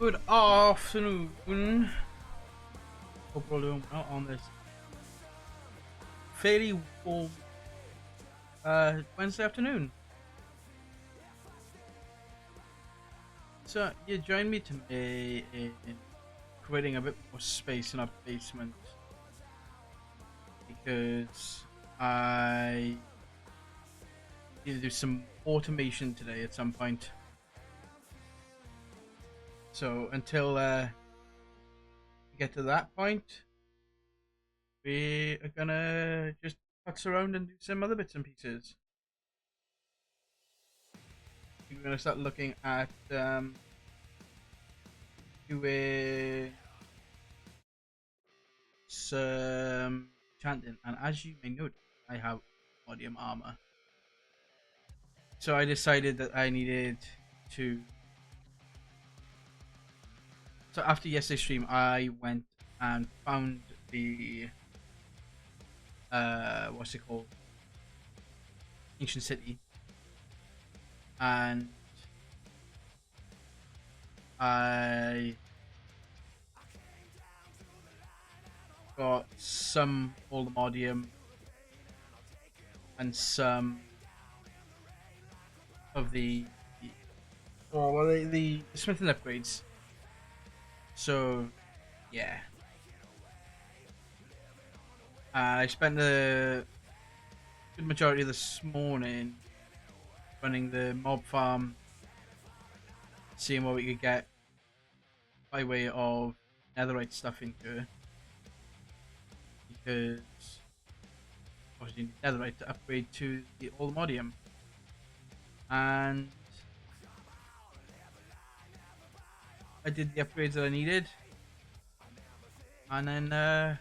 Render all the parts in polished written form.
Good afternoon. Hope we're all doing well on this fairly warm Wednesday afternoon. So you join me today in creating a bit more space in our basement because I need to do some automation today at some point. So until we get to that point, we are gonna just fucks around and do some other bits and pieces. We're gonna start looking at doing some chanting, and as you may notice, I have Odium armor. So I decided that I needed to. So after yesterday's stream, I went and found the what's it called, ancient city, and I got some Oldemodium and some of the the smithing upgrades. So yeah, I spent the good majority of this morning running the mob farm, seeing what we could get by way of netherite stuff into it, because obviously you need netherite to upgrade to the Oldemodium, and I did the upgrades that I needed, and then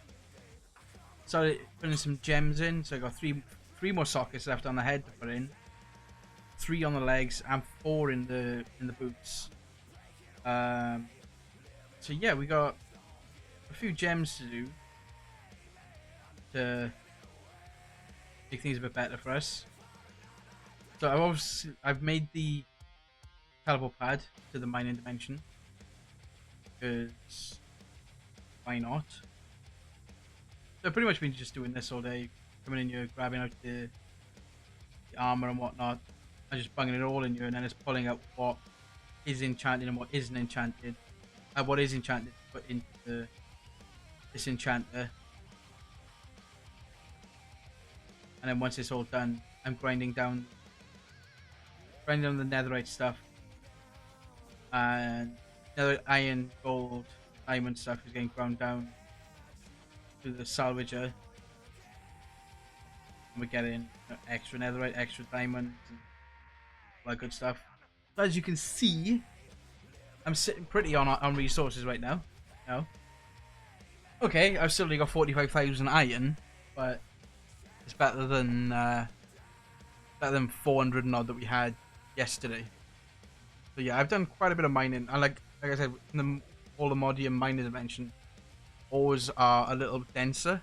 started putting some gems in. So I got three more sockets left on the head to put in, 3 on the legs, and 4 in the boots. So yeah, we got a few gems to do to make things a bit better for us. So I've made the teleport pad to the mining dimension, because why not? So I've pretty much been just doing this all day, coming in here, grabbing out the armor and whatnot, and just bunging it all in here, and then it's pulling out what is enchanted and what isn't enchanted. What is enchanted put into this enchanter, and then once it's all done, I'm grinding down the netherite stuff, and nether iron, gold, diamond stuff is getting ground down to the salvager, and we're getting extra netherite, extra diamonds, and all that good stuff. So as you can see, I'm sitting pretty on resources right now. No, okay, I've still only got 45,000 iron, but it's better than 400 and odd that we had yesterday. So yeah, I've done quite a bit of mining, and like I said, in all the Modium mining dimension, ores are a little denser.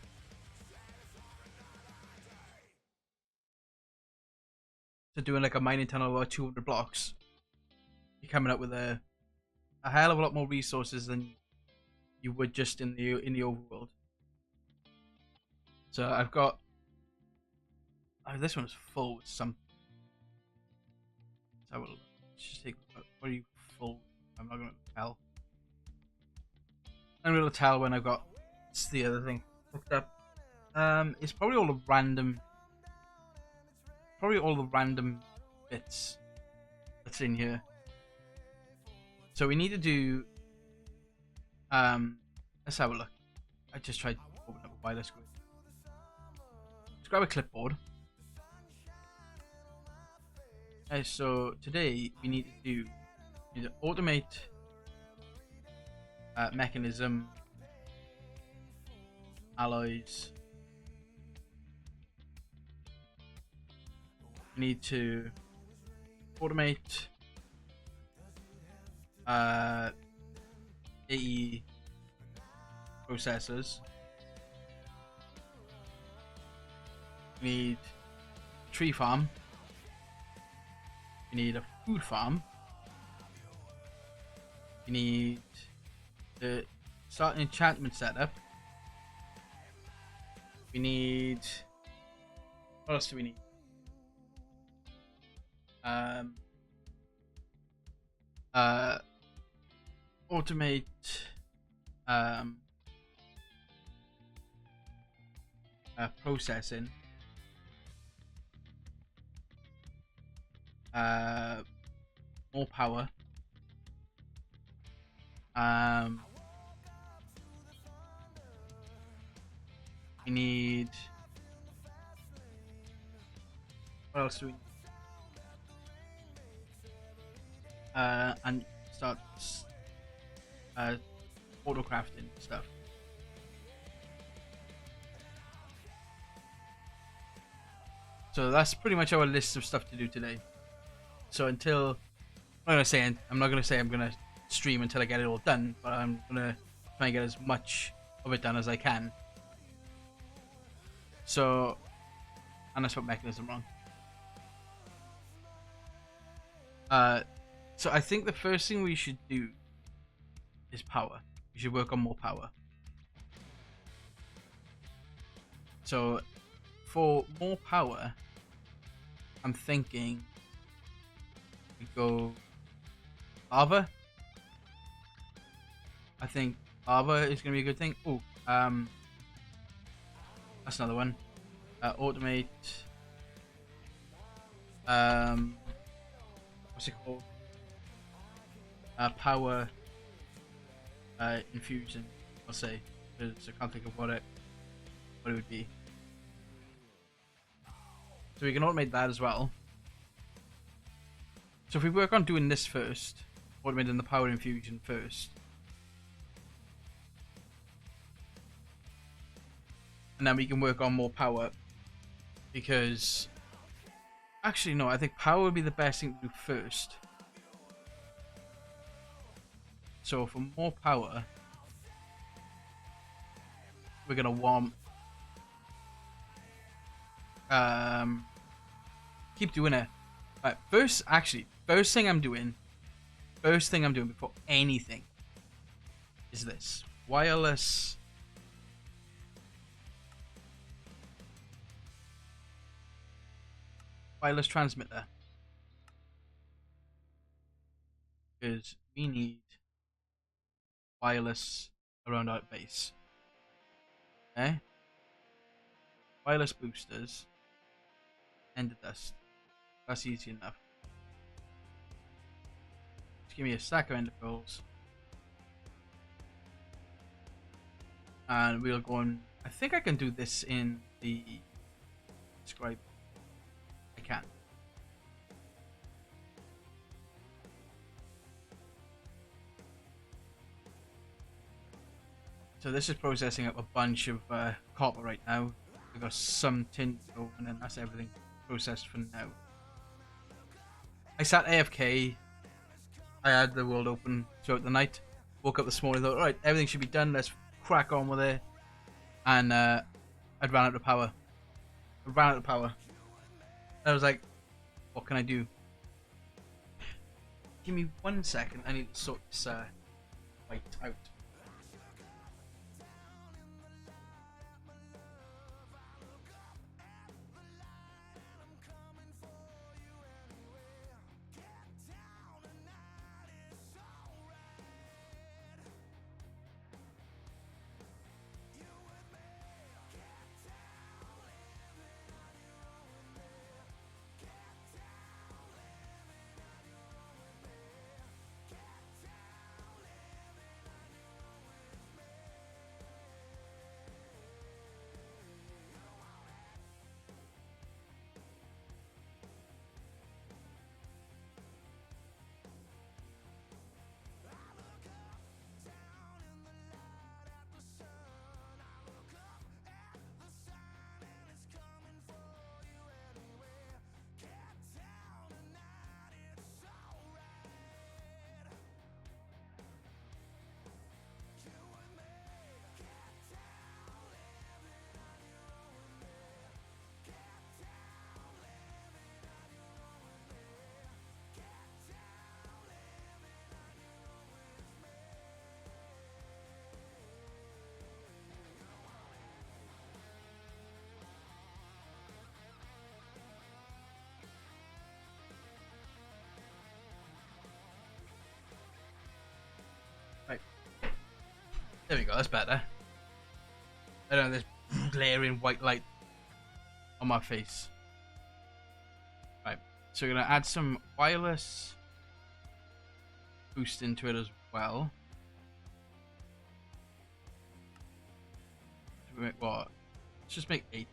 So doing like a mining tunnel of about 200 blocks, you're coming up with a hell of a lot more resources than you would just in the overworld. So I've got this one's full with some. So let's just take. What are you full? I'm not gonna tell. I'm gonna tell when I've got. It's the other thing hooked up. It's probably all the random. Probably all the random bits that's in here. So we need to do. Let's have a look. I just tried to open up a wireless screen. Let's grab a clipboard. So today we need to automate mechanism, alloys. We need to automate AE processors. We need a tree farm. We need a food farm. We need to start an enchantment setup. We need... What else do we need? Automate processing. More power. We need... What else do we need? And start auto crafting stuff. So that's pretty much our list of stuff to do today. So until I'm not gonna say I'm gonna stream until I get it all done, but I'm gonna try and get as much of it done as I can. So, and I spelled mechanism wrong. So I think the first thing we should do is power. We should work on more power. So for more power, I'm thinking we go lava. I think lava is gonna be a good thing. Oh, that's another one. Automate. What's it called? Power infusion. I'll say, because I can't think of what it would be. So we can automate that as well. So if we work on doing this first, automating the power infusion first, and then we can work on more power, because actually no, I think power would be the best thing to do first. So for more power, we're gonna want keep doing it. Right, first thing I'm doing before anything is this wireless transmitter, because we need wireless around our base. Okay, wireless boosters, ender dust. That's easy enough. Just give me a stack of ender pearls, and we'll go on. I think I can do this in the scribe. I can. So this is processing up a bunch of copper right now. We've got some tin, and then that's everything processed for now. I sat AFK. I had the world open throughout the night. Woke up this morning, thought, alright, everything should be done. Let's crack on with it. And I'd ran out of power. I was like, what can I do? Give me 1 second. I need to sort this light out. There we go, that's better. I don't have this glaring white light on my face. Right, so we're going to add some wireless boost into it as well. We make what? Let's just make 8.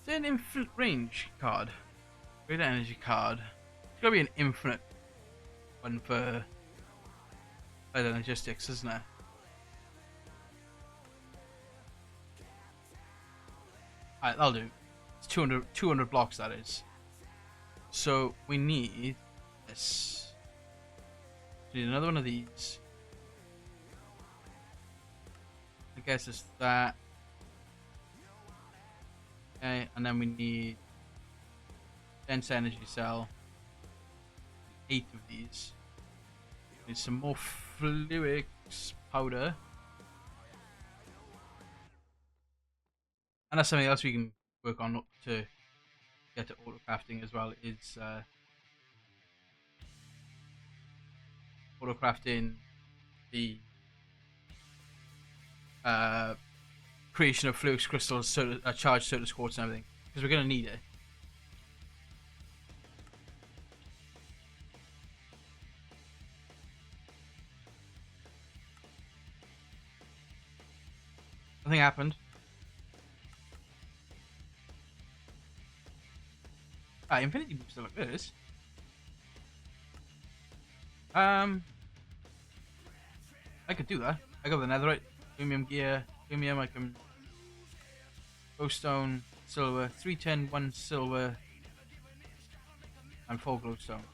Is it an infinite range card? Greater energy card. It's gotta be an infinite one for logistics, isn't it? Alright, that'll do. It's 200 blocks, that is. So we need this. We need another one of these. I guess it's that. Okay, and then we need dense energy cell. 8 of these. Need some more fluix powder. And that's something else we can work on up to get to auto crafting as well, is auto crafting the creation of fluix crystals, charged soda quartz and everything, because we're going to need it. Nothing happened. Infinity booster like this. I could do that. I got the netherite, premium gear, premium. I can glowstone, silver, 310, 1 silver, and 4 glowstone.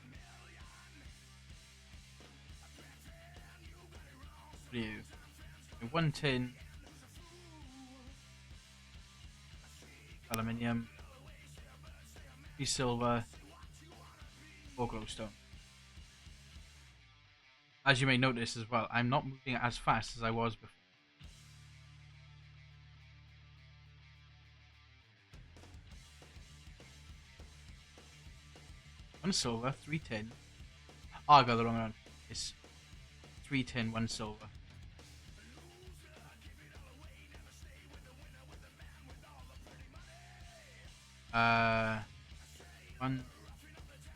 What do you? 1 tin, aluminium, 3 silver, 4 glowstone. As you may notice as well, I'm not moving as fast as I was before. One silver, 3 tin. Oh, I got the wrong one. It's 3 tin, 1 silver.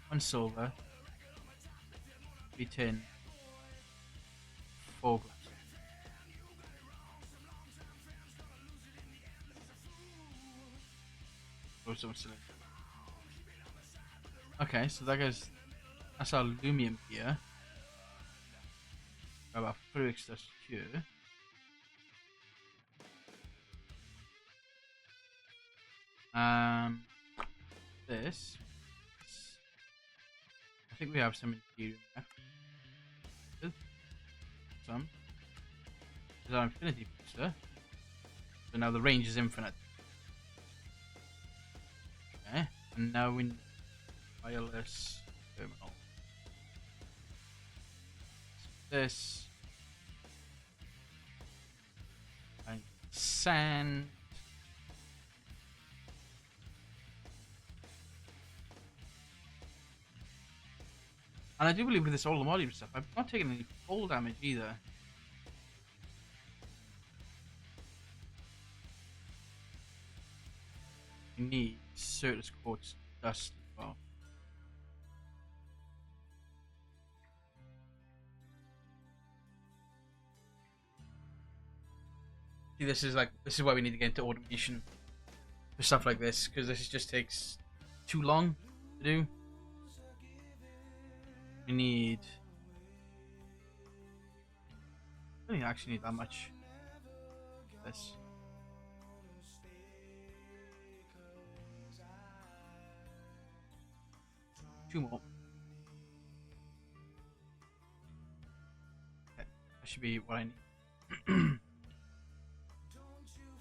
One silver, 3 tin, 4 glass. Okay, so that's our aluminum here. Grab our fluix dust here. This. I think we have some Imperium left. Some. There's our infinity booster. So now the range is infinite. Okay, and now we need wireless terminal. This. And sand. And I do believe with this all the modular stuff, I'm not taking any fall damage either. You need Certus quartz dust as well. See, this is why we need to get into automation for stuff like this, because this just takes too long to do. We need. I don't think I actually need that much. This. Two more. Okay, that should be what I need.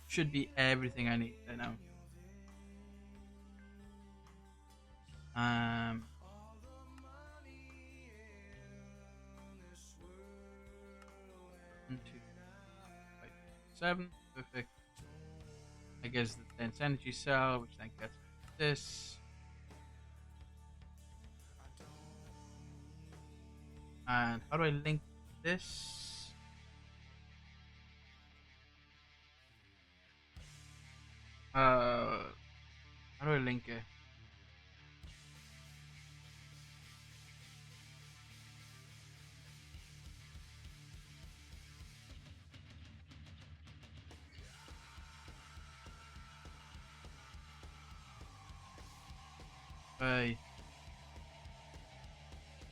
Should be everything I need right now. 1, 2, 5, 7, perfect. That gives the dense energy cell, which then gets this. And how do I link this? How do I link it?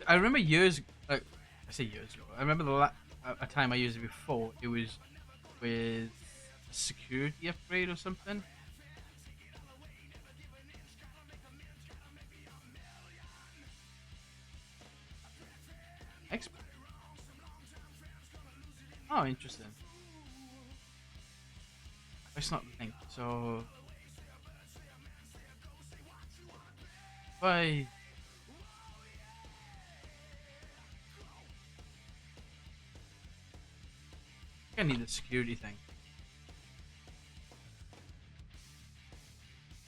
I remember years, like I say years ago. I remember a time I used it before. It was with a security upgrade or something. Expert. Oh, interesting. It's not linked, so if I I need the security thing.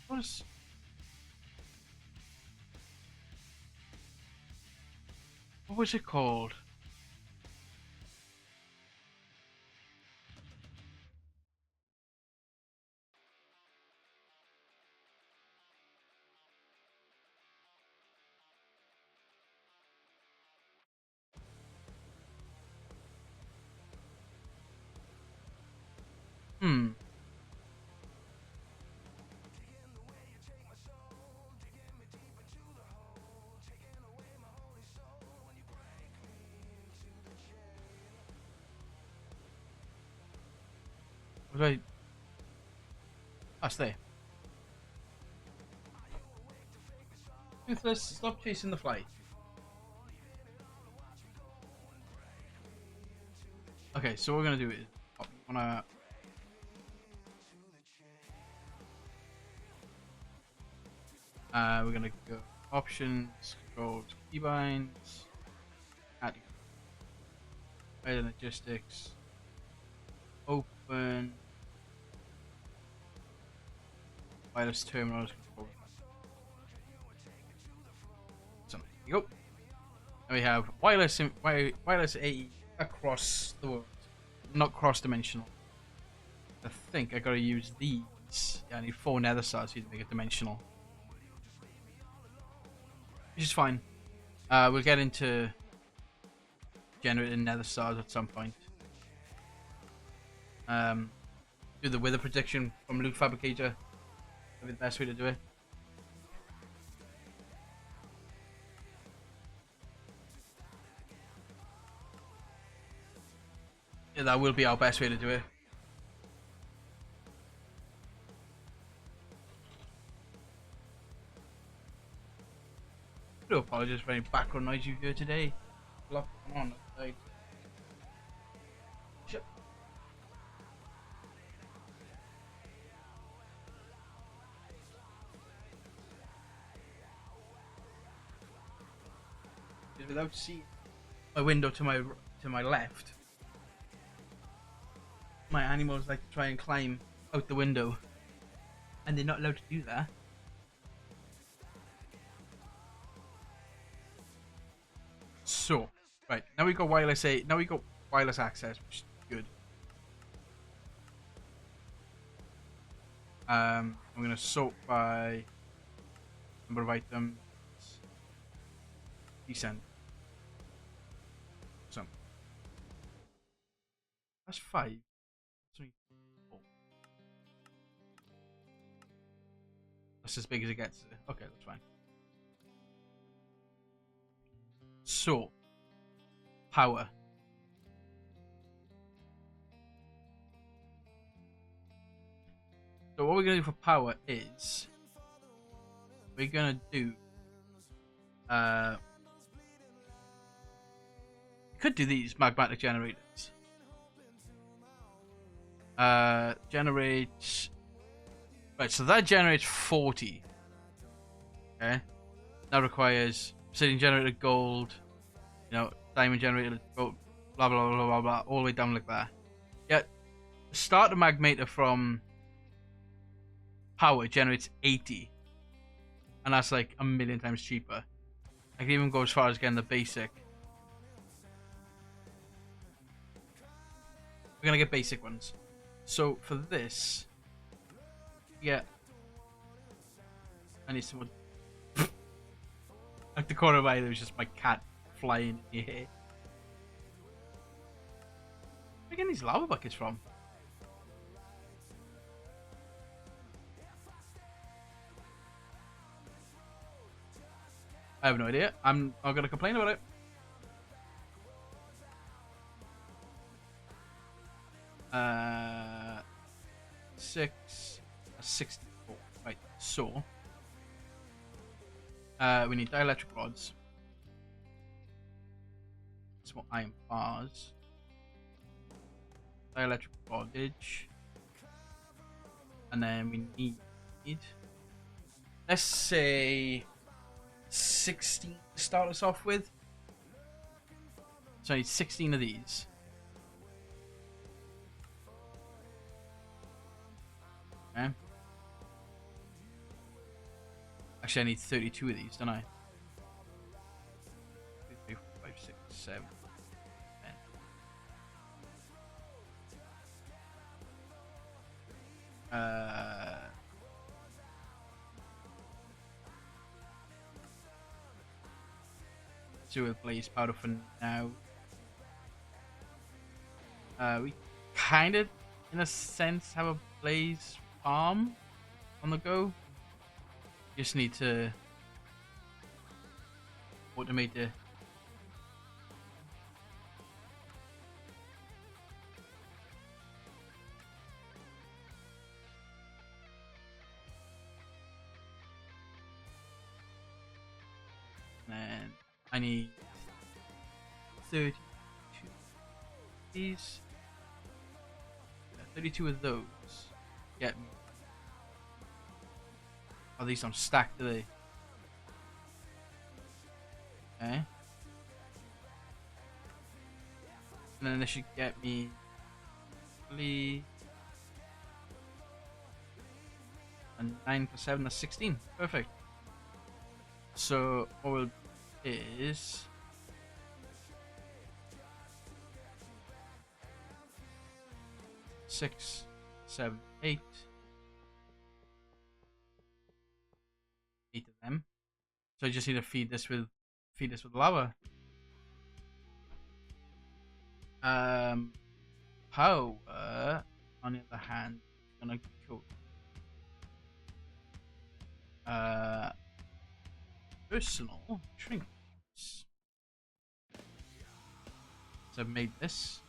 What is? What was it called? Hmm. Was I? Oh, stay. Let's stop chasing the flight. Okay, so what we're gonna do is wanna we're gonna go options, controls, keybinds, add logistics, open wireless terminals. So there you go. And we have wireless AE across the world, not cross-dimensional. I think I gotta use these. Yeah, I need 4 nether stars here to make it dimensional, which is fine. We'll get into generating nether stars at some point. Do the weather prediction from Loot Fabricator. That'd be the best way to do it. Yeah, that will be our best way to do it. I do apologize for any background noise you hear today. A lot going on outside. Shit. Without seeing my window to my left, my animals like to try and climb out the window, and they're not allowed to do that. So, right now we got wireless now we got wireless access, which is good. I'm gonna sort by number of items. Descent. So that's 5. That's only 4. That's as big as it gets. Okay, that's fine. So, power. So what we're gonna do for power is we're gonna do could do these magmatic generators. Generates right, so that generates 40. Okay. That requires obsidian generated gold, diamond generated gold, blah blah blah blah blah, all the way down like that. Yeah. Start the magmator from power generates 80, and that's like a million times cheaper. I can even go as far as getting the basic. We're gonna get basic ones. So for this, yeah, I need someone. Like the corner of my eye, there was just my cat flying in the air. Where are you getting these lava buckets from? I have no idea. I'm not gonna complain about it. Uh, 64. Right. So, we need dielectric rods, small iron bars, dielectric rodage, and then we need, let's say, 16 to start us off with. So I need 16 of these. Okay. Actually, I need 32 of these, don't I? 2, 3, 4, 5, 6, 7, 10. Do with blaze powder for now. We kind of, in a sense, have a blaze farm on the go. Just need to automate it. And I need 32 of these. 32 of those. Get me. Oh, these don't stack, do they? Okay. And then this should get me. And 9 plus 7, that's 16. Perfect. So what we'll do is 6, 7, 8. 8 of them. So I just need to feed this with lava. Power, on the other hand, is gonna go. Personal trinkets. So I've made this.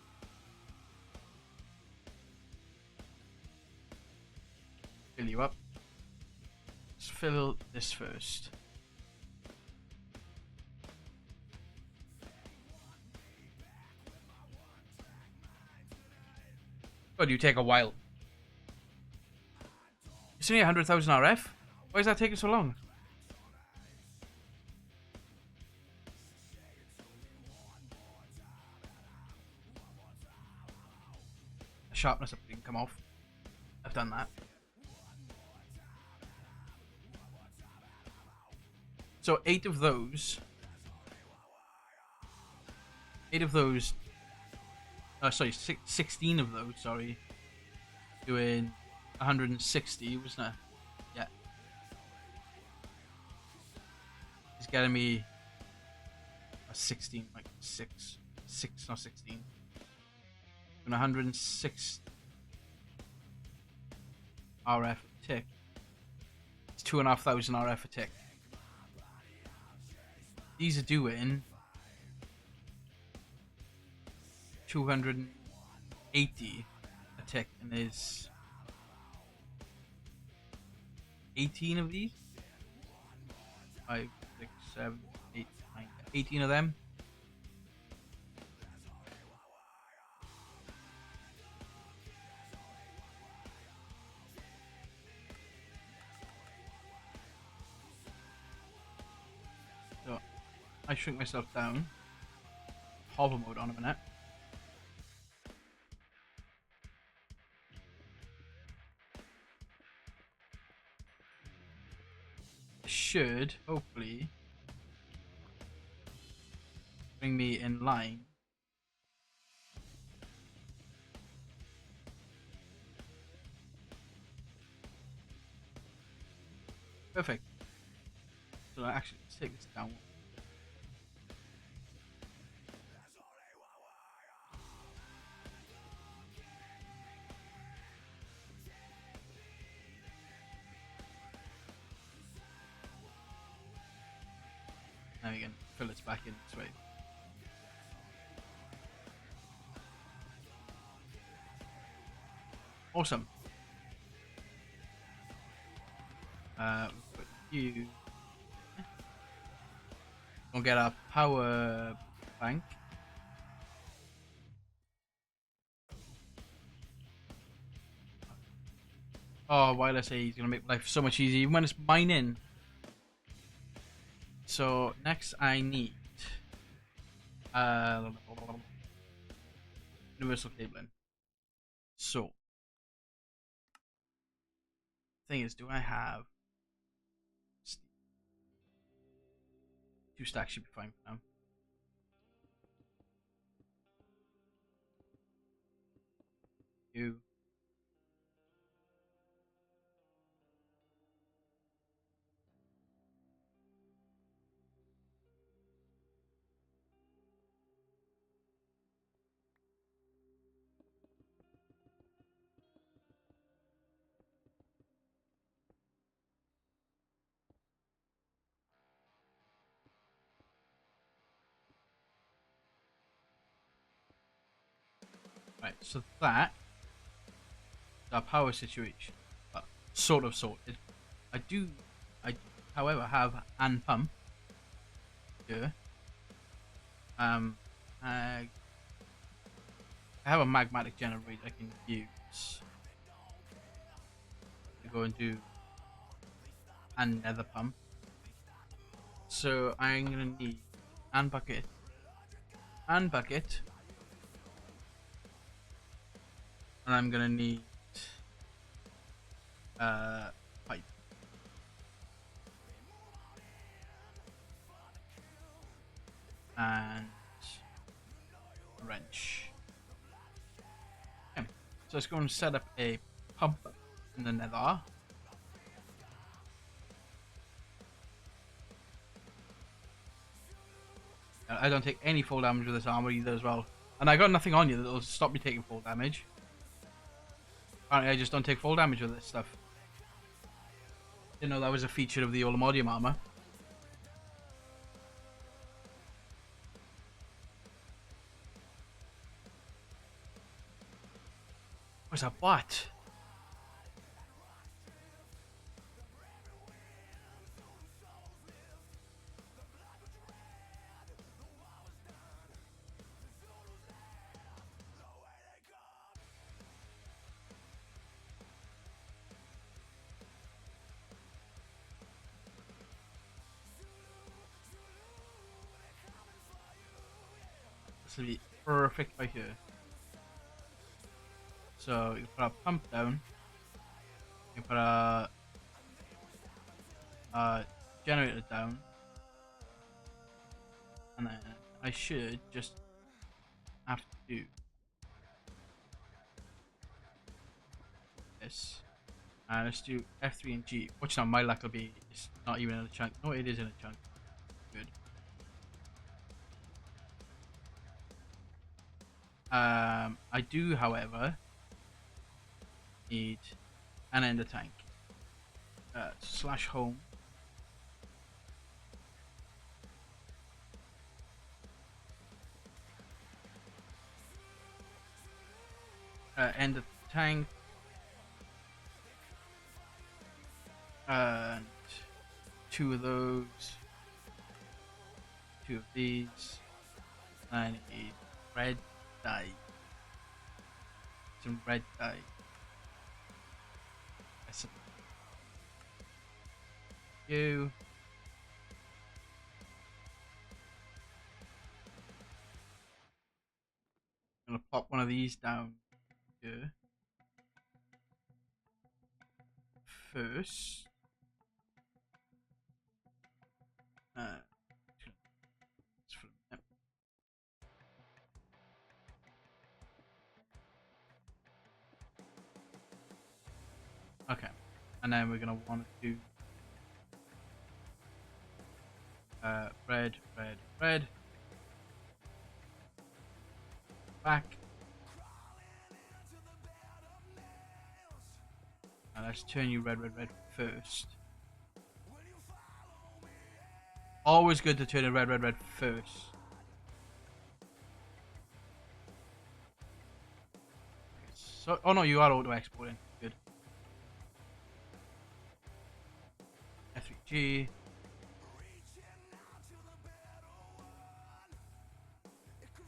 Fill you up. Let's fill this first. God, you take a while. It's only 100,000 RF? Why is that taking so long? The sharpness up didn't come off. I've done that. So 8 of those. 8 of those. Sorry, 16 of those, sorry. Doing 160, wasn't it? Yeah. It's getting me a 16, like 6, not 16. And 106 RF a tick. It's 2,500 RF a tick. These are doing 280 a tick, and there's 18 of these. 5, 6, 7, 8, 9, 18 of them. So I shrink myself down. Hover mode on a minute. should hopefully bring me in line. Perfect. So actually, let's take this down. Now we can fill this back in this way. Awesome. We'll put you. We'll get our power bank. Oh, wireless A is gonna make life so much easier, even when it's mining. So next, I need universal cabling. So thing is, do I have 2 stacks? Should be fine for now. You. Right, so that is our power situation. Sort of sorted. I do, however, have an pump here. I have a magmatic generator I can use to go and do another pump. So I'm gonna need an bucket, and I'm gonna need pipe. And wrench. Okay. So let's go and set up a pump in the nether. I don't take any fall damage with this armor either as well. And I got nothing on you that'll stop me taking fall damage. Apparently I just don't take fall damage with this stuff. Didn't know that was a feature of the Olamodium armor. What's that bot? This will be perfect right here. So you put a pump down. You put a generator down. And then I should just have to do this. Let's do F3 and G. Which now my luck will be it's not even in a chunk. No, it is in a chunk. Good. I do, however, need an ender tank. Slash home. Ender tank. And 2 of those. 2 of these. I need red dye. Some red dye. That's you. I'm gonna pop one of these down here first. Okay, and then we're gonna want to do red, red, red. Back. And let's turn you red, red, red first. Always good to turn it red, red, red first. So, oh no, you are auto exporting. Good. F3G.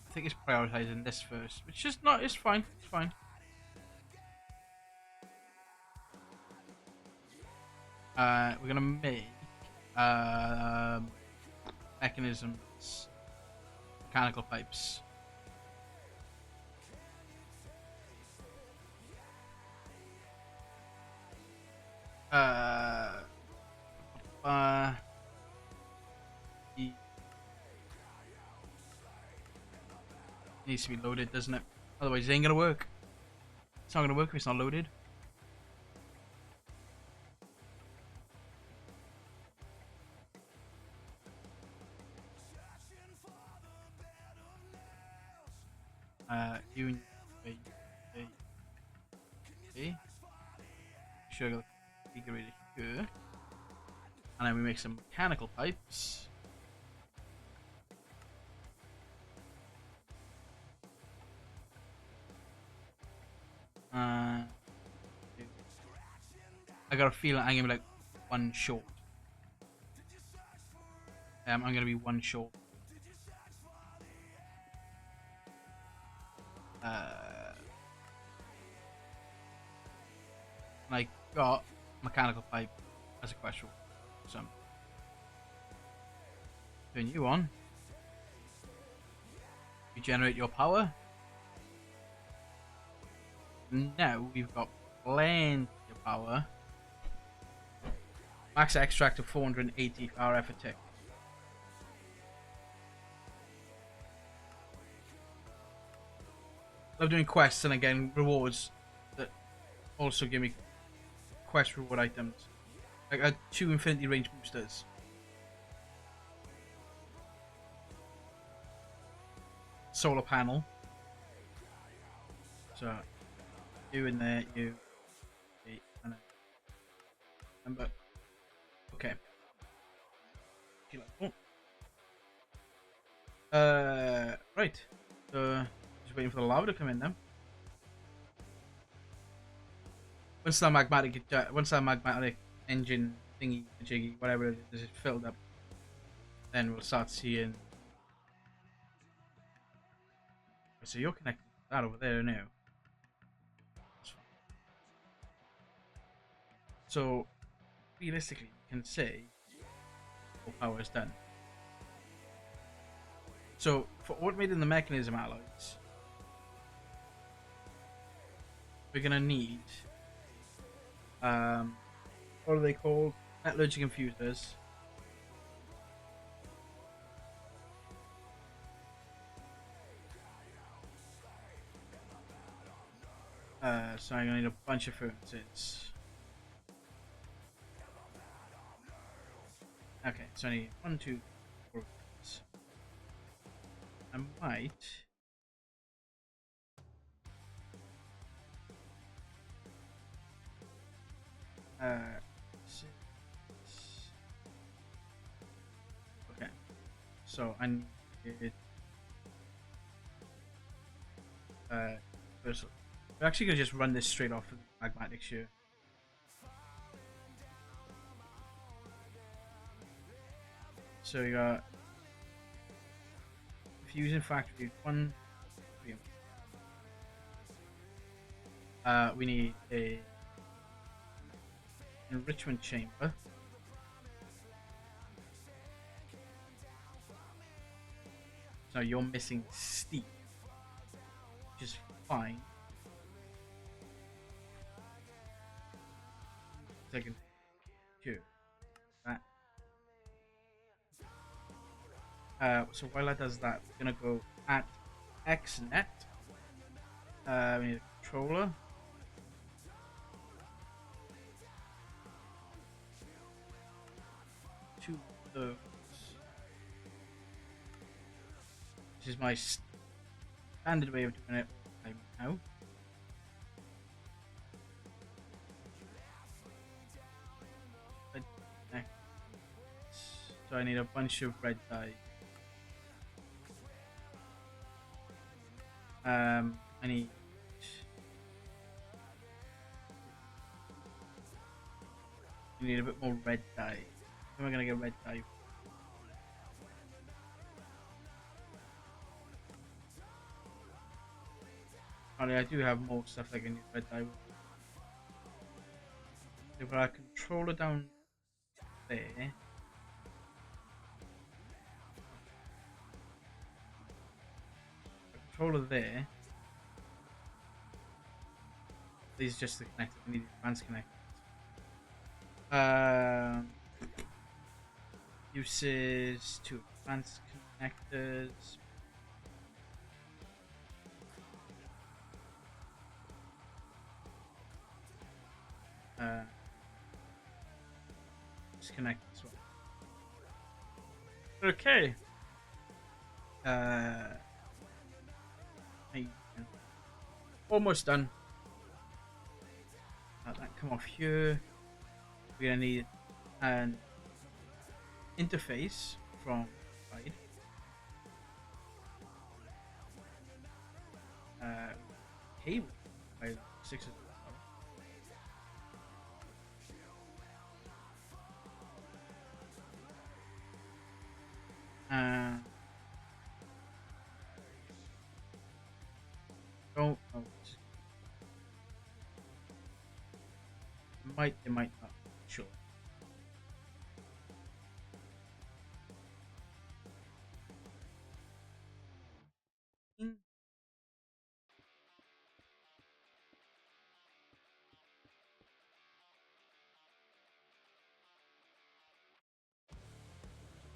I think it's prioritizing this first, which is not. It's fine. It's fine. We're gonna make mechanisms, mechanical pipes. Needs to be loaded, doesn't it? Otherwise, it ain't gonna work. It's not gonna work if it's not loaded. You okay. Sure, I got the configurator here. And then we make some mechanical pipes. I got a feeling I'm gonna be like one short. I'm gonna be one short. I got mechanical pipe as a question. So turn you on. You generate your power. Now we've got plenty of power. Max extract of 480 RF a tick. Love doing quests and again rewards that also give me quest reward items. I got 2 infinity range boosters. Solar panel. So you in there, you remember. Okay. Right. So just waiting for the lava to come in now. Once that magmatic engine thingy, jiggy, whatever it is filled up, then we'll start seeing. So you're connected to that over there now. So realistically, you can say all power is done. So for automating the mechanism alloys, we're gonna need what are they called? Metallurgic infusers. So I'm gonna need a bunch of furnaces. Okay, so I need 1, 2, 4. I might. Six. Okay, so I need. First, we're actually gonna just run this straight off of the magmatic shear. So we got fusion factory 1, 3. We need a enrichment chamber. So you're missing steam, which is fine. Second, here, that. So while that does that, we're gonna go at xnet. We need a controller. Two of those. This is my standard way of doing it right now. So I need a bunch of red dye. I need a bit more red dye. Where am I gonna get red dye? Apparently, I do have more stuff I can use red dye with. So put our controller down there. Controller there. These are just the connector. I need advanced connectors. Uses two advanced connectors. Disconnect this one. Okay. Almost done. Let that come off here. We're gonna need an interface from side. Cable by 6 don't know. It might not. Sure.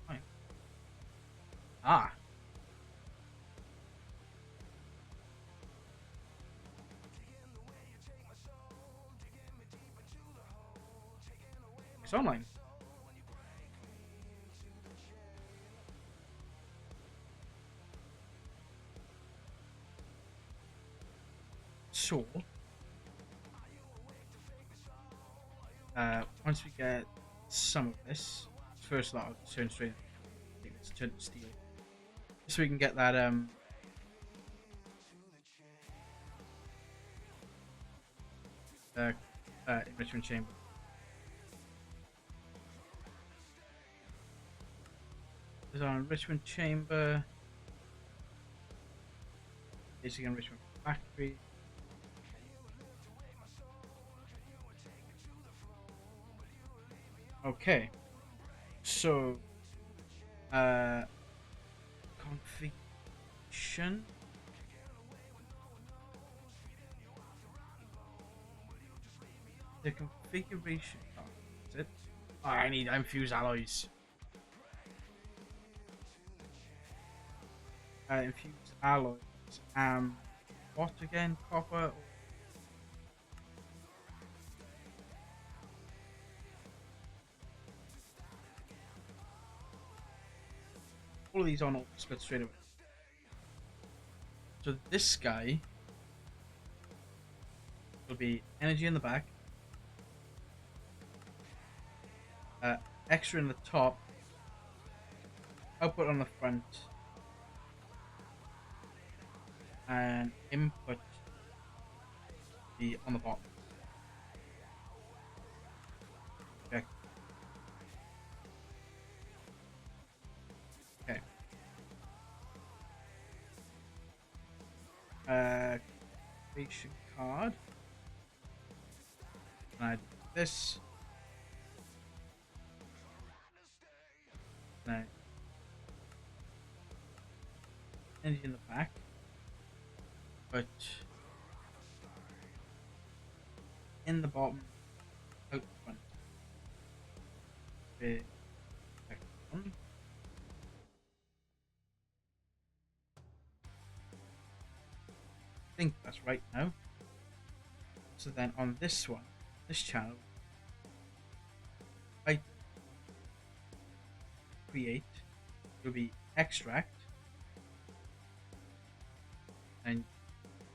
Fine. Ah. It's online. So, once we get some of this, first lot, I'll turn straight. Let's turn to steel, so we can get that enrichment chamber. There's our enrichment chamber, basic enrichment factory. Okay, so configuration. The configuration. Oh, is it? Oh, I need infused alloys. Infused alloys. What again? Copper. All of these are not split straight away. So this guy will be energy in the back, extra in the top, output on the front, and input be on the bottom. Okay. Okay. Creation card. And I do this. Now, energy in the back, but in the bottom, out the front. Okay. think that's right now. So then on this one, this channel, I create will be extract, and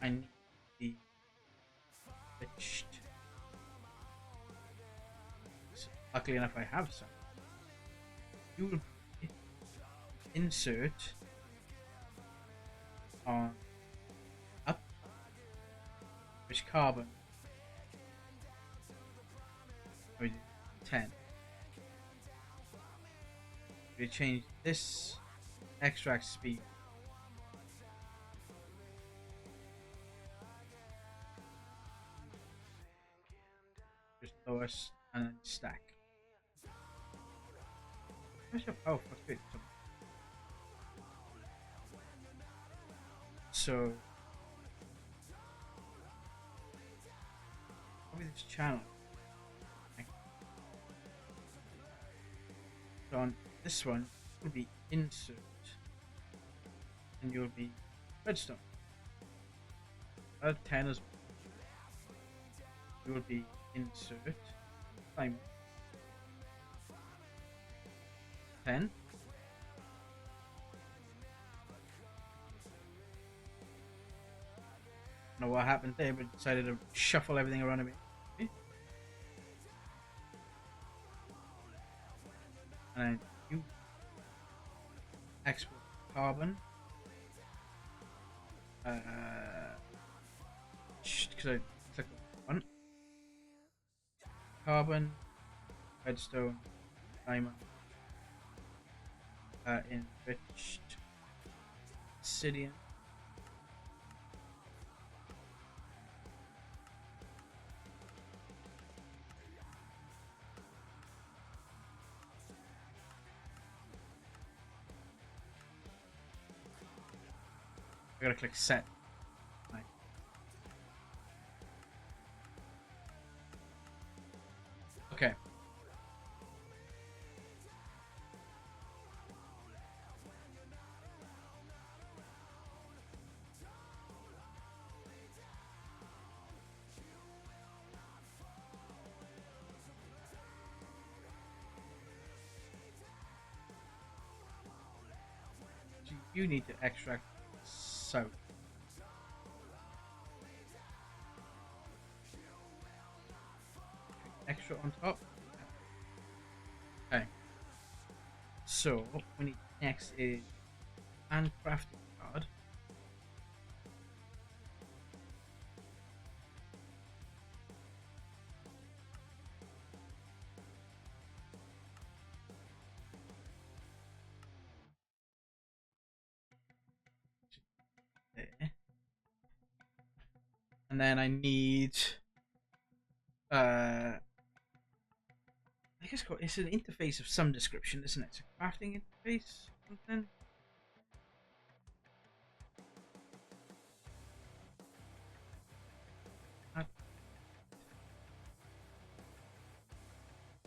I need the pitched. So luckily enough, I have some. You will insert on up, which carbon. 10. We change this extract speed just lowest and then stack. Where's your power frustrated? So probably this channel. So on this one will be insert, and you'll be redstone. 10 as well. You will be insert time 10. I don't know what happened there, but decided to shuffle everything around a bit. And then you export carbon. Because I click on one. Carbon, redstone, diamond, enriched obsidian. I gotta click set. Right. Okay. So you need to extract so. Extra on top. Okay. So what we need next is handcrafted card. There. And then I need I guess it's an interface of some description, isn't it? It's a crafting interface, something.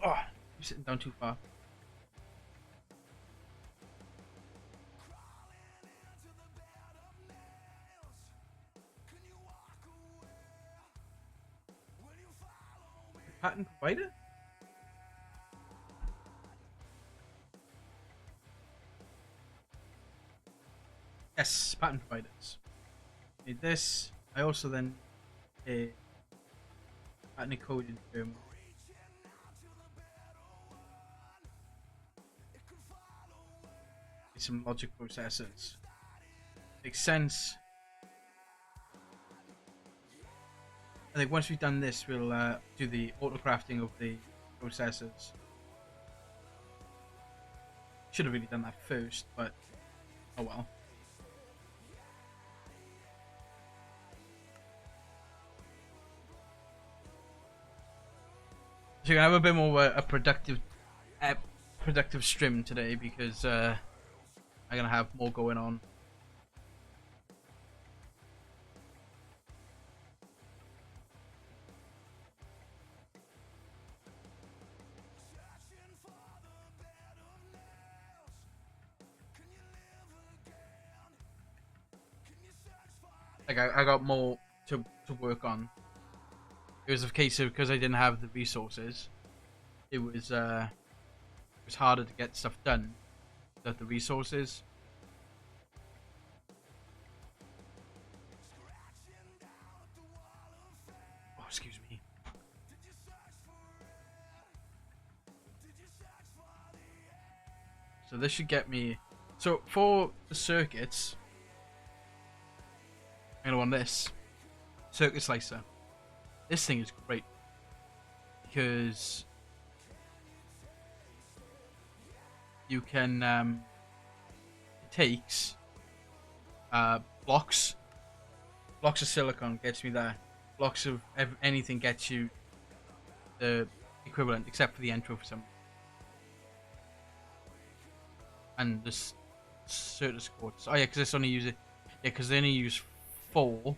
Oh, I'm sitting down too far. Pattern provider? Yes, pattern providers. Need this. I also then a pattern encoding terminal. Some logic processors. Makes sense. I think once we've done this, we'll do the auto crafting of the processors. Should have really done that first, but oh well. So you're gonna have a bit more a productive stream today because I'm gonna have more going on. Like I got more to work on. It was a case of because I didn't have the resources, it was harder to get stuff done without the resources. Oh, excuse me. So this should get me. So for the circuits, I'm gonna want this circuit slicer. This thing is great because you can. It takes blocks. Blocks of silicon gets me there. Blocks of anything gets you the equivalent, except for the intro for some. And this certain squads. Oh yeah, because this only use it. Yeah, because they only use 4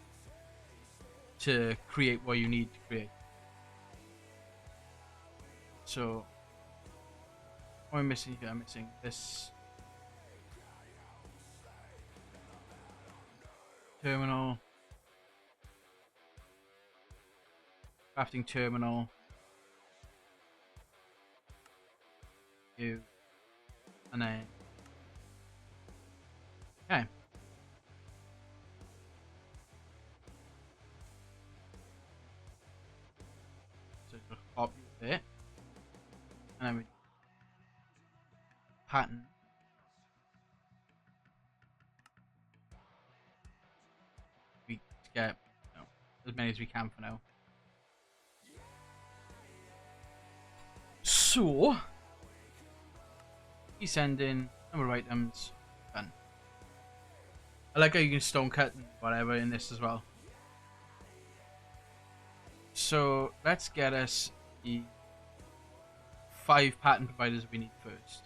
to create what you need to create. So, what am I missing here? I'm missing this terminal, crafting terminal, you, and then okay. So just copy it, and then we pattern. We get as many as we can for now. So, we send in number of items, done. I like how you can stone cut and whatever in this as well. So let's get us the 5 pattern providers we need first.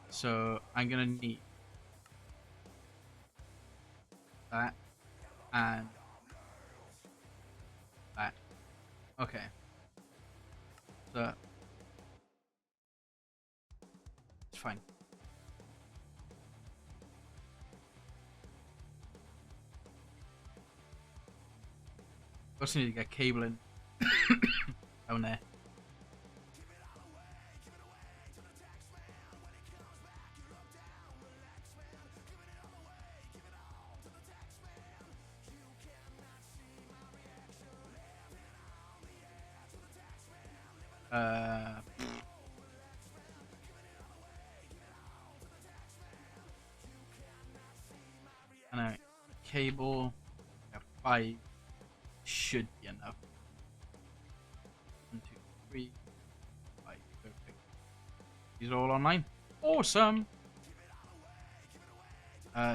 So I'm gonna need that and that. Okay. So it's fine. Also need to get cabling down there. And a cable. 5 should be enough. 1, 2, 3, 5. Perfect. These are all online. Awesome.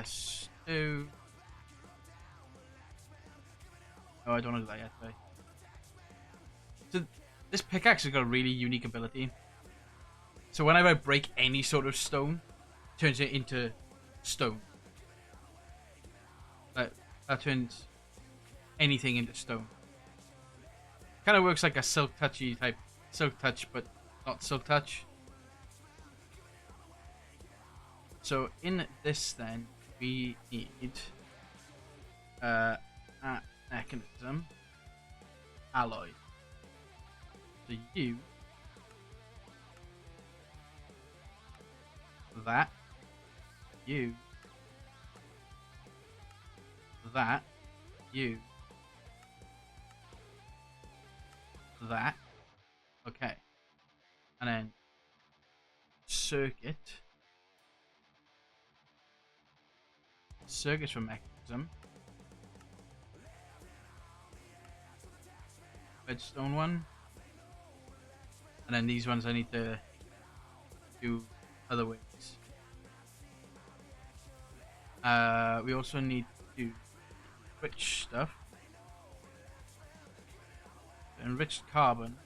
Stew. Oh, I don't want to do that yet today. So this pickaxe has got a really unique ability. So whenever I break any sort of stone, it turns it into stone. That turns anything into stone. Kind of works like a silk touchy type silk touch, but not silk touch. So in this, then we need a mechanism alloy. So you that you that you that. Okay, and then circuits for mechanism. Redstone one, and then these ones I need to do other ways. We also need to do rich stuff. Enriched carbon.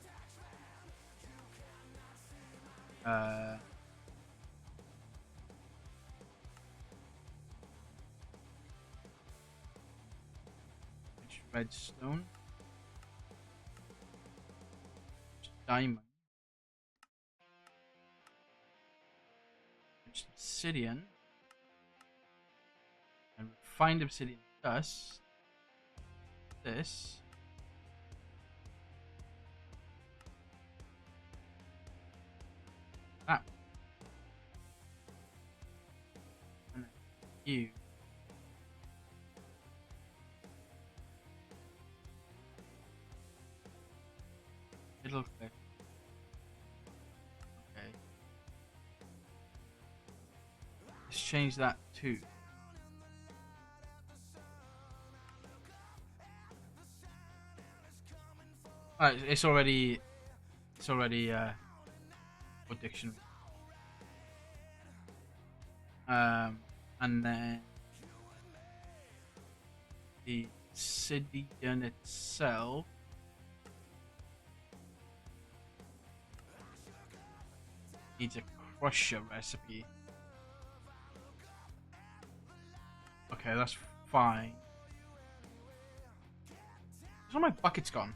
Rich redstone. Rich diamond. Rich obsidian. find obsidian dust. This. That. And then you. Middle click. Okay. Let's change that to. Alright, it's already for dictionary. And then the obsidian itself needs a crusher recipe. Okay, that's fine. Where's all my buckets gone?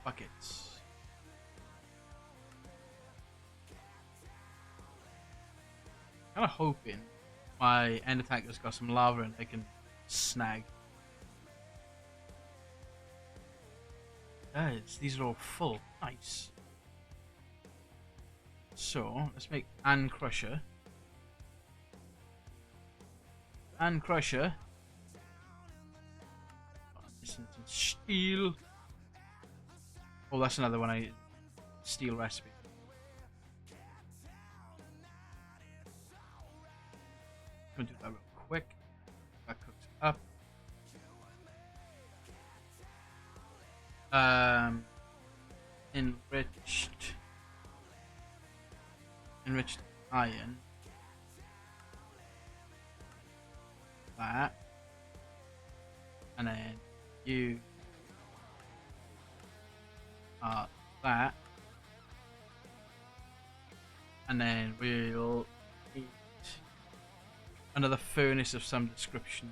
Buckets. Kind of hoping my end attacker's got some lava and they can snag. These are all full. Nice. So let's make an crusher. An crusher. Steel. Oh, that's another one. Steel recipe. I'm gonna do that real quick. That cooks up. Enriched iron. That. And then you that, and then we'll need another furnace of some description.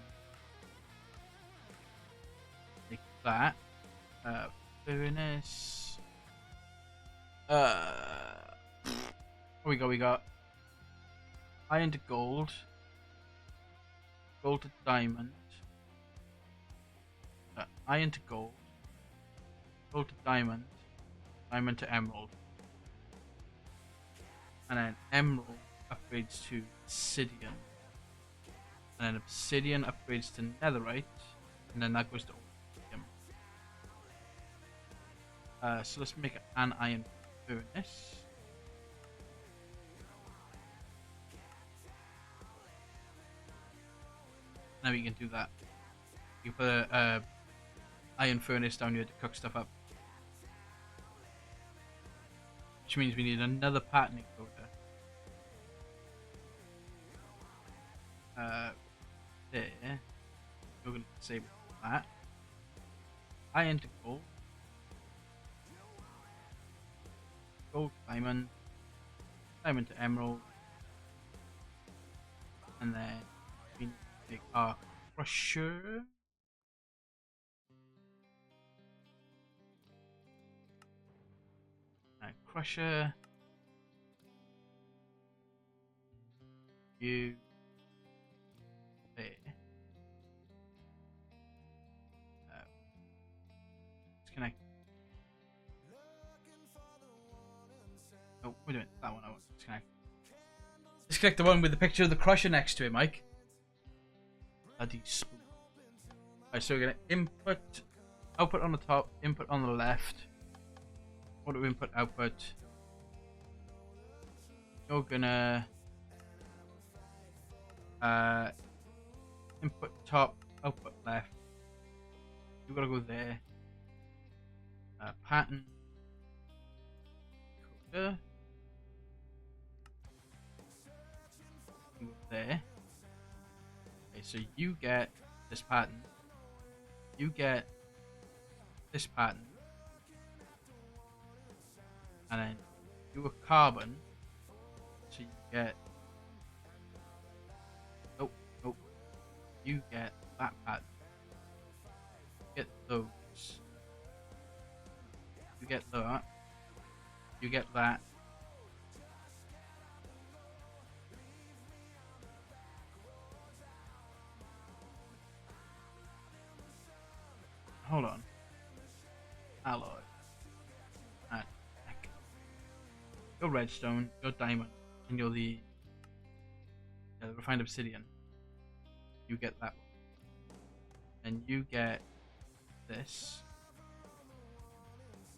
Like that. Furnace. What we got iron to gold, gold to diamond, iron to gold, gold to diamond, diamond to emerald, and then emerald upgrades to obsidian, and then obsidian upgrades to netherite, and then that goes to iridium. So let's make an iron furnace. Now we can do that. You put a iron furnace down here to cook stuff up. Which means we need another patterning coder. There. We're going to disable that. Iron to gold. Gold to diamond. Diamond to emerald. And then we need to take our crusher. Crusher. You. There. Let's connect. Oh, wait a minute. That one I want to disconnect. Disconnect the one with the picture of the crusher next to it, Mike. Bloody spoon. Alright, so we're going to input, output on the top, input on the left. What do we input, output? You're gonna input top, output left. You gotta go there. Pattern. Coder. Go there. Okay, so you get this pattern. You get this pattern. And then do a carbon, so you get. Oh, you get that pattern. Get those. You get that. You get that. Hold on. Alloy. And heck. You're redstone, you're diamond, and you're the refined obsidian. You get that one. And you get this.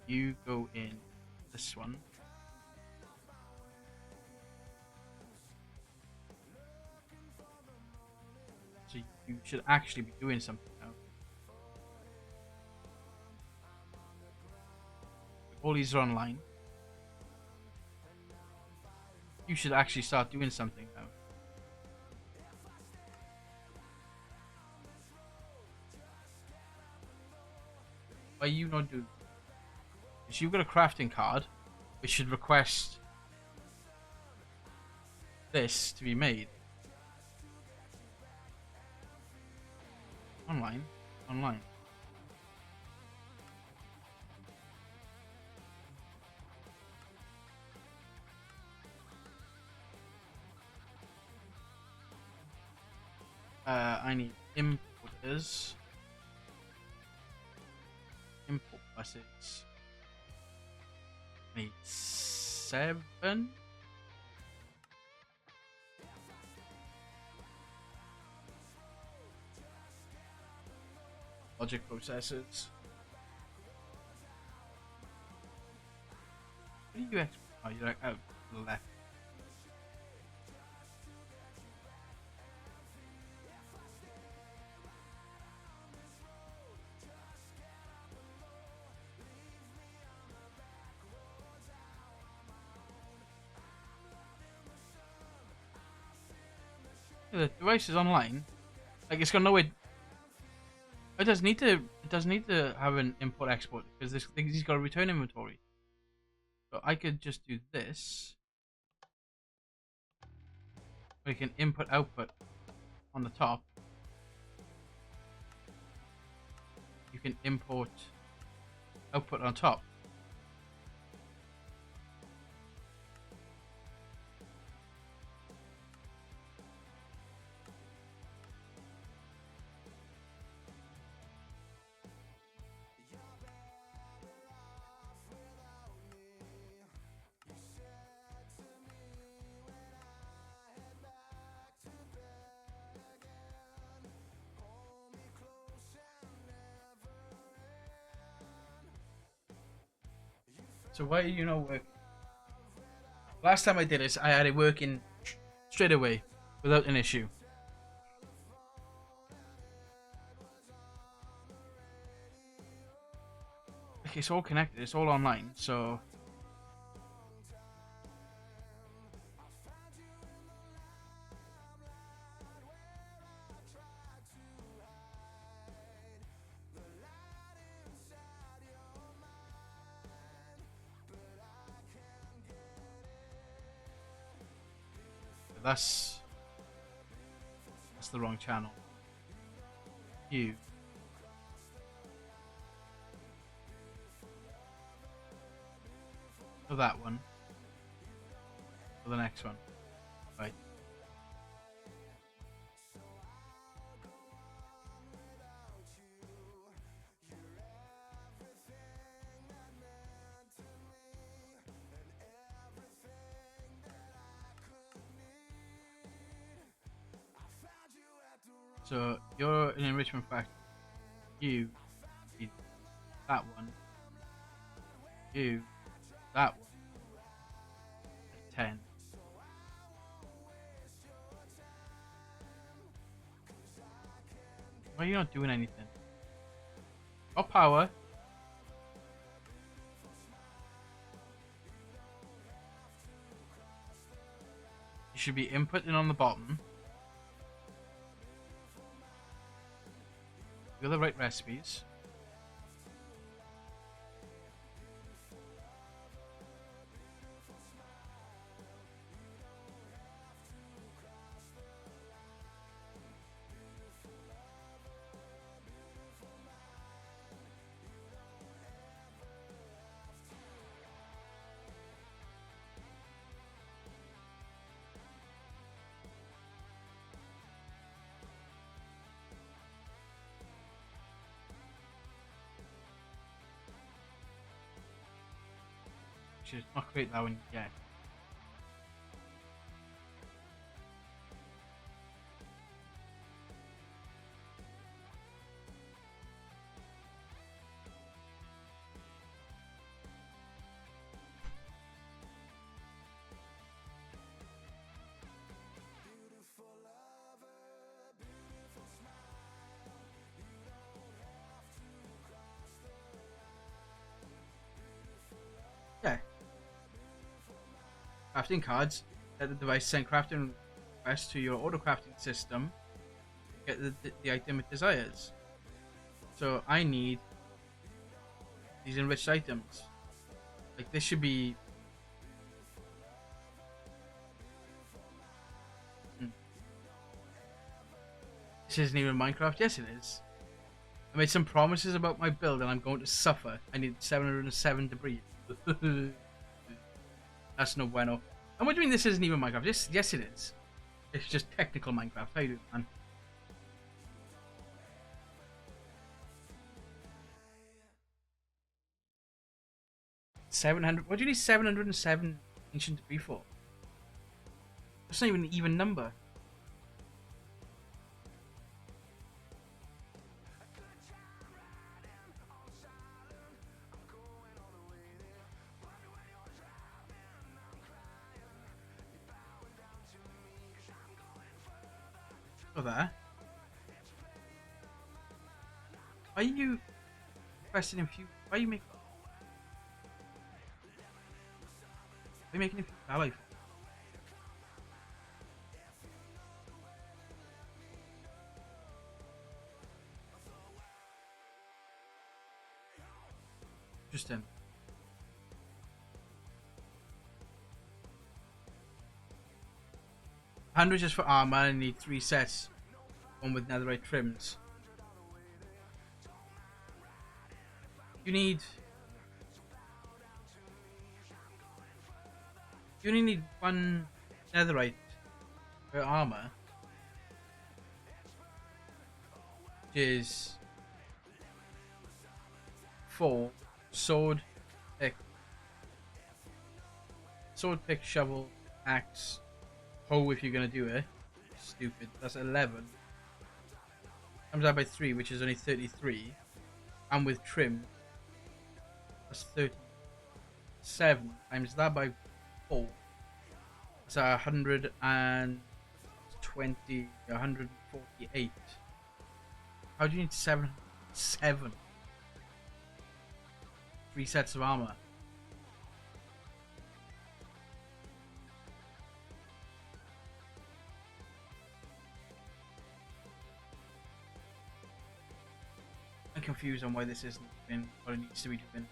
You go in this one. So you should actually be doing something now. All these are online. You should actually start doing something now. Why you not do? Because you've got a crafting card, which should request this to be made. Online. Online. I need importers. Import buses. Need 7. Logic processors. What do you export? Oh, you're like out to the left. The device is online. Like it's got no way. It does need to. It does need to have an import export because this thing he's got a return inventory. So I could just do this. We can input output on the top. You can import output on top. So why are you not working? Last time I did this, I had it working straight away without an issue. Like, it's all connected. It's all online. So that's the wrong channel. You. For that one. For the next one. Right. So you're an enrichment factor. You need that one. You that one. 10. Why are you not doing anything? Got power. You should be inputting on the bottom. You got the right recipes. which is not quite that one yet. Yeah. Crafting cards. Let the device send crafting requests to your auto crafting system. Get the item it desires. So I need these enriched items. Like this should be. This isn't even Minecraft. Yes, it is. I made some promises about my build and I'm going to suffer. I need 707 debris. That's no bueno. And what do you mean this isn't even Minecraft? Yes, it is. It's just technical Minecraft. How you doing, man? 700. What do you need 707 ancient debris for? That's not even an even number. Oh, there. Are you invested in few? Why are you making? Are you making a few ally? Interesting. 100 just for armor. I need 3 sets. One with netherite trims. You need. You only need 1 netherite for armor, which is 4 sword, pick, shovel, axe, hoe if you're gonna do it. Stupid. That's 11. Times that by 3, which is only 33, and with trim, that's 37. Times that by 4. That's 148. How do you need 7? 3 sets of armor. I'm confused on why this isn't doing what it needs to be doing.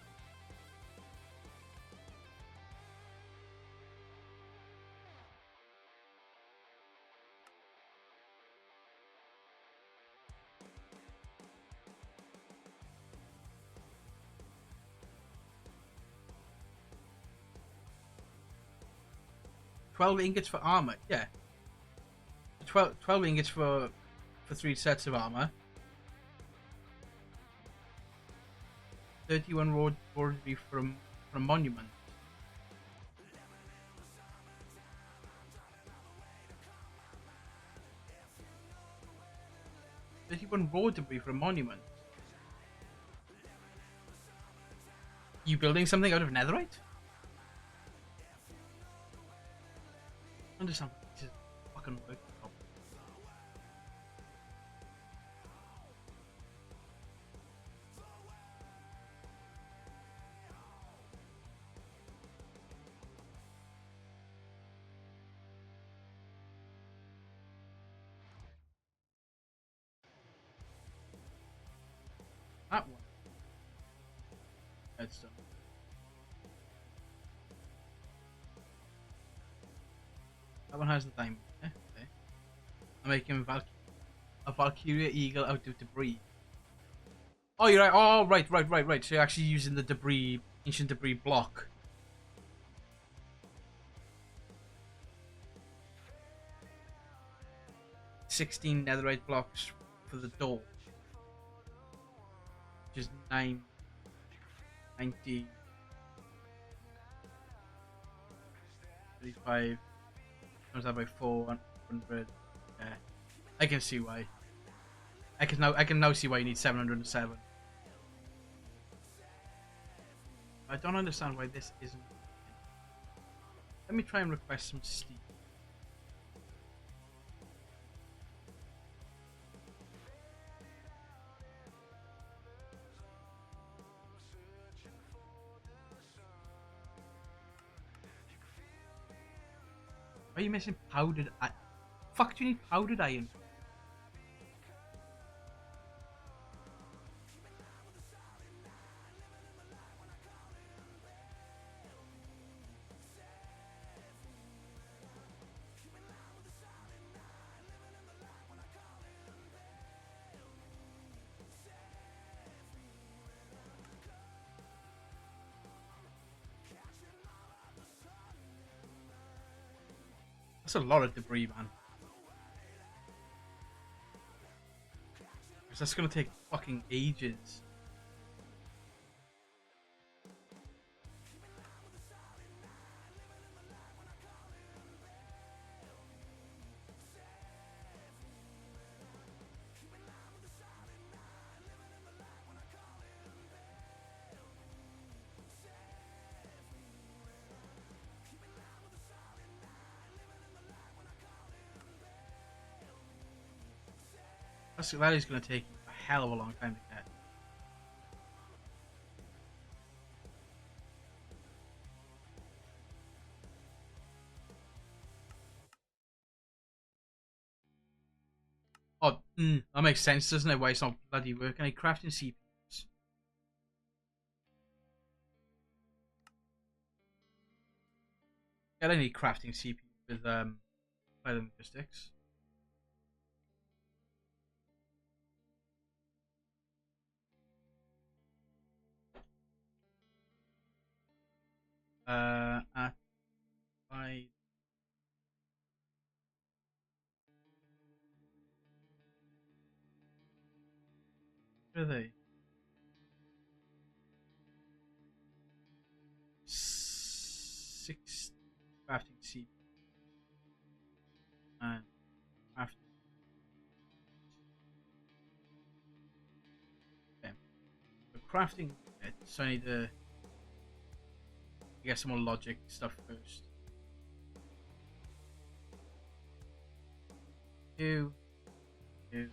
$12 ingots for armor, yeah. 12 ingots for 3 sets of armor. 31 raw debris from monument. Raw debris from monument. You building something out of netherite? I understand. This is fucking work. That one. That's done. That one has the diamond. Yeah, okay. I'm making a Valkyria eagle out of debris. Oh, you're right. Oh, right. So you're actually using the debris, ancient debris block. $16 netherite blocks for the door. Which is 990. 35 times that by 400. Yeah, I can see why. I can now see why you need 707. I don't understand why this isn't. Let me try and request some Steam. Why are you missing powdered iron? Fuck, do you need powdered iron? That's a lot of debris, man. That's gonna take fucking ages. That is gonna take a hell of a long time to get. Oh, that makes sense, doesn't it? Why it's not bloody working? Like crafting CPUs. Yeah, I need crafting CPU with logistics. At I where are they? Six crafting CPU and crafting. Okay. So crafting. So I need to get some more logic stuff first. Two, two.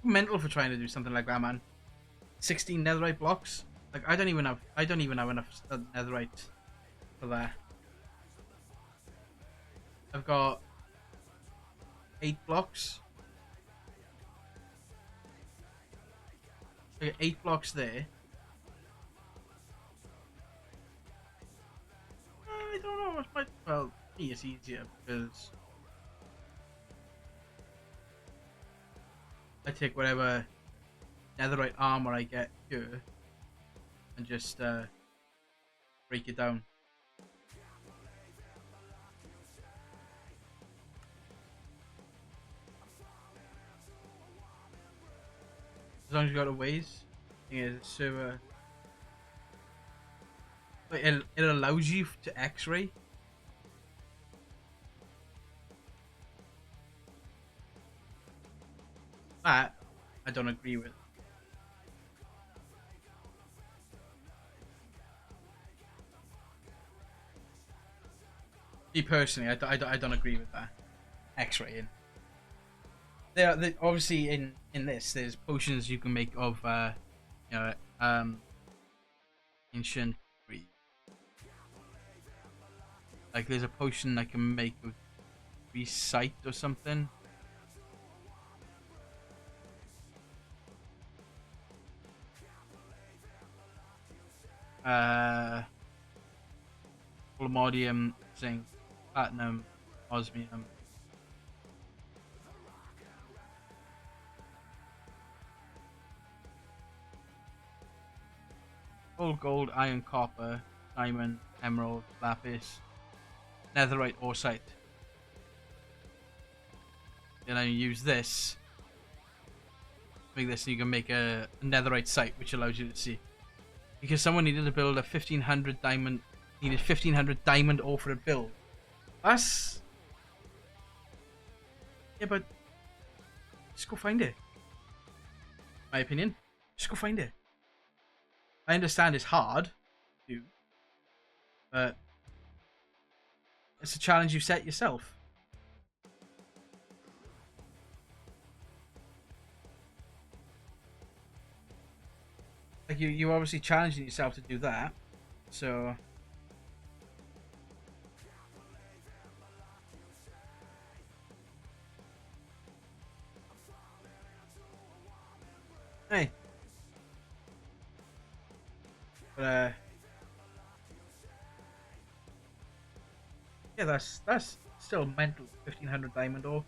Mental for trying to do something like that, man. 16 netherite blocks. Like I don't even have enough netherite for that. I've got 8 blocks. I got 8 blocks there. I don't know. It might, well, me it's easier because I take whatever netherite armor I get here and just break it down. As long as you got a ways. Thing is, so it allows you to X-ray. That I don't agree with. Me personally, I don't agree with that. X-raying. They obviously in this there's potions you can make of you know ancient breed. Like there's a potion I can make of recite or something. Primordium, zinc, platinum, osmium. Gold, iron, copper, diamond, emerald, lapis, netherite, orsite. Then I use this make this, and you can make a netherite site, which allows you to see. Because someone needed to build a 1500 diamond, needed 1500 diamond ore for a build. That's, yeah, but just go find it. My opinion, just go find it. I understand it's hard, too, but it's a challenge you set yourself. Like you're obviously challenging yourself to do that, so. Hey. But yeah, that's still mental. 1500 diamond ore.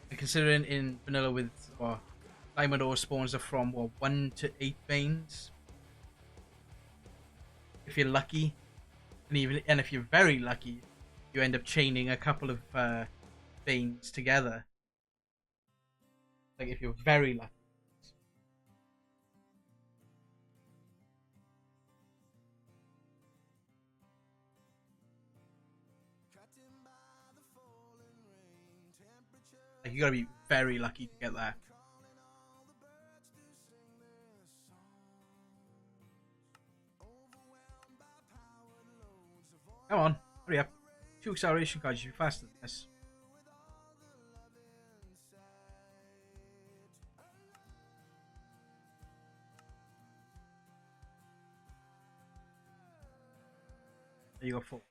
And considering in vanilla with diamond ore spawns are from 1 to 8 veins. If you're lucky, and if you're very lucky, you end up chaining a couple of veins together. Like if you're very lucky. Like you gotta be very lucky to get that. Come on, hurry up. 2 acceleration cards, you should be faster than this. There you go, 4.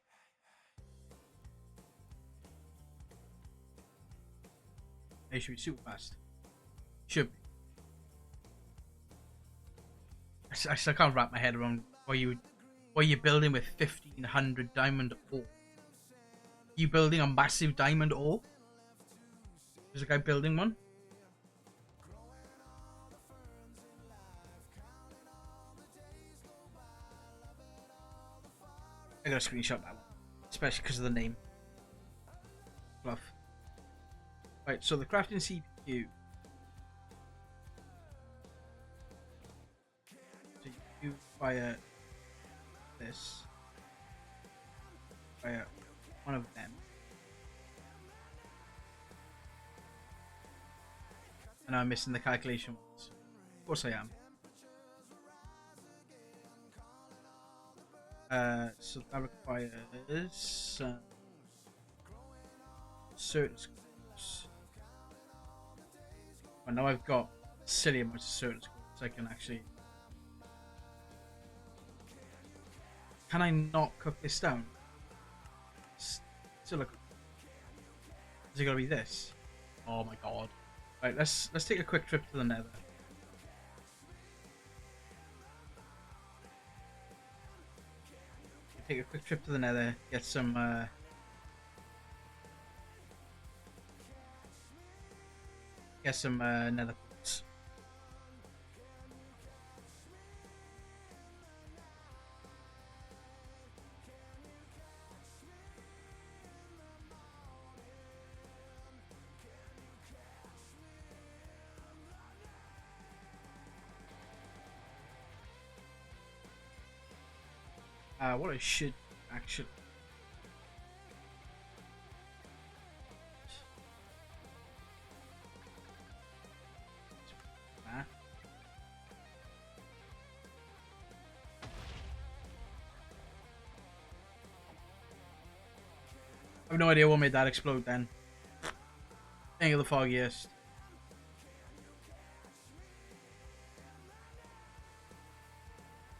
They should be super fast. Should be. I still can't wrap my head around why you're building with 1500 diamond ore. You building a massive diamond ore? There's a guy building one. I gotta screenshot that one, especially because of the name. Fluff. Right, so the crafting CPU. So you fire this. Fire one of them. And I'm missing the calculation ones. Of course I am. So that requires certain scores. Well, now I've got a silly amount of certain scores. I can actually. Can I not cook this down? Still, is it gonna be this? Oh my god! Right, let's take a quick trip to the Nether. Take a quick trip to the Nether, get some Nether points. What I should actually. I have no idea what made that explode then. Thing of the foggiest.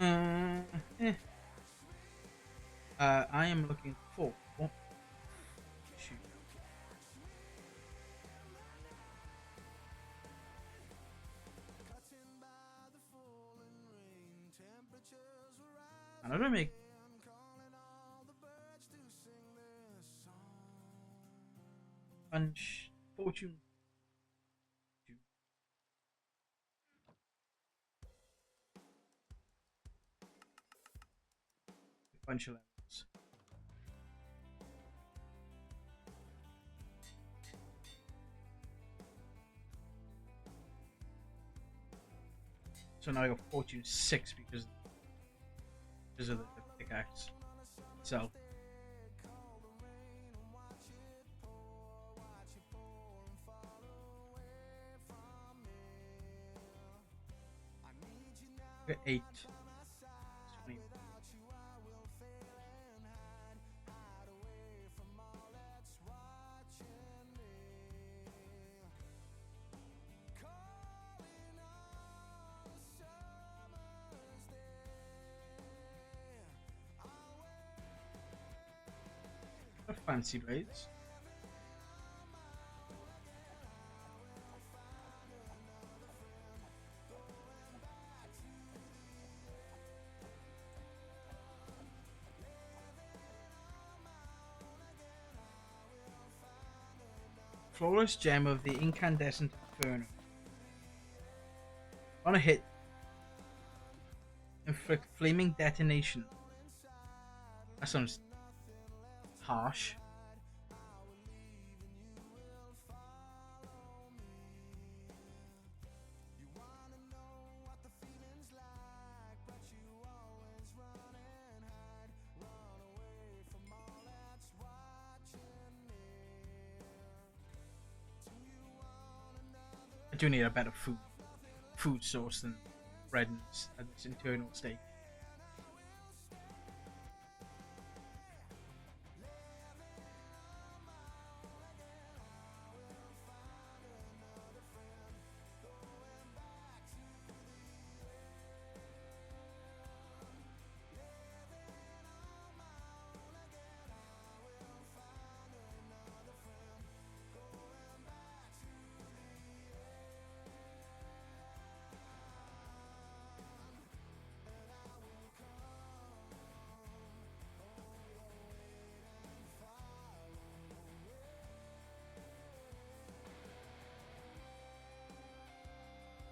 Eh. I am looking for. Oh, shoot. And how do I make punch fortune? Bunch of levels. So now I got fortune 6 because of the pickaxe itself. I got 8. 20. Fancy blades. Flawless gem of the incandescent inferno. On a hit, inflict flaming detonation. That sounds harsh. I do need a better food source than bread and this internal state.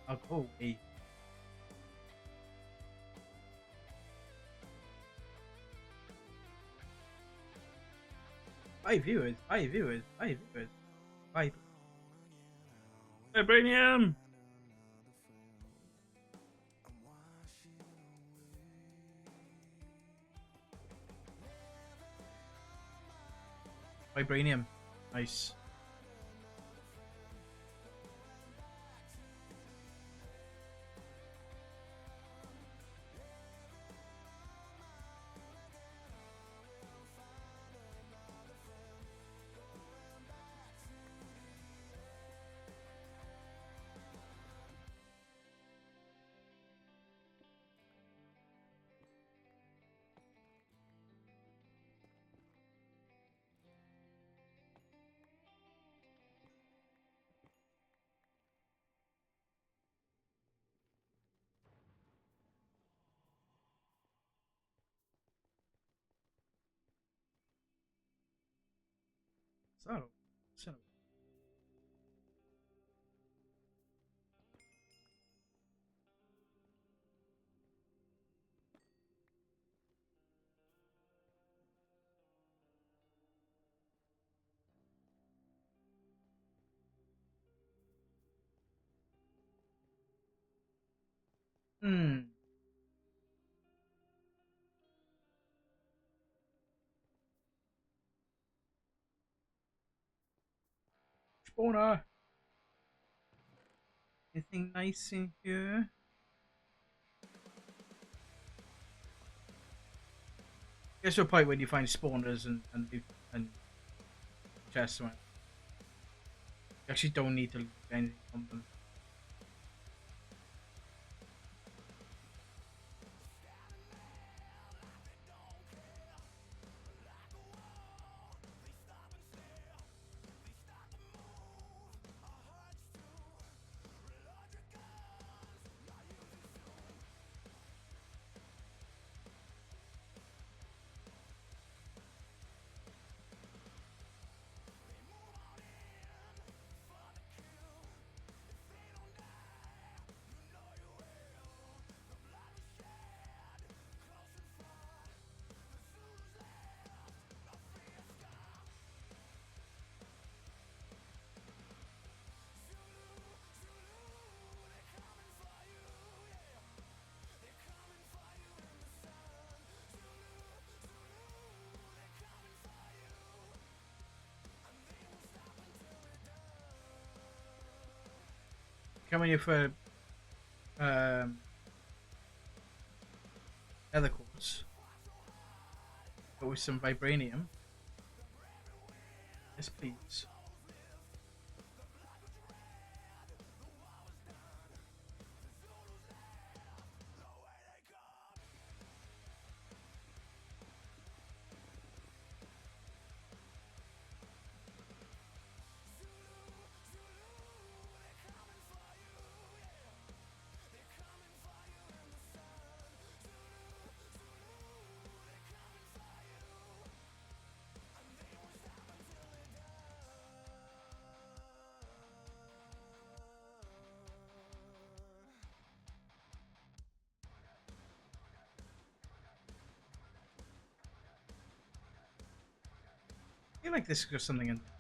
I'll go away. Five viewers, 5. Vibranium! Vibranium. Nice. So. Hmm. Spawner. Anything nice in here? Gets to a point when you find spawners and chests. You actually don't need to leave anything on them. Coming here for um, leather quartz, but with some vibranium. Yes, please. I feel like this got something in there.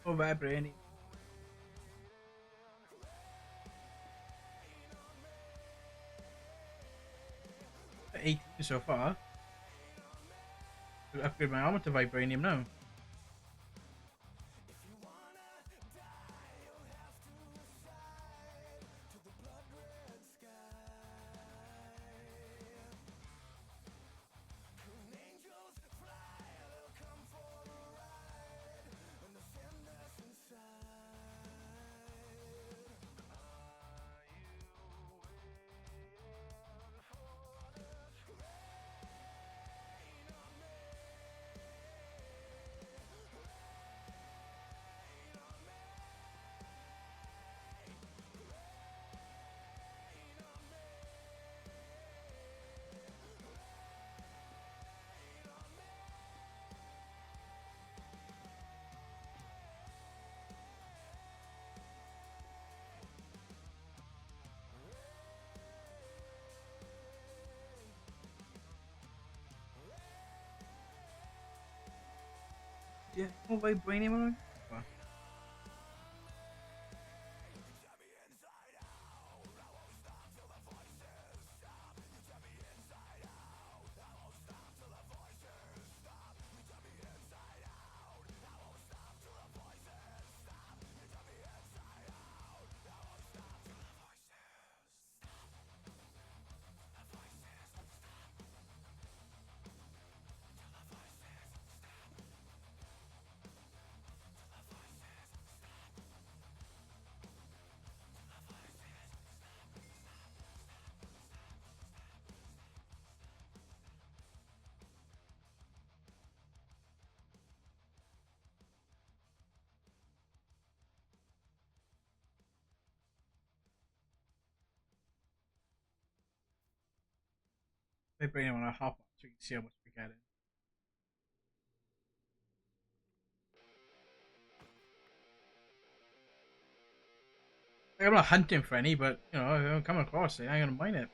Oh, vibranium. 18 so far. Could upgrade my armor to vibranium now. Yeah, more vibranium. Well, vibranium on a hop on so you can see how much we get in. Like, I'm not hunting for any, but you know, if I'm coming across it, I ain't gonna mine it.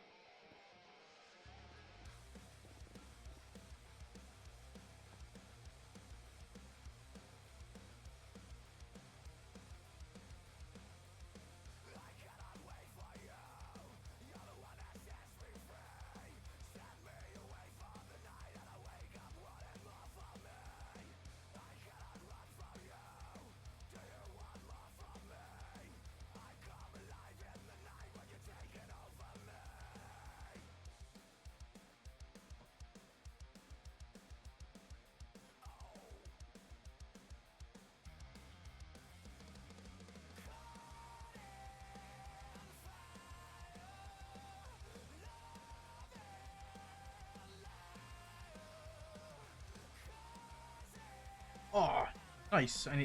Nice. I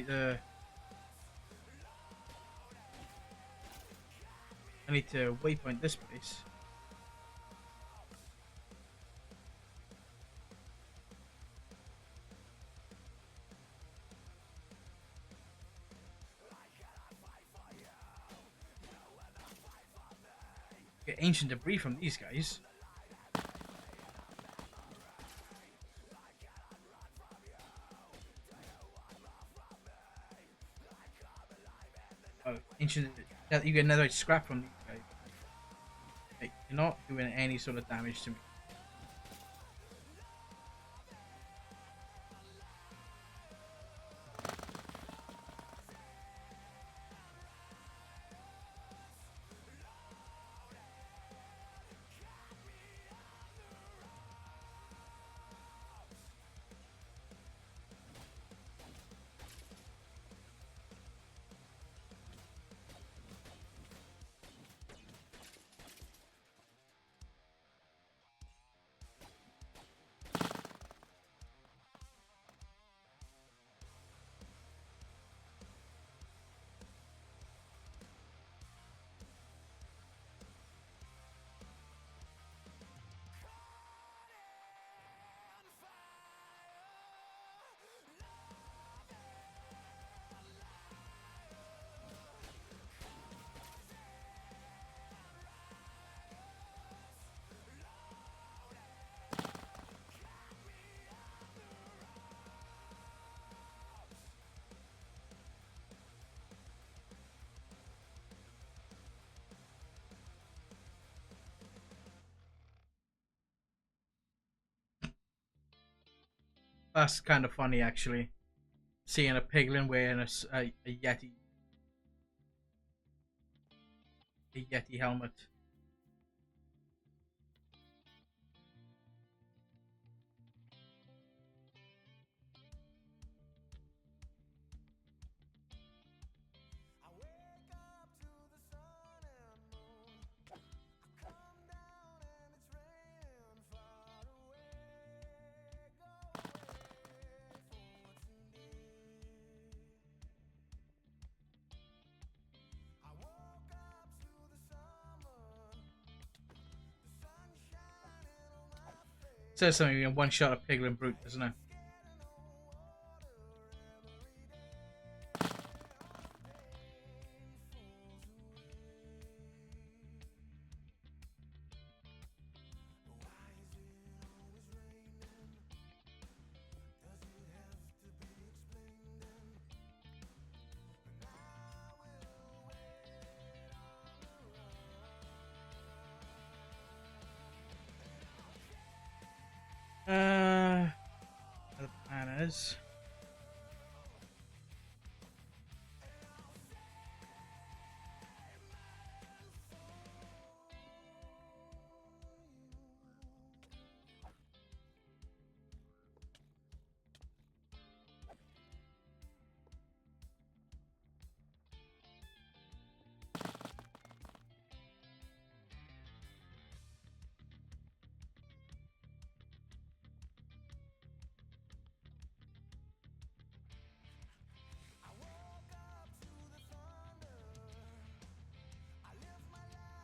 need to waypoint this place. Get ancient debris from these guys. Oh, ancient. You get another scrap from these guys. Hey, you're not doing any sort of damage to me. That's kind of funny, actually. Seeing a piglin wearing a yeti helmet. Says something in one shot of piglin brute, doesn't it? The plan is.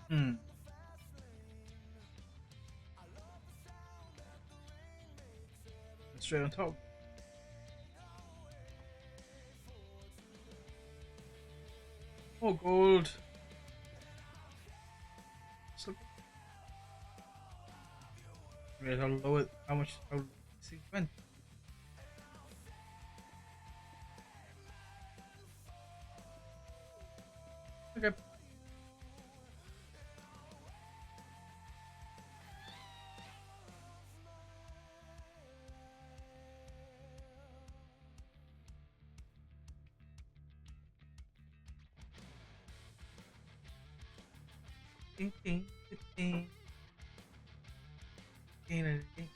Hmm. Straight on top. Oh, gold. So, how low it? How much? How low it went? Okay. Ding, ding, ding, ding, ding, ding.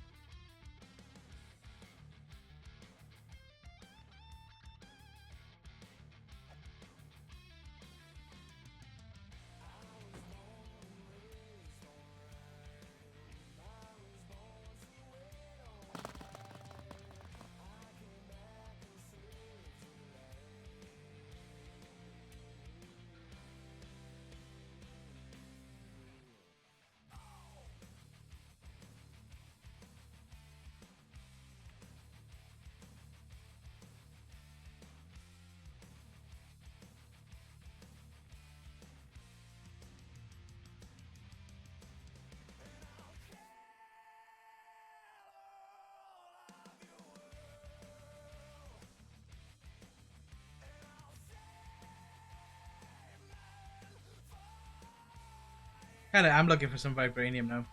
Kinda, I'm looking for some vibranium now.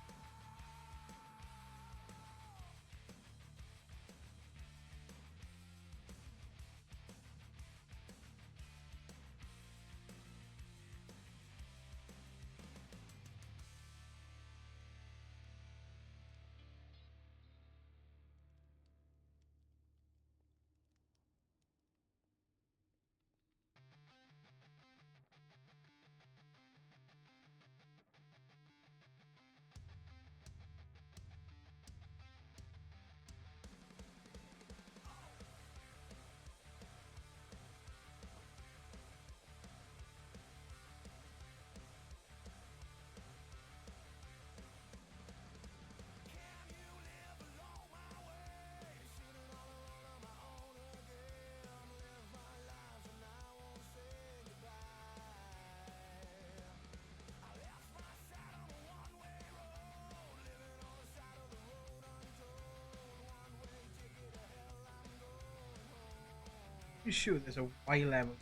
You sure there's a Y level?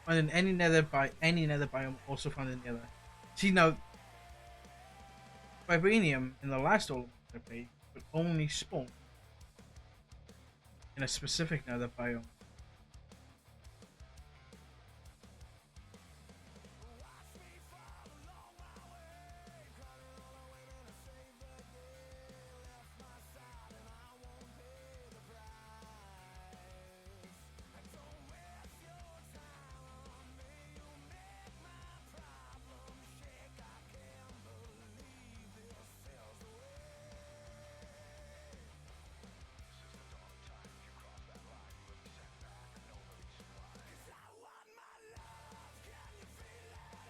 And in any nether biome also found in the other. See now, vibranium in the last All I played would only spawn in a specific nether biome.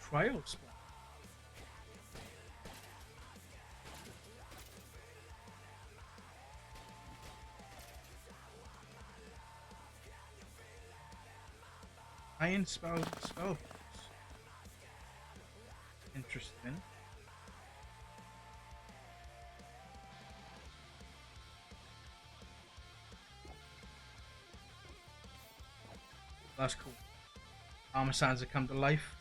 Trial spawn. Iron spell. Interesting. That's cool. Armor sands have come to life.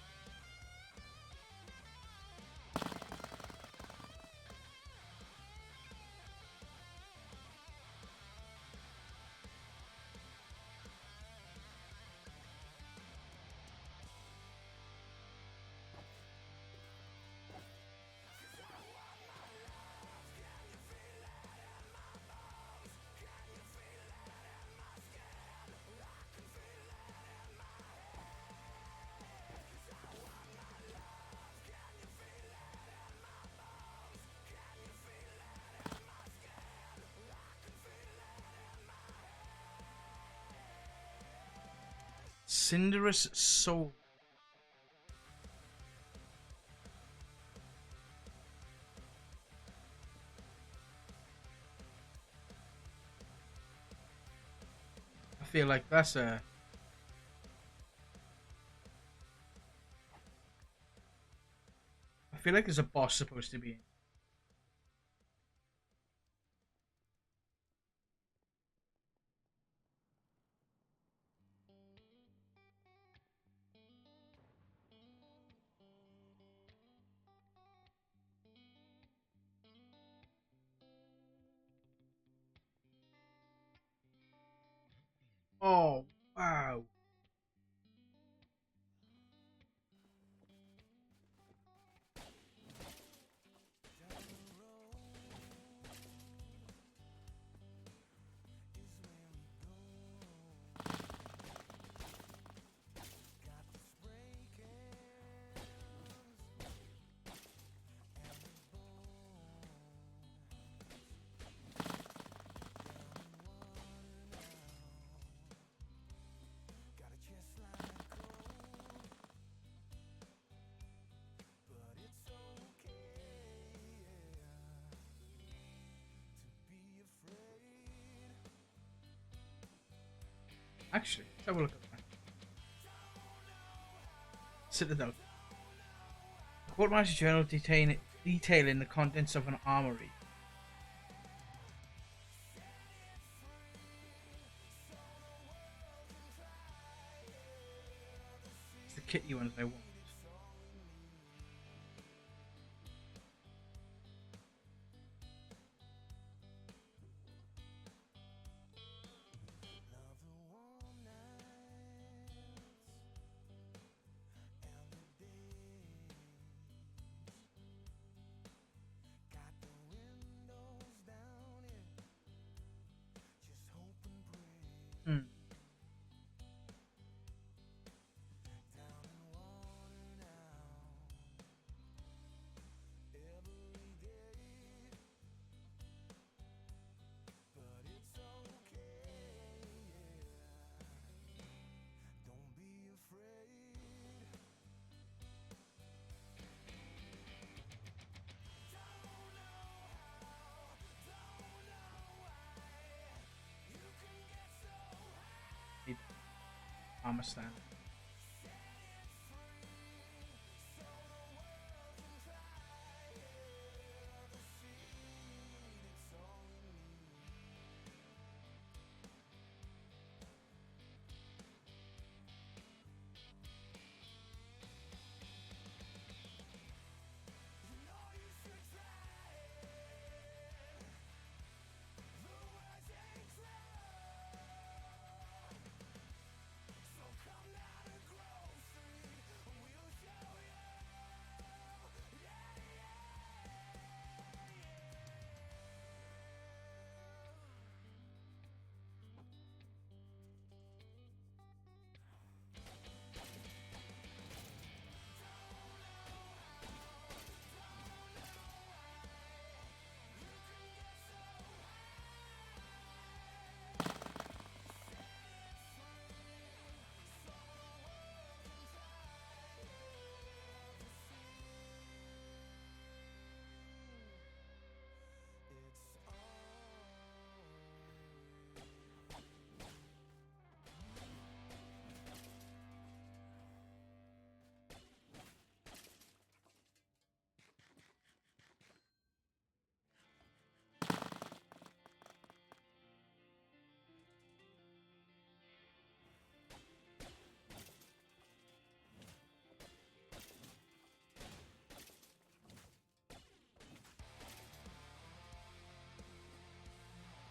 Cinderous Soul. I feel like that's a. I feel like there's a boss supposed to be in. Oh, wow. Actually, let's have a look at that. Citadel. Quartermaster Journal detailing the contents of an armory. kitty ones I want. Hmm. Need armor stand.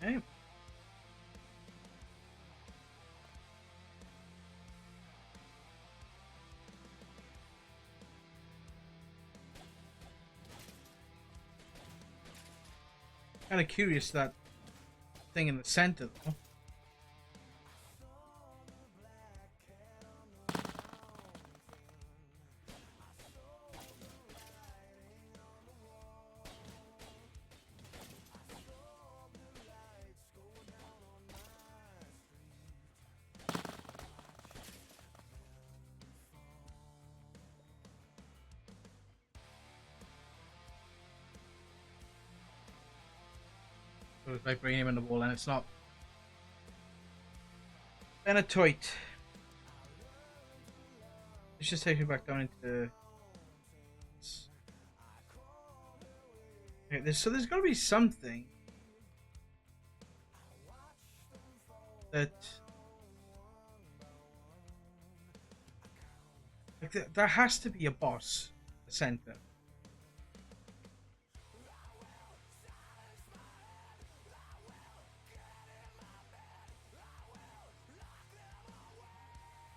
Okay. Kind of curious that thing in the center though. So it's like bringing him in the wall and it's not. And a toit. Let's just take you back down into. Okay, so there's got to be something that. Like there has to be a boss, a center.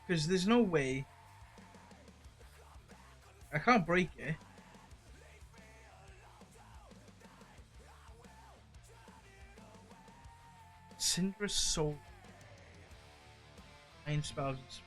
Because there's no way. I can't break it. Cinder's soul. 9 spells.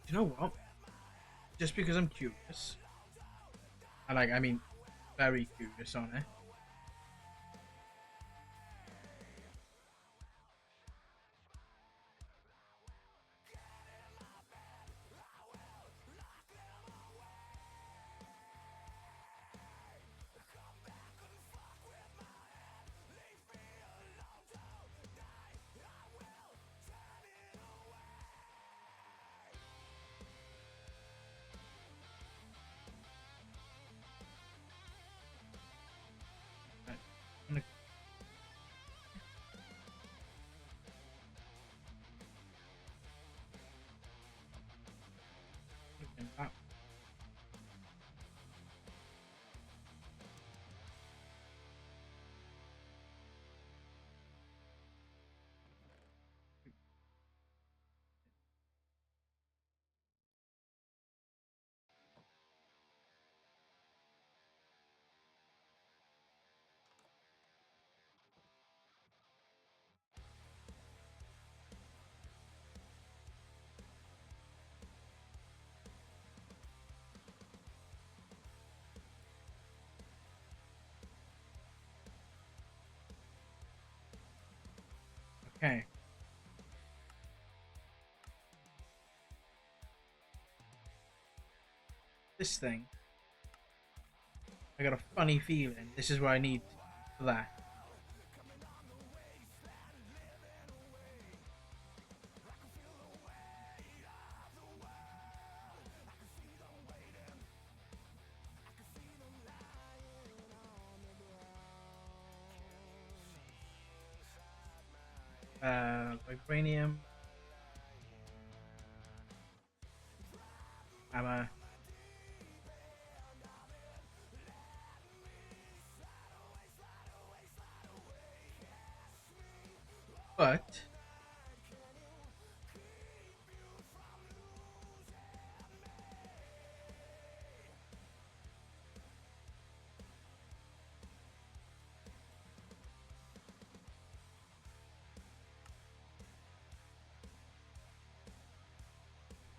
You know what? Just because I'm curious, I mean, very curious on it. Right, I'm gonna click in that. Okay. This thing, I got a funny feeling this is what I need for that. Vibranium, hammer, but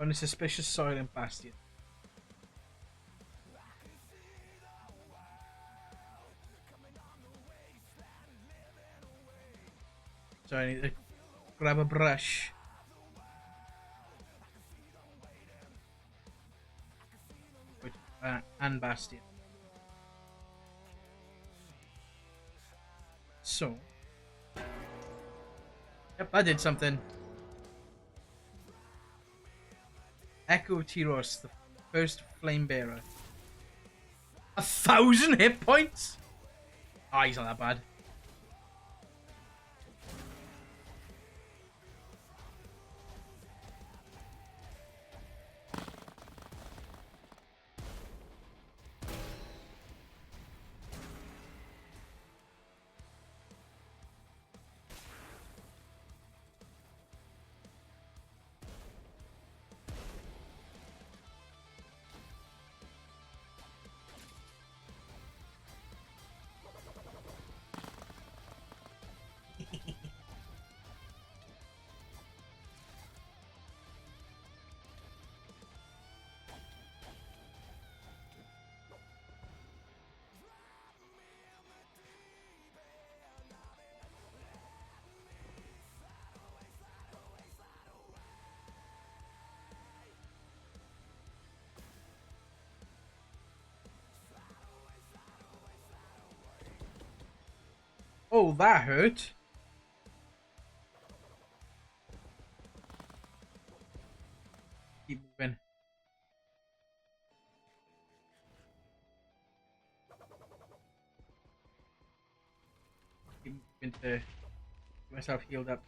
on a suspicious silent bastion. So I need to grab a brush. Which, and bastion. So, yep, I did something. Echo Tyros, the first flame bearer. 1,000 hit points? Ah, he's not that bad. Oh, that hurt. Keep moving. Keep moving to get myself healed up.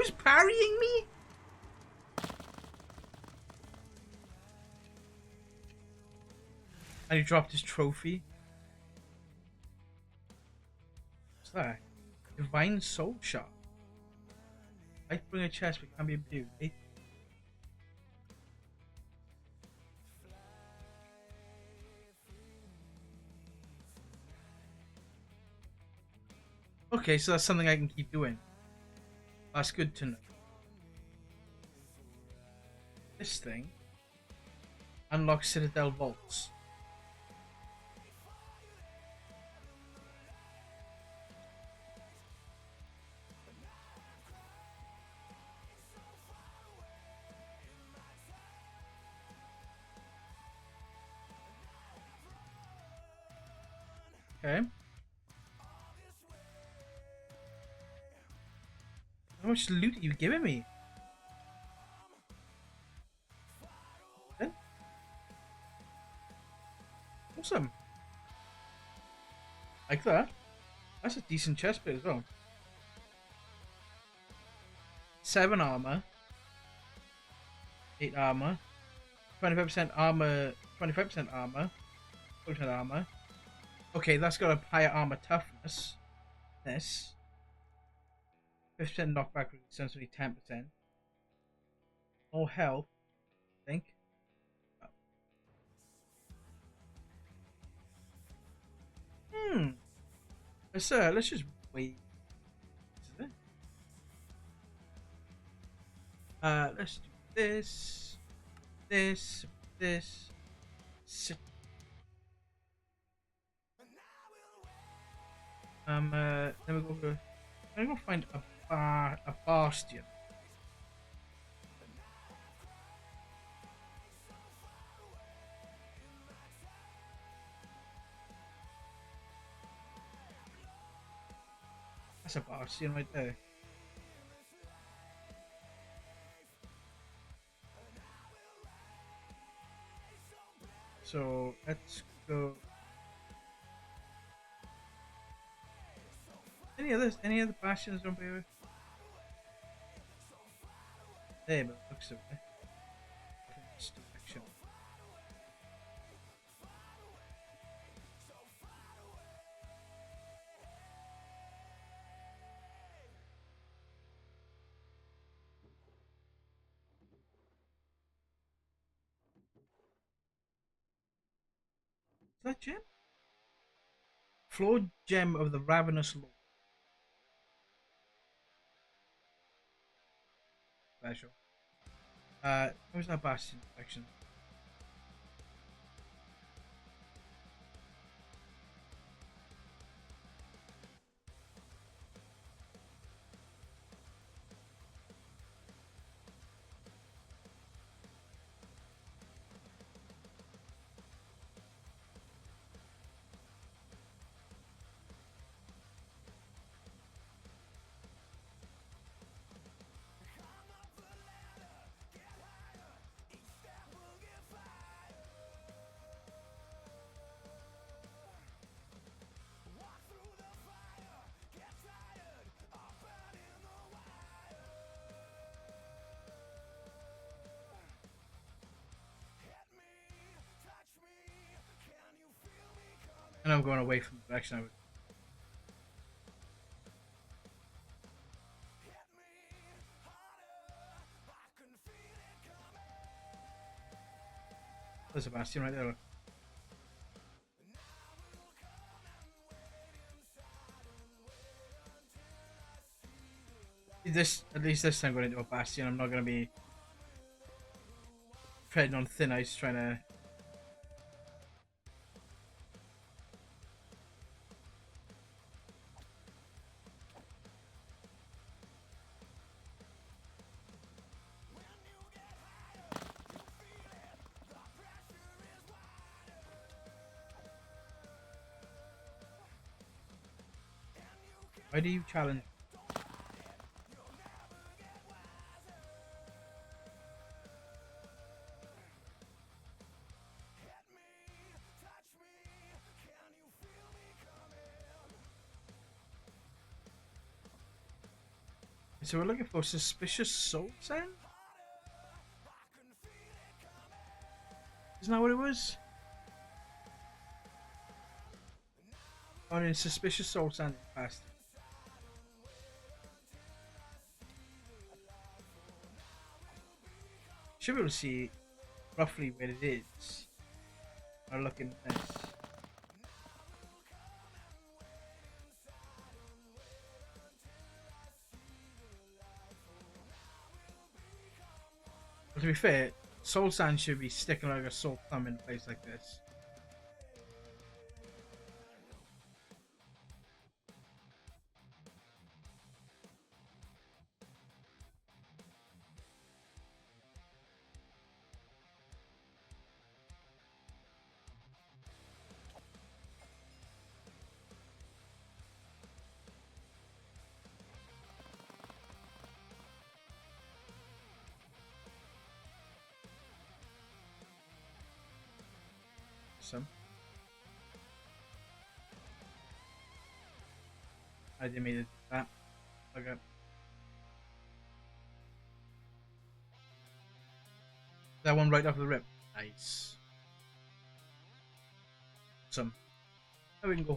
was parrying me? And he dropped his trophy. What's that? Divine Soul Shot. I bring a chest but can't be imbued. Okay, so that's something I can keep doing. That's good to know. This thing unlocks Citadel Vaults. Okay. How much loot are you giving me? Then? Awesome. Like that. That's a decent chest plate as well. 7 armor. 8 armor. 25% armor. 25% armor. 40% armor. Okay, that's got a higher armor toughness. This. 50% knockback resistance, only 10%. More health, I think. Hmm. Let's just wait. Let's do this, this. Then we go to. I'm gonna find a bastion. That's a bastion right there. So let's go. Any other bastions on here? There, but it looks okay. Direction. Is that gem? Flawed gem of the ravenous lord. Special. Where's that bastion section? And I'm going away from the direction I was. There's a bastion right there. At least this time, going into a bastion. I'm not going to be treading on thin ice trying to. Why do you challenge? So we're looking for suspicious soul sand? Isn't that what it was? Oh, and suspicious soul sand in the past. Should be able to see roughly where it is. By looking at this. But to be fair, soul sand should be sticking like a sore thumb in a place like this. Some. I didn't mean to do that. Okay. That one right off the rip. Nice. Some. Now we can go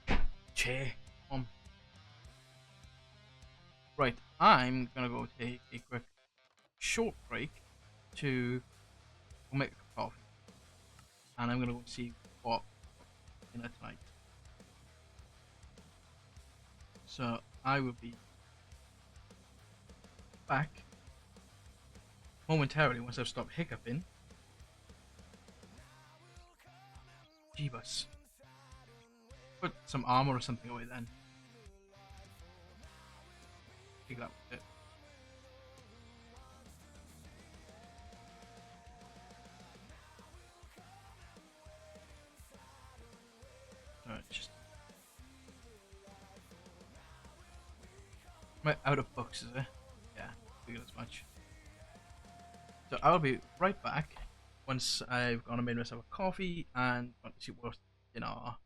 home. Che. Right, I'm gonna go take a quick short break to go make a cup of coffee. And I'm gonna go see what dinner tonight. So I will be back momentarily once I've stopped hiccuping. Jeebus. Put some armor or something away then. Pick that with it. Alright, just. Am I out of books, is it? Yeah, figured as much. So I'll be right back once I've gone and made myself a coffee and gone to see what dinner.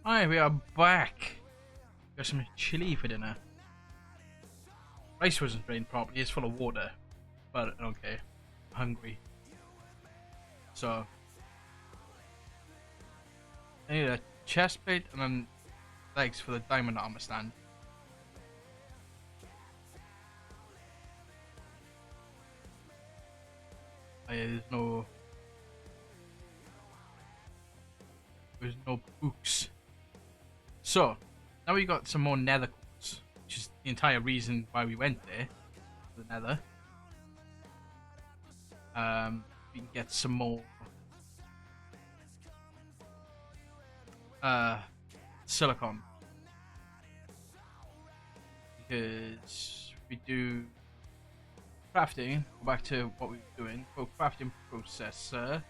Hi, we are back. Got some chili for dinner. Rice wasn't drained properly, it's full of water. But okay, I'm hungry. So, I need a chest plate and then legs for the diamond armor stand. Oh, yeah, there's no books. So, now we got some more nether quartz, which is the entire reason why we went there, the nether. We can get some more silicon, because we do crafting. Go back to what we were doing. Go crafting processor.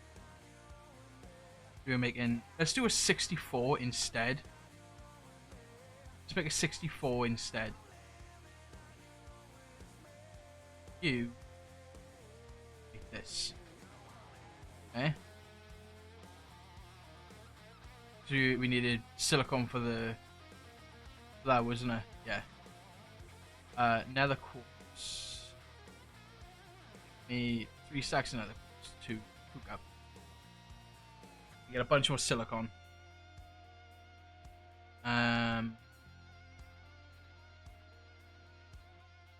We were making. Let's do a 64 instead. Let's make a 64 instead. You make this. Okay. So we needed silicon for that, wasn't it? Yeah. Nether quartz. Need 3 stacks of nether quartz to cook up. We get a bunch more silicon.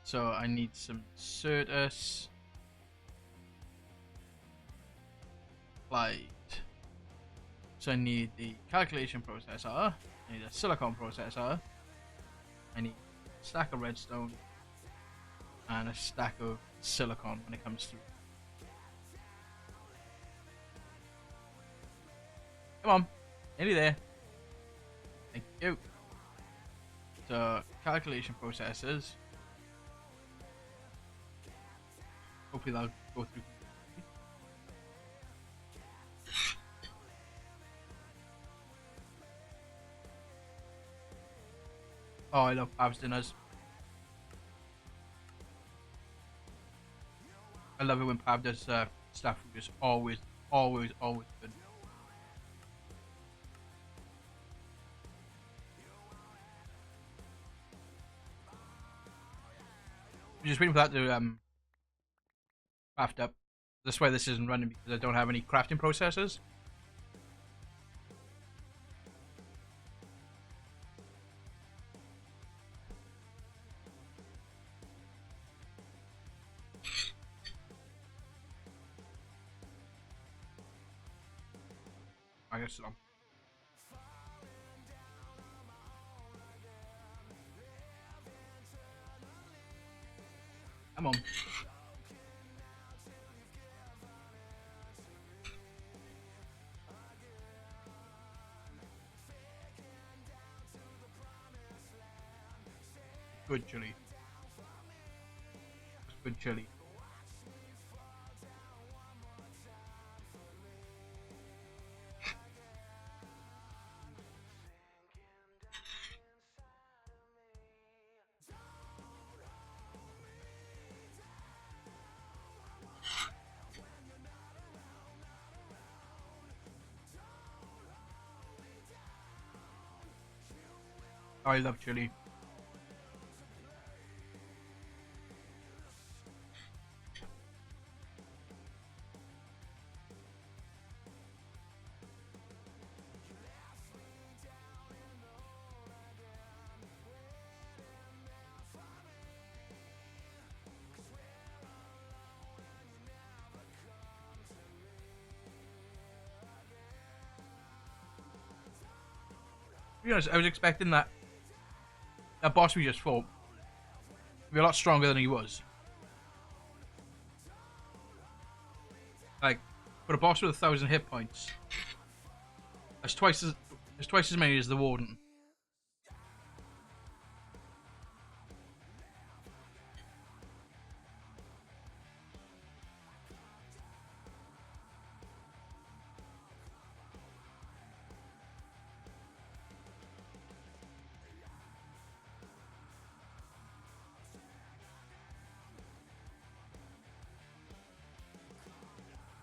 So I need some Certus. Light. So I need the calculation processor. I need a silicon processor. I need a stack of redstone. And a stack of silicon when it comes through. Come on. Nearly there. Thank you. So, calculation processors. Hopefully that'll go through. Oh, I love Pab's dinners. I love it when Pab does stuff which is always good. I'm just waiting for that to craft up. This way this isn't running because I don't have any crafting processors. I guess so. Come on. Good chili. Good chili. I love chili. To be honest, I was expecting that boss we just fought to be a lot stronger than he was. Like, for a boss with 1,000 hit points, that's twice as many as the Warden.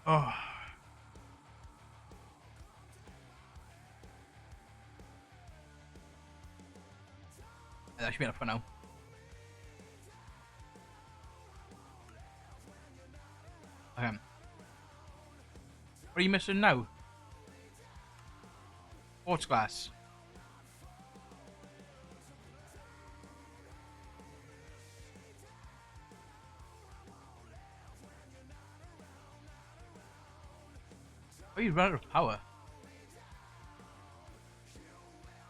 Oh. That should be enough for now. Okay. What are you missing now? Quartz glass. Oh, you run out of power.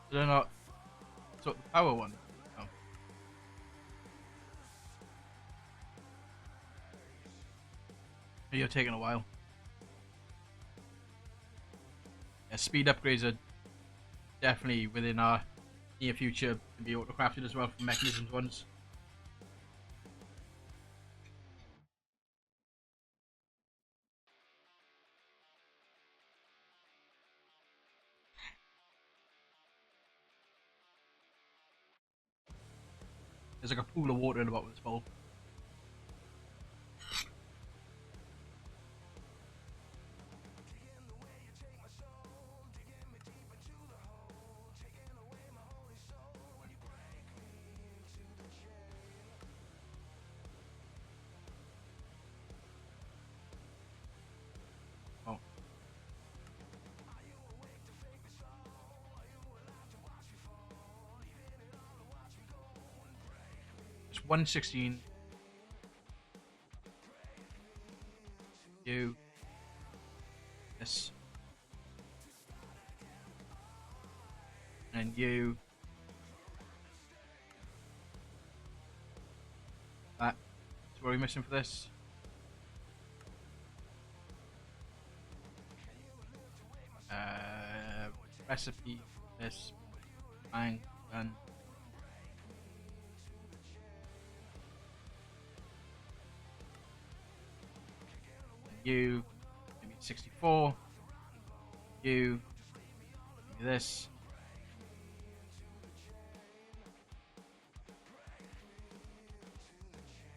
Did I not sort the power one? No. You're taking a while. Yeah, speed upgrades are definitely within our near future to be auto-crafted as well for mechanisms ones. There's like a pool of water in the bottom of this bowl. Oh. It's 116. You. This. And you. That. So what are we missing for this? Recipe. This. Bang. Done. You. Give me 64. You. Give me this.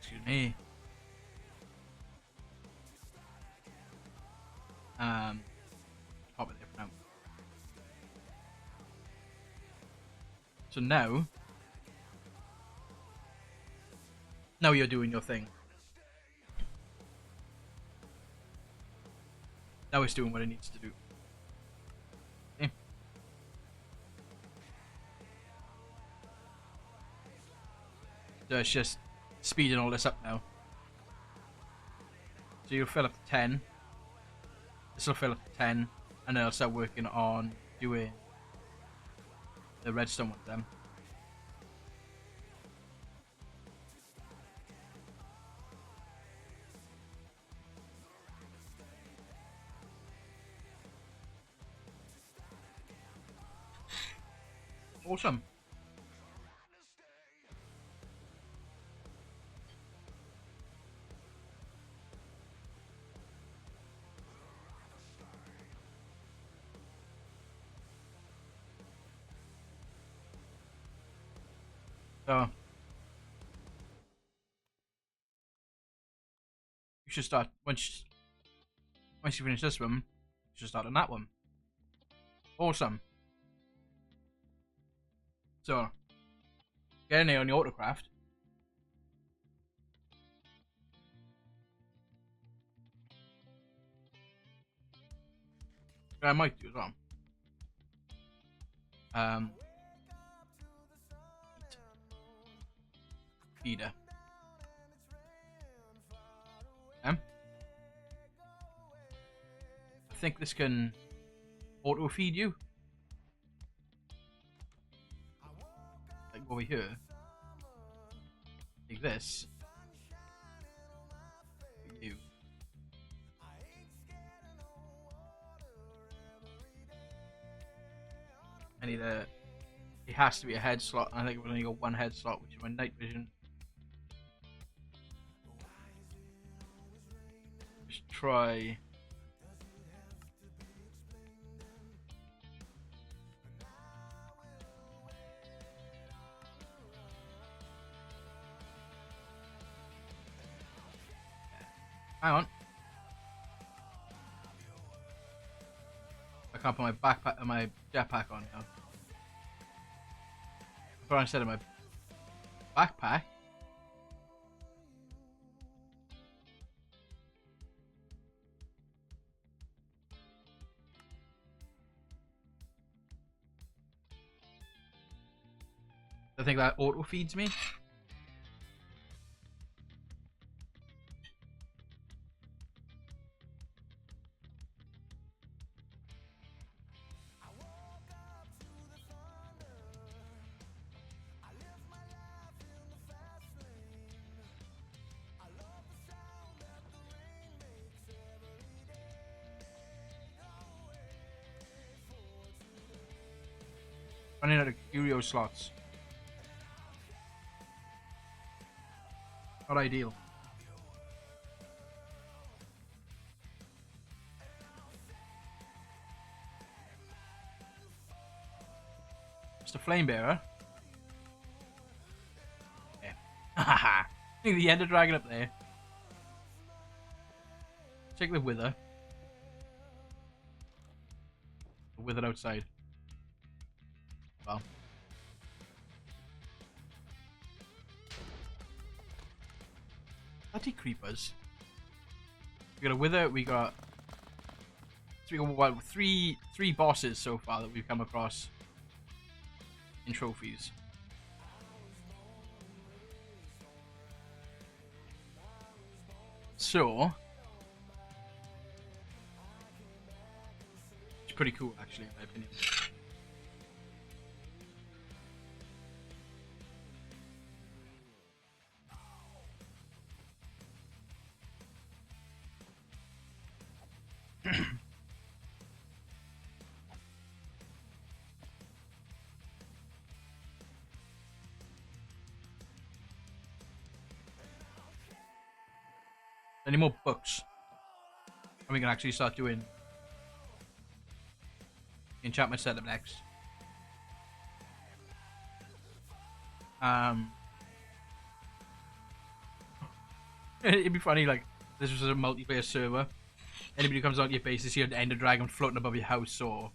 Excuse me. Pop it there for now. So now you're doing your thing. Now it's doing what it needs to do. Okay. So it's just speeding all this up now. So you'll fill up to 10. This will fill up to 10. And then I'll start working on doing the redstone ones then. Awesome. So you should start once you finish this one, you should start on that one. Awesome. So get in there on the autocraft. I might do as well. Feeder. I think this can auto feed you. Like over here. Like this. You. I need a. It has to be a head slot. I think we've only got one head slot, which is my night vision. Just try. Hang on. I can't put my jetpack on now. Put on instead of my backpack. I think that auto feeds me. Running out of curio slots. Not ideal. Mr. Flamebearer. Yeah. Haha. The Ender Dragon up there. Check the Wither. The Wither outside. Well. Bloody creepers. We got a Wither, we got three bosses so far that we've come across in trophies. So it's pretty cool actually in my opinion. Any more books? And we can actually start doing enchantment setup next. It'd be funny, like, this was a multiplayer server. Anybody who comes out to your base, they see an Ender Dragon floating above your house, or,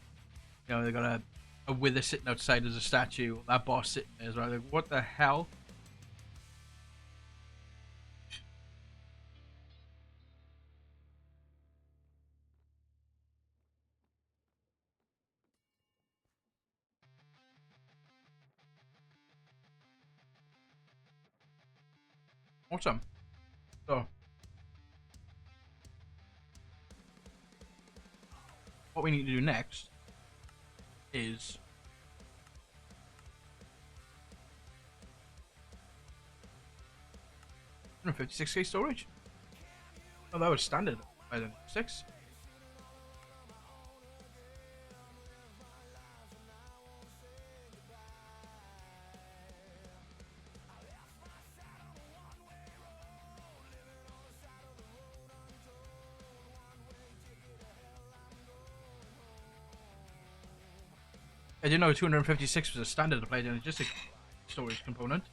you know, they got a Wither sitting outside as a statue, that boss sitting there as well. Like, what the hell? Awesome. So, what we need to do next is $156K storage. Oh, that was standard. I don't know, 6. I didn't know 256 was a standard applied logistic storage component.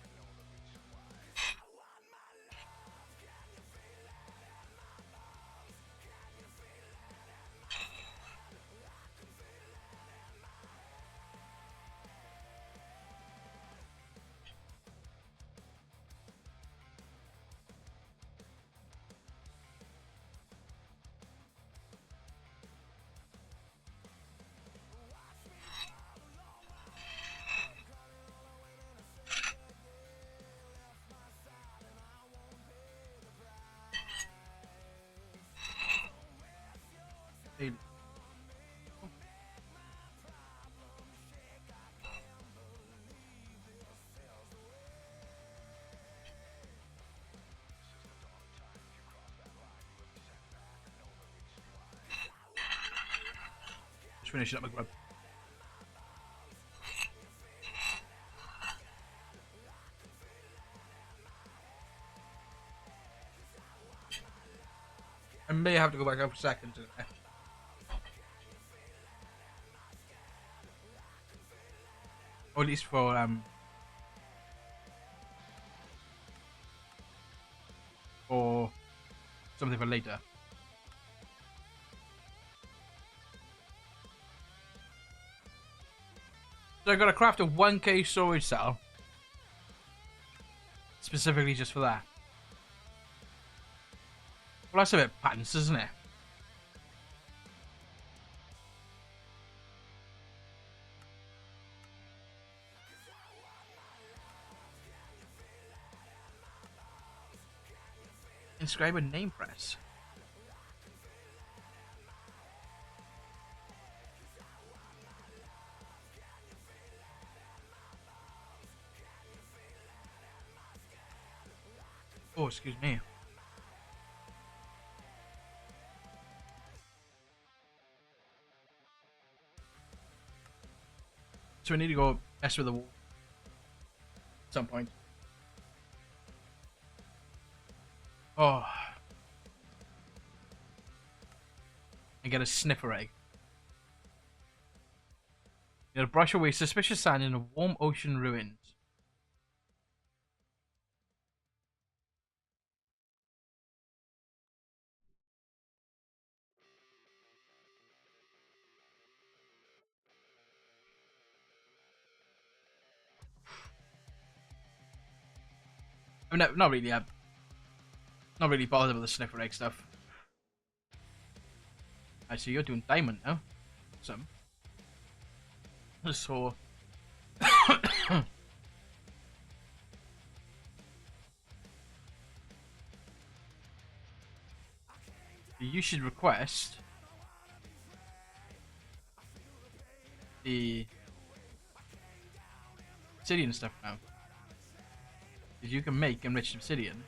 Hey. Just finishing up my grub. I may have to go back up for seconds. Or at least for something for later. So I got to craft a 1K storage cell. specifically just for that. Well, that's a bit patents, isn't it? Inscribe a name press. Oh, excuse me. So we need to go mess with the wall at some point. Oh. And get a sniffer egg. You gotta brush away suspicious sand in a warm ocean ruins. I mean, not really. Not really bothered with the sniffer egg stuff. I see you're doing diamond now. Awesome. So you should request the obsidian stuff now. Because you can make enriched obsidian.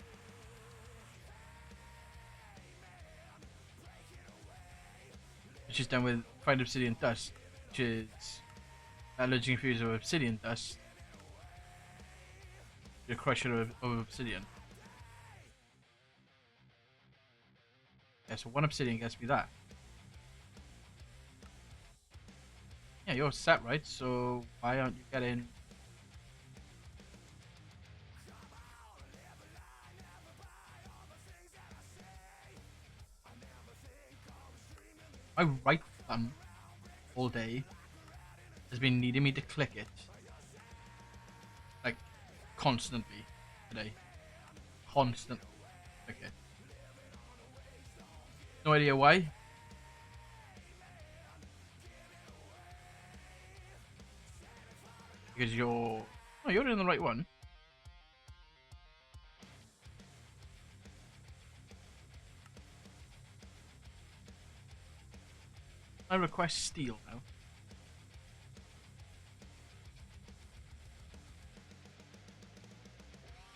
Which is done with fine obsidian dust, which is a legendary fuse of obsidian dust. The crusher of obsidian. Yeah, so one obsidian gets me that. Yeah, you're set, right? So why aren't you getting... My right thumb all day has been needing me to click it. Like, constantly today. Constantly. Okay. No idea why. Because you're... Oh, you're in the right one. I request steel now.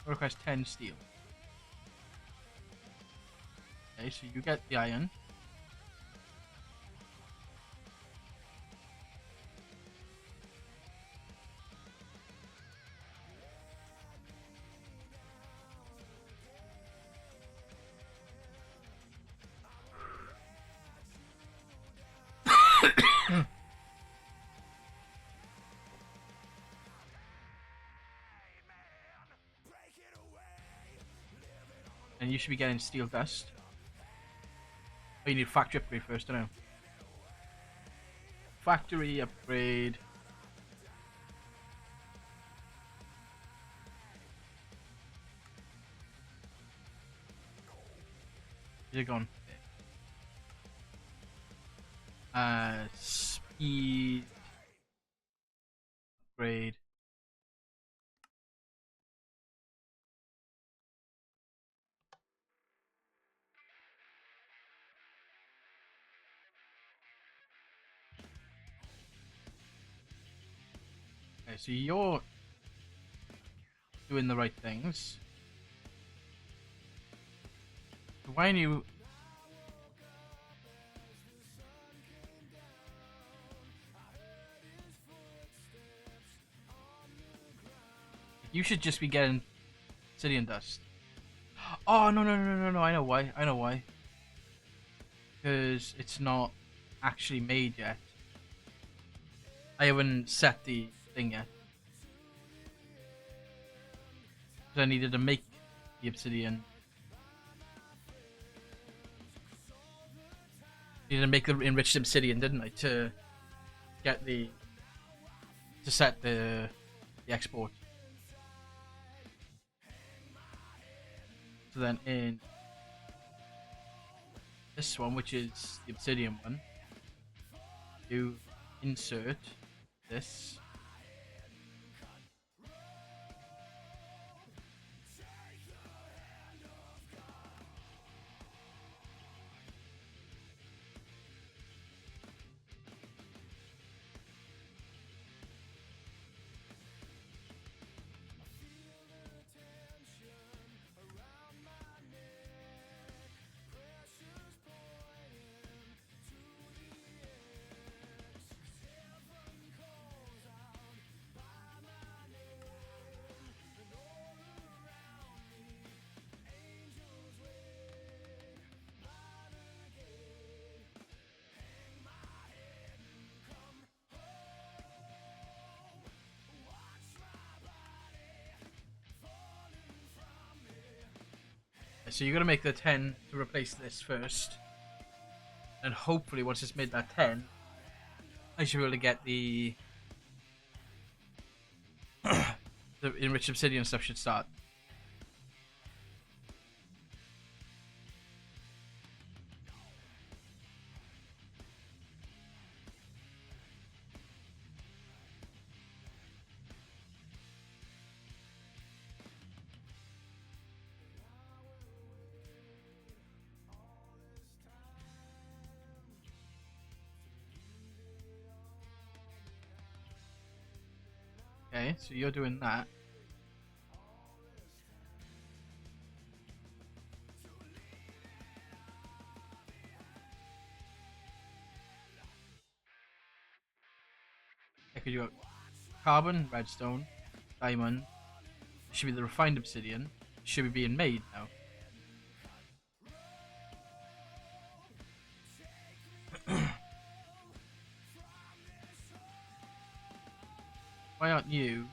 I request 10 steel. Okay, so you get the iron. And you should be getting steel dust. Oh, you need factory upgrade first, don't you? Factory upgrade. Is it gone? Speed upgrade. Okay, so you're doing the right things. Why are you... You should just be getting obsidian dust. Oh, no, I know why. I know why. Because it's not actually made yet. I haven't set the thing yet. Because I needed to make the obsidian. Needed to make the enriched obsidian, didn't I? To get the... To set the export. So then in this one, which is the obsidian one, you insert this. So you're gonna make the 10 to replace this first, and hopefully once it's made that 10, I should be able to get the the enriched obsidian stuff should start. Okay, so you're doing that. Because you got carbon, redstone, diamond. Should be the refined obsidian. Should be being made now. Why aren't you?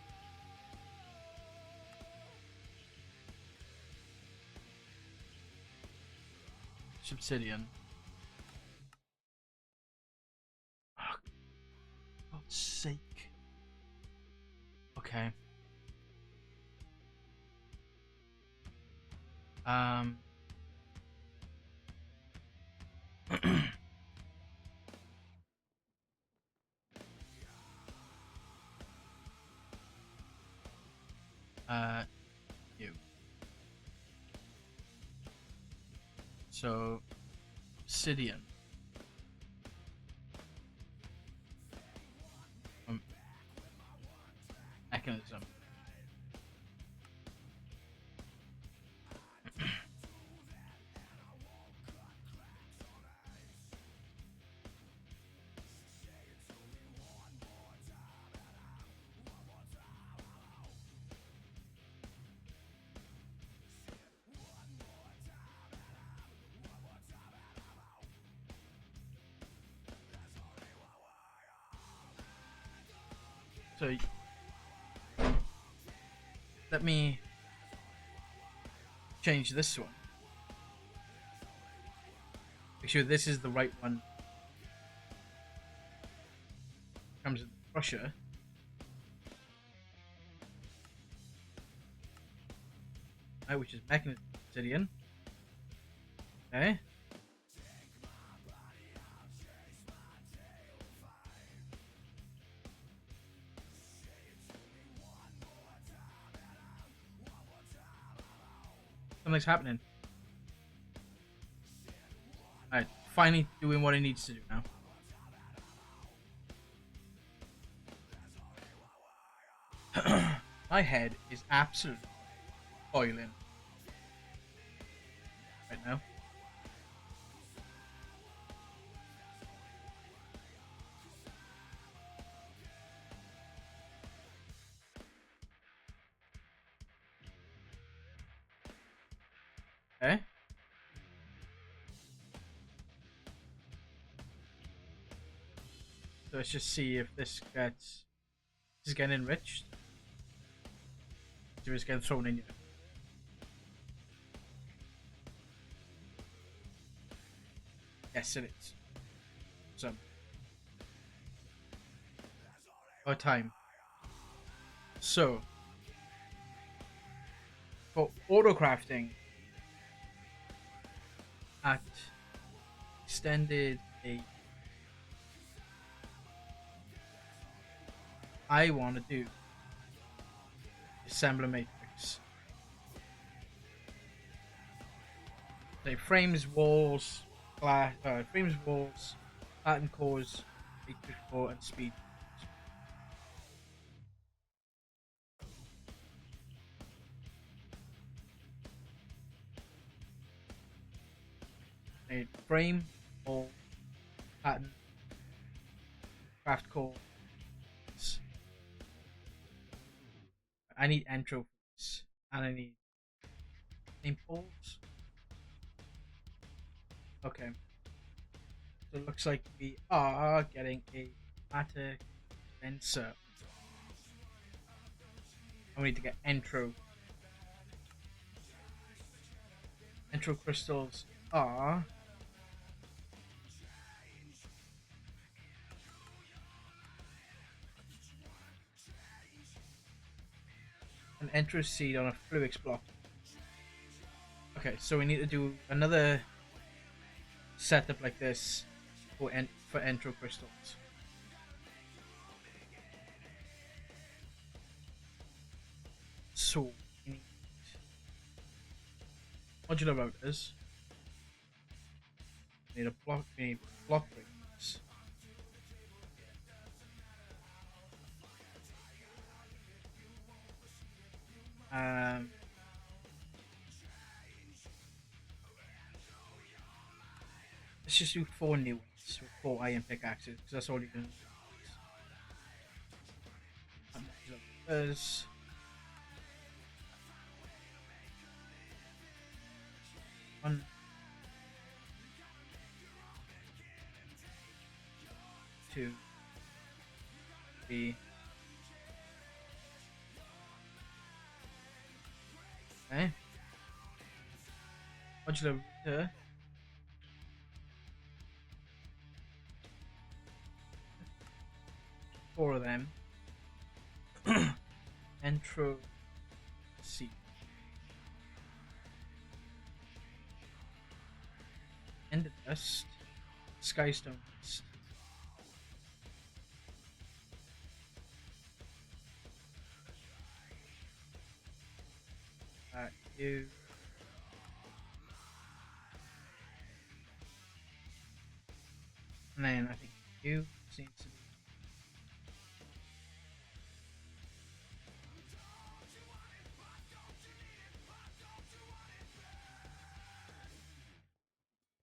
Obsidian. Oh, for God's sake. Okay. You. So, obsidian. Mechanism. So, let me change this one. Make sure this is the right one. Comes with the crusher. Right, which is mechanism obsidian. Okay. Something's happening. Alright, finally doing what it needs to do now. My head is absolutely boiling right now. Okay. So let's just see if this is getting enriched. If it's getting thrown in here. Yes, it is. So, our time. So, for auto crafting, at extended A. I want to do assembler matrix. Say frames, walls, frames, walls, pattern cores, matrix core, and speed. A frame, wall, pattern, craft core. I need entro for this, and I need impulse. Okay, so it looks like we are getting a matter condenser. And we need to get entro. Entro crystals are an entro seed on a fluix block. Okay, so we need to do another setup like this for entro crystals. So we need modular routers. We need a block. We need block breakers. Let's just do 4 new ones with 4 iron pickaxes because that's all you can. There's 1, 2, 3. Okay. Modular router. Four of them. Entro C. Ender dust. Skystone dust. You. And then I think you seems to be.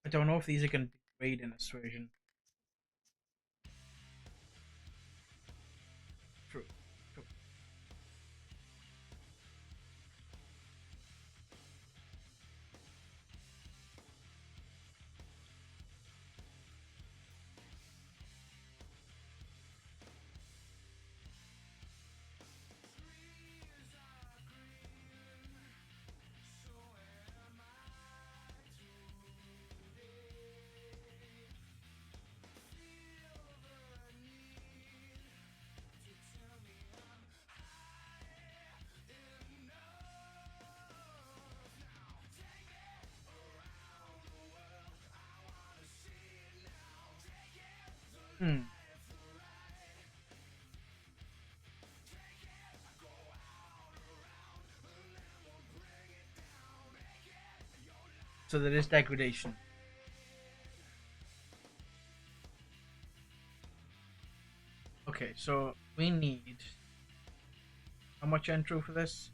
I don't know if these are going to degrade in this version. True. True. Hmm. So there is degradation. Okay, so we need how much entro for this?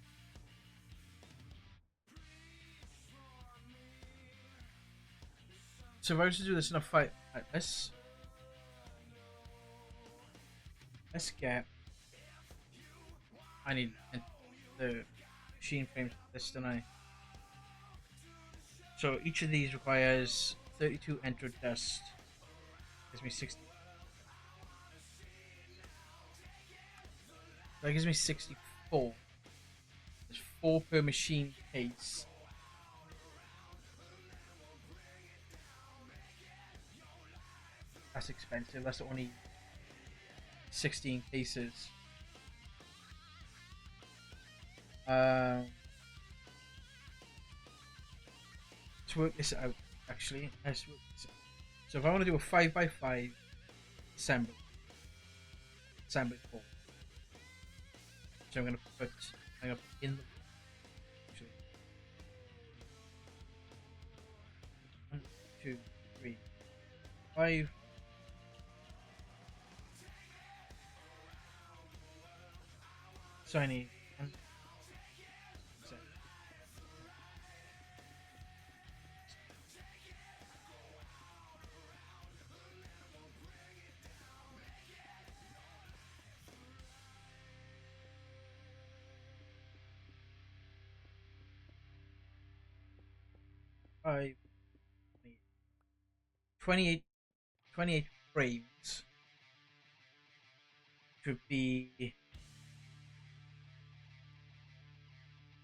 So if I was to do this in a fight like this, let's get. I need the machine frames for this, don't I? So each of these requires 32 entro dust. Gives me 60. That gives me 64. There's 4 per machine case. That's expensive. That's only 16 cases. Let's work this out. actually. So if I want to do a 5x5 assembly board, so I'm gonna put in the actually 1, 2, 3, 5. So I need 1, 5, 28, 28 frames should be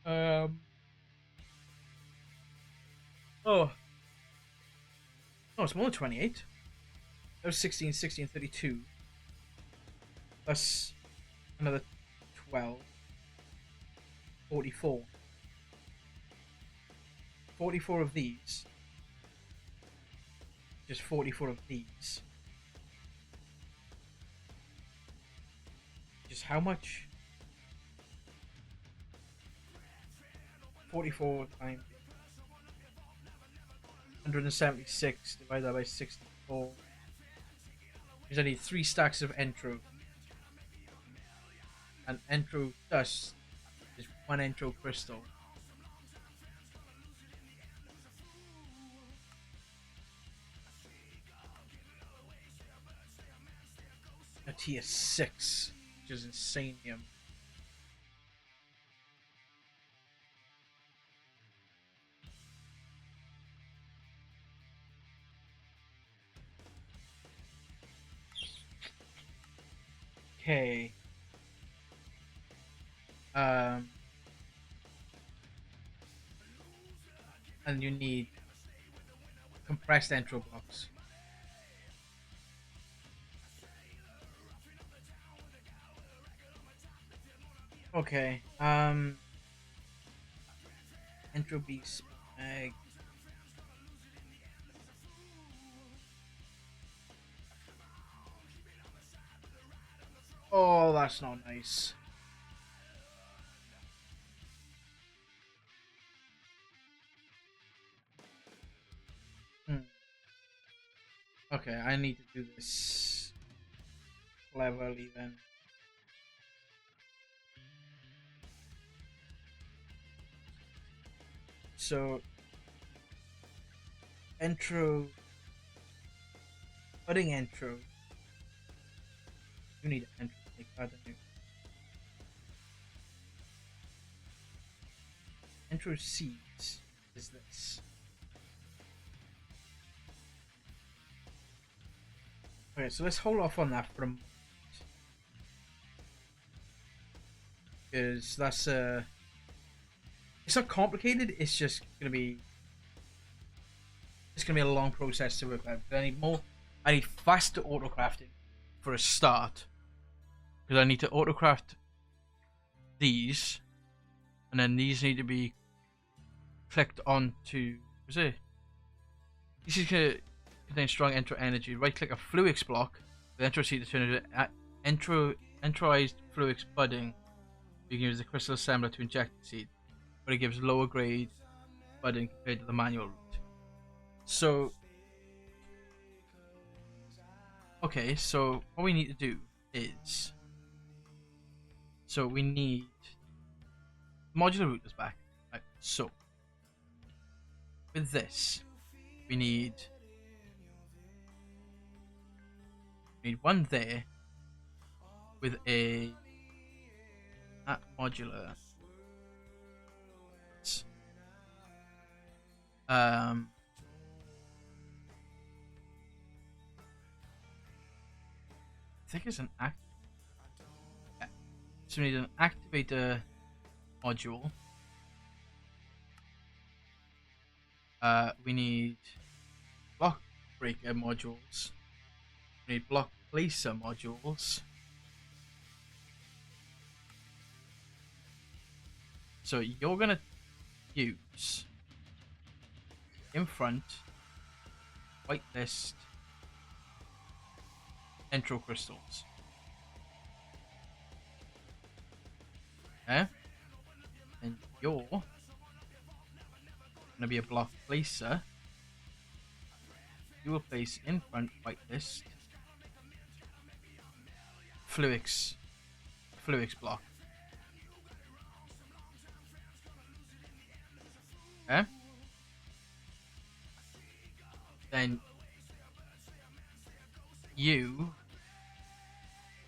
um oh no, it's more than 28. That was 16, 16, 32 plus another 12, 44. 44 of these. Just 44 of these. Just how much? 44 times 176 divided by 64. Because I need 3 stacks of Entro. And Entro dust is 1 Entro crystal. A tier 6, which is insanium. Okay. And you need compressed Entro blocks. Okay. Entropy spag. Oh, that's not nice. Okay, I need to do this cleverly then. So, Entro, putting Entro. You need Entro like that, don't you? Entro seeds is this. Okay, so let's hold off on that for a moment. Because that's it's not complicated, it's just gonna be a long process to work out. But I need faster autocrafting for a start. Because I need to autocraft these, and then these need to be clicked onto. Was it? This is gonna contain strong Entro energy. Right click a Fluix block with Entro seed to turn it into Entroized Fluix budding. You can use the crystal assembler to inject the seed, but it gives lower grade budding compared to the manual route. So, okay, so what we need to do is, so we need modular routers back. Right, so with this, we need one there with a modular. I think it's an act. Yeah. So we need an activator module. We need block breaker modules. We need block placer modules. So you're gonna use in front whitelist entro crystals. Okay? And you're gonna be a block placer. You will place in front whitelist Fluix block. Okay? Then you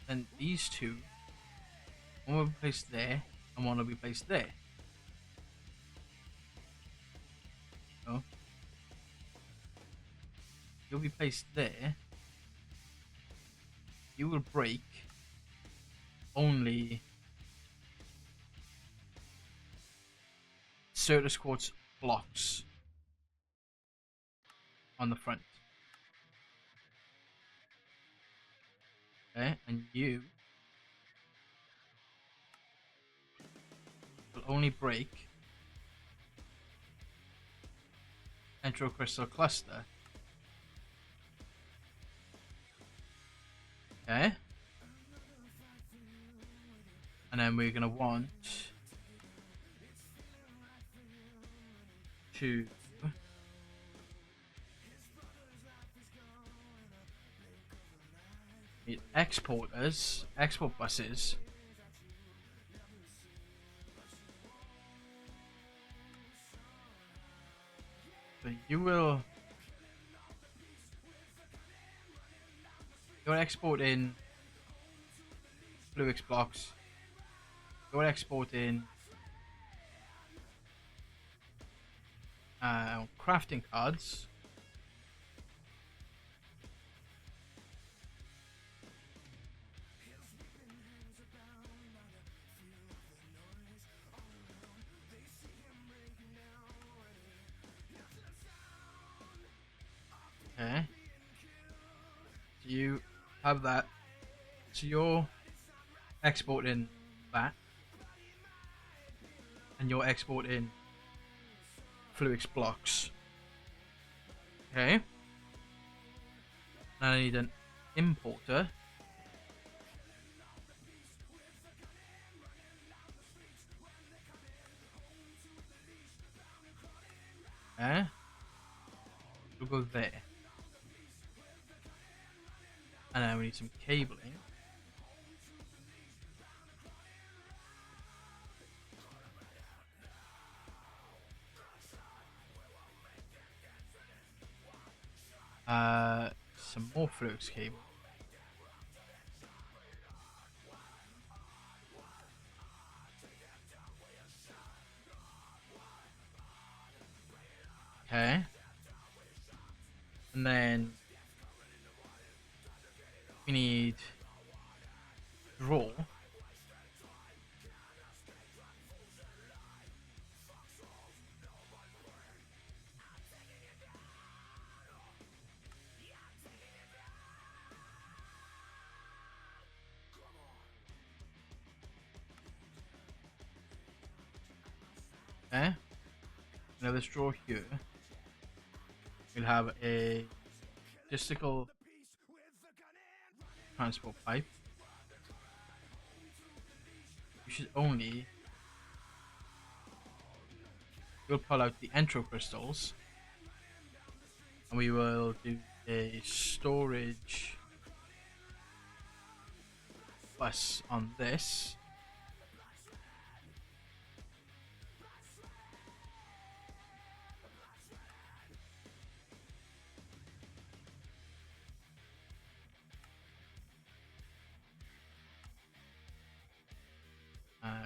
and these two, one will be placed there and one will be placed there. So you'll be placed there. You will break only Certus Quartz blocks on the front. Okay, and you will only break Entro Crystal Cluster. Okay. And then we're gonna want to need export buses. So you'll export in Fluix blocks. You'll export in crafting cards. Okay. So you have that. So you're exporting that. And you're exporting Fluix blocks. Okay. And I need an importer. Okay. We'll go there. And then we need some cabling. Some more Fluix cable. Okay. And then we need draw. Okay. Now this draw here. We'll have a logistical transport pipe. We should only we'll pull out the entro crystals and we will do a storage bus on this.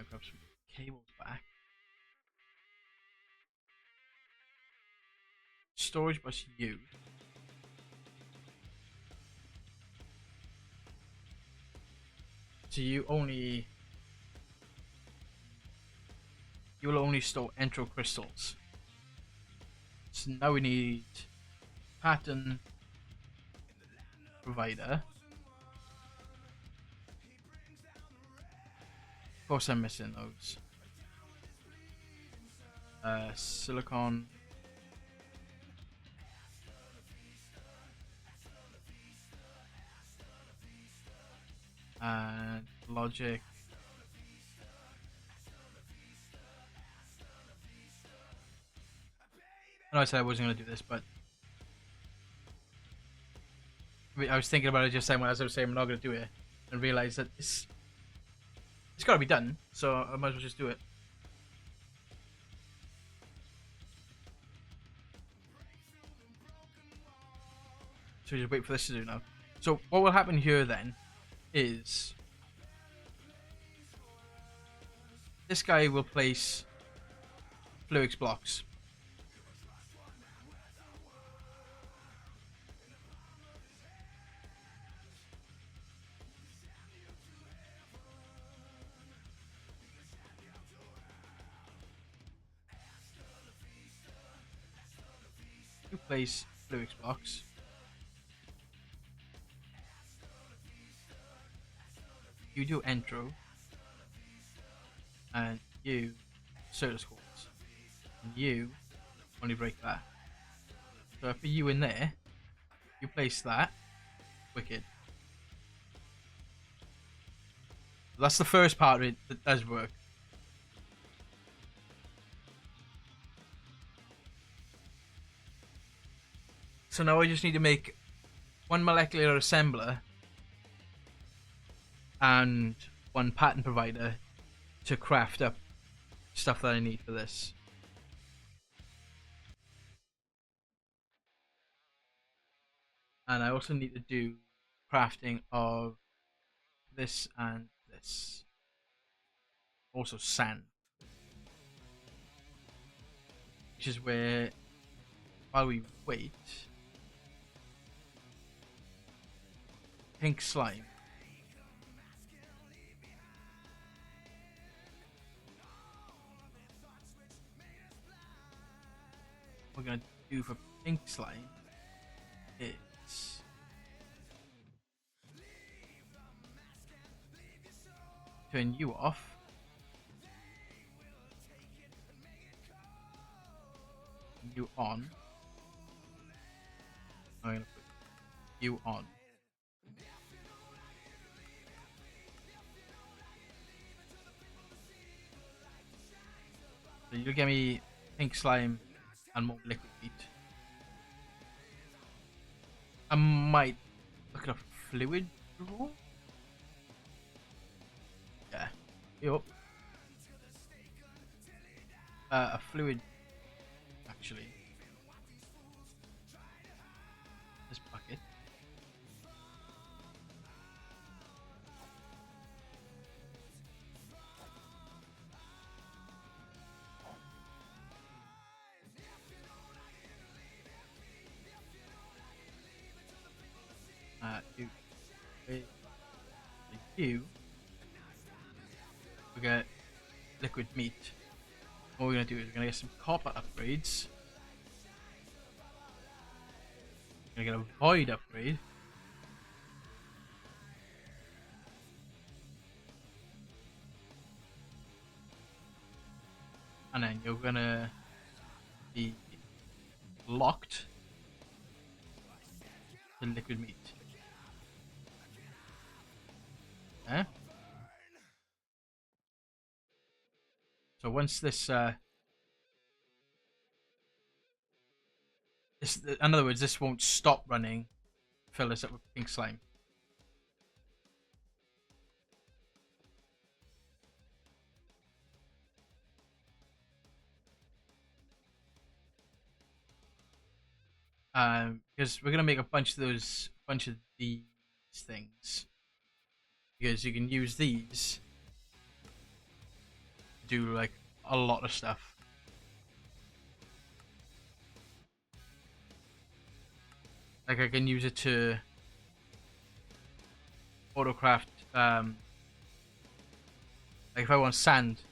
Grab some cables back. Storage bus U. So you will only store entro crystals. So now we need pattern provider. Of course I'm missing those. Silicon and logic. I know I said I wasn't going to do this, but I was thinking about it just then as I was saying I'm not going to do it, and realized that it's got to be done, so I might as well just do it. So we just wait for this to do now. So what will happen here then is this guy will place Fluix blocks. You place Fluix blocks. You do intro. And you Certus Quartz. And you only break that. So for you in there, you place that. Wicked. That's the first part of it that does work. So now I just need to make one molecular assembler and one pattern provider to craft up stuff that I need for this. And I also need to do crafting of this and this. Also sand. Which is where, while we wait, pink slime. What we're going to do for pink slime is turn you off. You on. I'm going to put you on. So you'll give me pink slime and more liquid meat. I might look at a fluid draw. Yeah. Yup. A fluid, actually. This bucket. You. We get liquid meat. What we're gonna do is we're gonna get some copper upgrades. We're gonna get a void upgrade. And then you're gonna be locked to liquid meat. Okay? So once this, in other words, this won't stop running. Fill this up with pink slime. Because we're gonna make a bunch of these things. Because you can use these to do like a lot of stuff. Like I can use it to autocraft. Like if I want sand,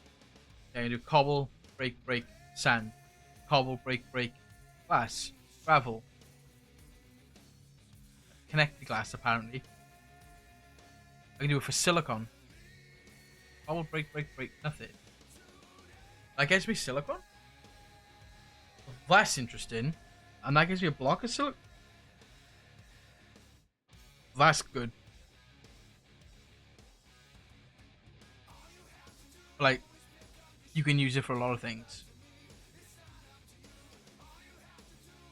I can do cobble, break, break, sand, cobble, break, break, glass, gravel, connect the glass. Apparently, I can do it for silicon. Cobble, break, break, break, nothing. That gives me silicon. That's interesting, and that gives me a block of silicon. That's good. But, like, you can use it for a lot of things.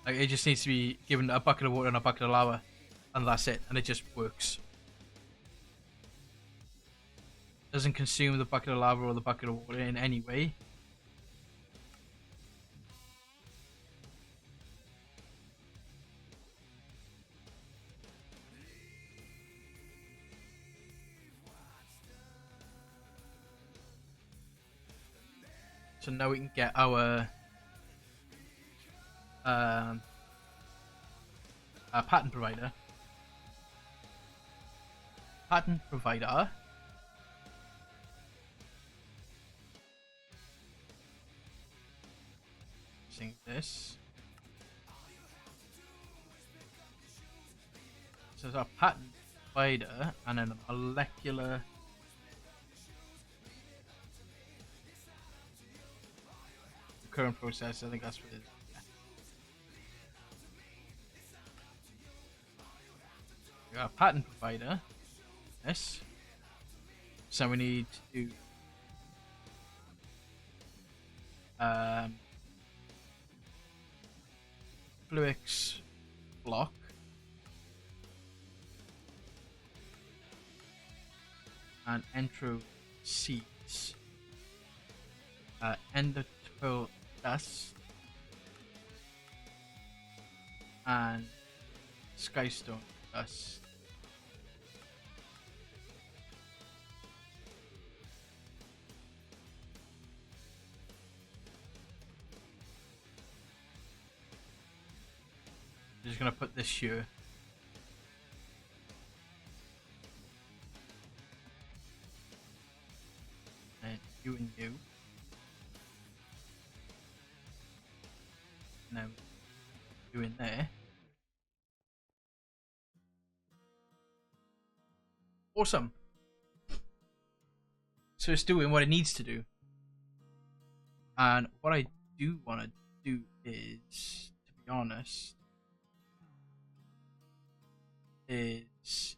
Like, it just needs to be given a bucket of water and a bucket of lava, and that's it, and it just works. Doesn't consume the bucket of lava or the bucket of water in any way. So now we can get our pattern provider. Pattern provider. Using this. So there's our pattern provider and then a molecular current process. I think that's what it is. Yeah. We got a pattern provider. This. So we need to do Fluix block. And entro seeds. Endotypical dust. And skystone dust. I'm just gonna put this here. And you and you. And then you in there. Awesome. So it's doing what it needs to do. And what I do want to do is, to be honest, is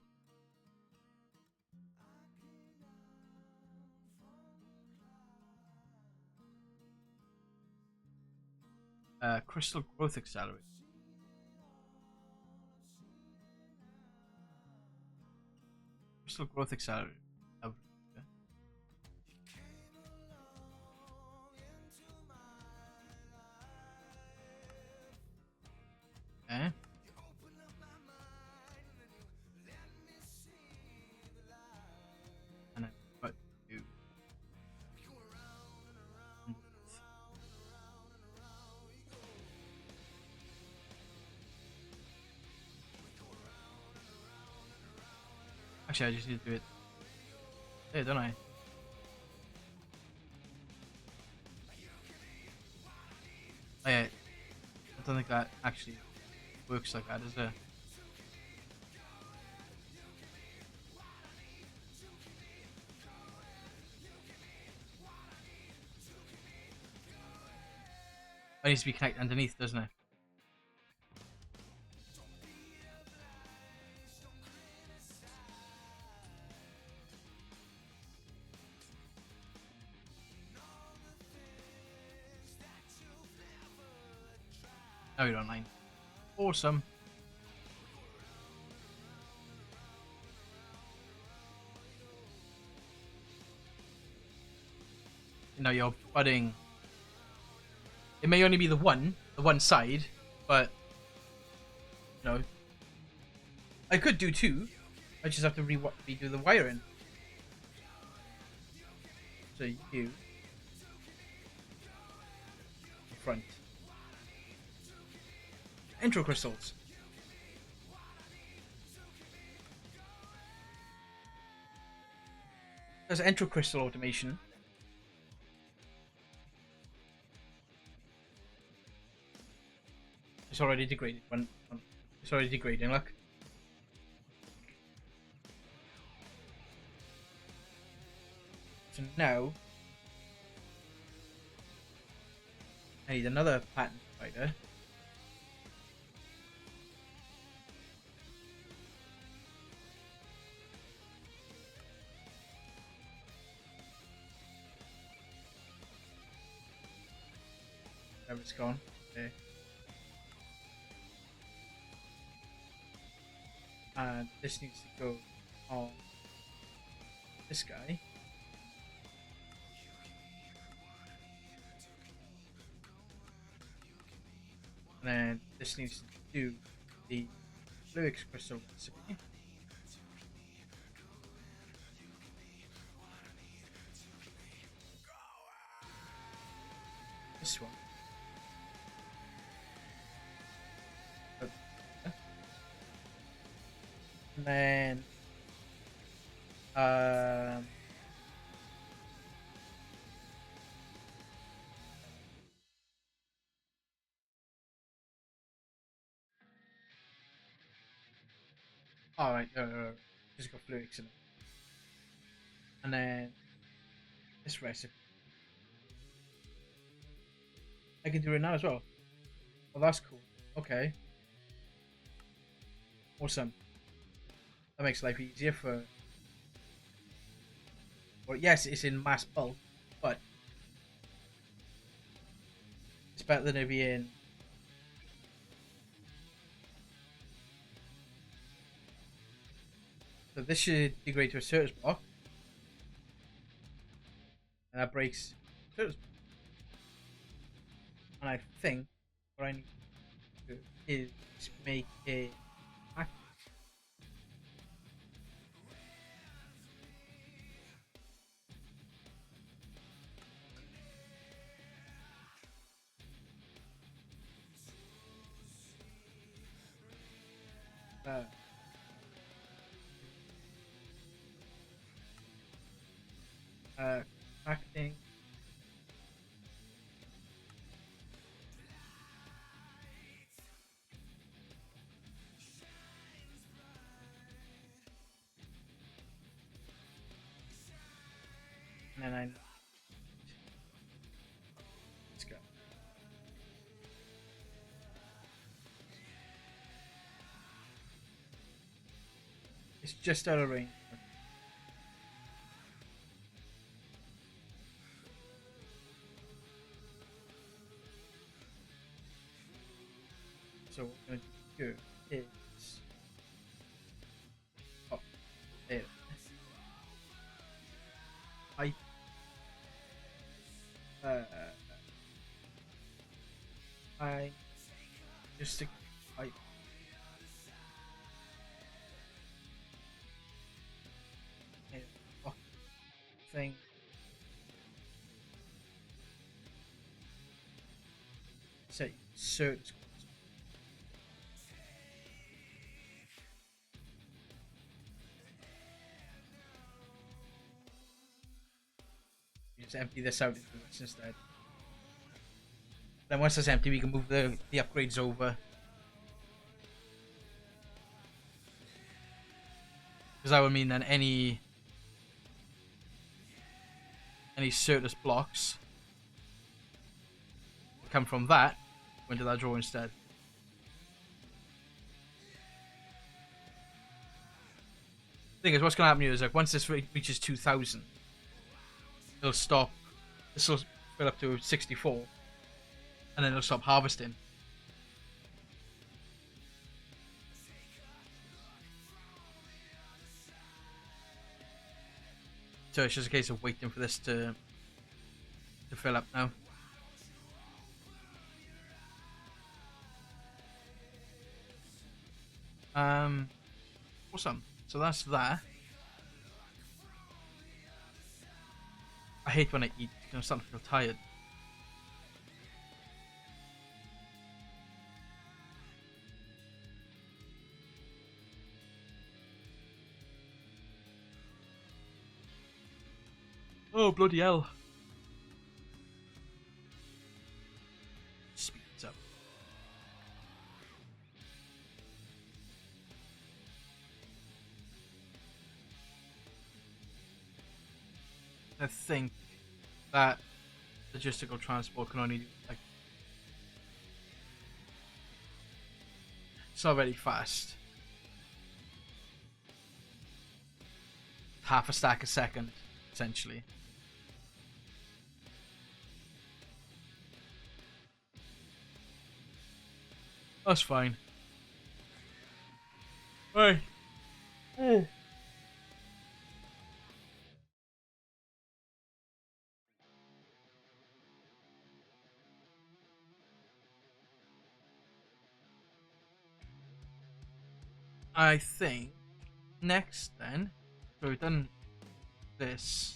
crystal growth accelerator. Crystal growth accelerator. Okay. And then what do? Actually, I just need to do it there, don't I? Oh, yeah. I don't think that actually works like that, does it? It needs to be connected underneath, doesn't it? No, you're online. Awesome. You know, you're budding. It may only be the one side, but you know, I could do two. I just have to redo the wiring. So you front intro crystals. There's intro crystal automation. It's already degraded. It's already degrading. Look. So now I need another pattern provider. It's gone. Okay. And this needs to go on this guy. And then this needs to do the Fluix crystal recipe. This one. And then alright, no. Just got Fluix in it. And then this recipe. I can do it now as well. Oh, that's cool. Okay. Awesome. That makes life easier for... Well, yes, it's in mass bulk, but it's better than it being... So this should degrade to a certain block. And that breaks certain. And I think what I need to do is make a pack. Acting. And then let's go. It's just out of range. So what we're going to do is... Oh, there. I... I... Just stick... I... Thing. Say, certain... Just empty this out into this instead. Then once it's empty, we can move the upgrades over. Because that would mean then any surplus blocks come from that into that drawer instead. The thing is, what's going to happen here is like once this reaches 2,000, it'll stop. This will fill up to 64, and then it'll stop harvesting. So it's just a case of waiting for this to fill up now. Awesome. So that's that. I hate when I eat because I'm starting to feel tired. Oh, bloody hell. Speeds up. I think that logistical transport can only do, like, it's not very fast. Half a stack a second, essentially. That's fine. Right. Oh. I think next then, so we've done this.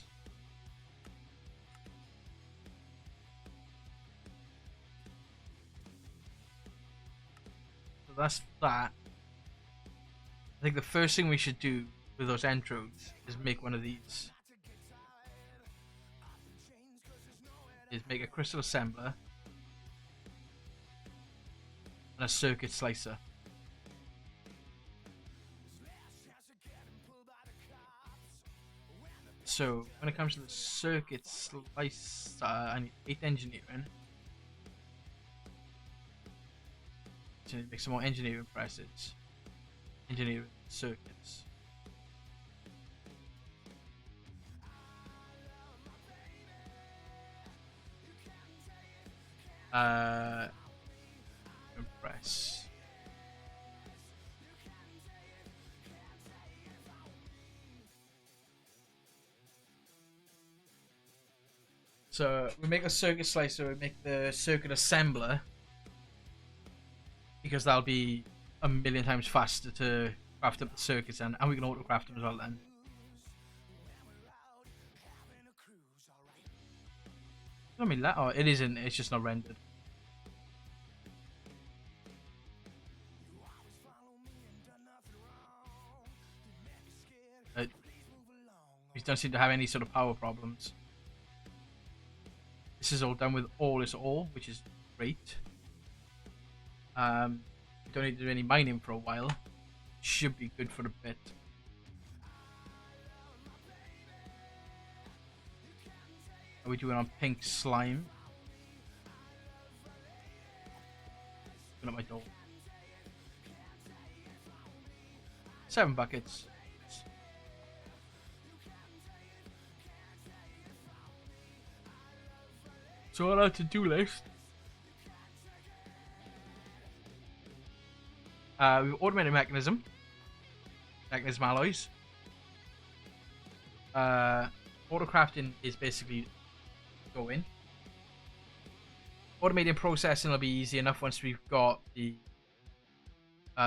So that's that. I think the first thing we should do with those entrodes is make one of these. Is make a crystal assembler and a circuit slicer. So when it comes to the circuit slicer, I need 8 engineering. So I need to make some more engineering presses. Engineering circuits. Press. So we make a circuit slicer, we make the circuit assembler, because that'll be a million times faster to craft up the circuits, and we can auto craft them as well then. I mean, oh, it isn't, it's just not rendered. We don't seem to have any sort of power problems. This is all done with this ore, which is great. We don't need to do any mining for a while. Should be good for a bit. Are we doing on pink slime? Open up my door. 7 buckets. So on our to-do list, we've automated mechanism alloys. Auto crafting is basically going. Automated processing will be easy enough once we've got the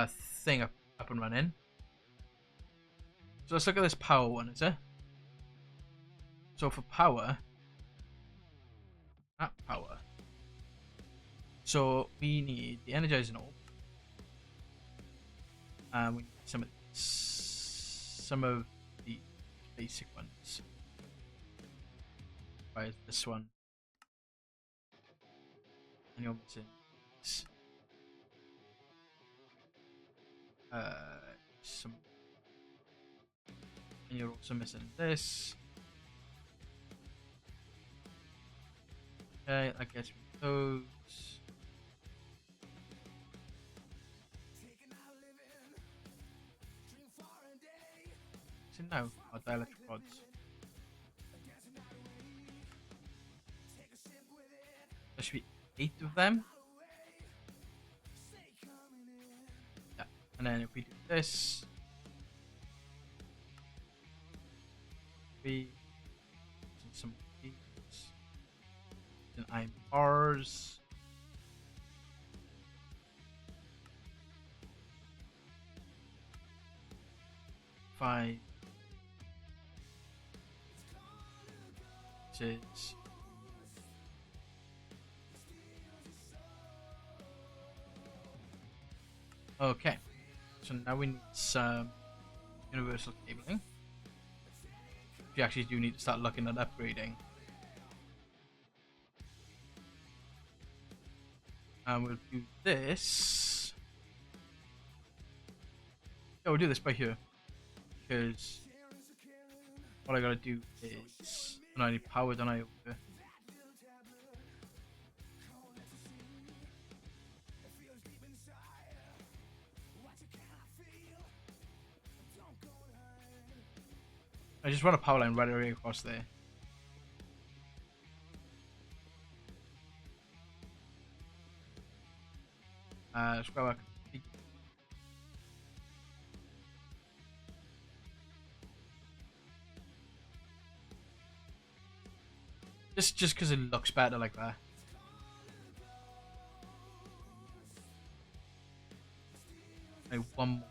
thing up and running. So let's look at this power one, is it? So for power, power. So we need the energizing orb. We need some of the basic ones. Right, this one. And you're missing this. Some. And you're also missing this. Okay, I guess those. So no, our dielectric rods. There should be 8 of them. Yeah, and then if we do this, we some of these. And iron bars. Five. Six. Okay. So now we need some universal cabling. We actually do need to start looking at upgrading. And we'll do this. Yeah, we'll do this by here. Because what I gotta do is. And I need power, don't I? I just run a power line right away across there. Let's go back. Just because it looks better like that. Okay, one more.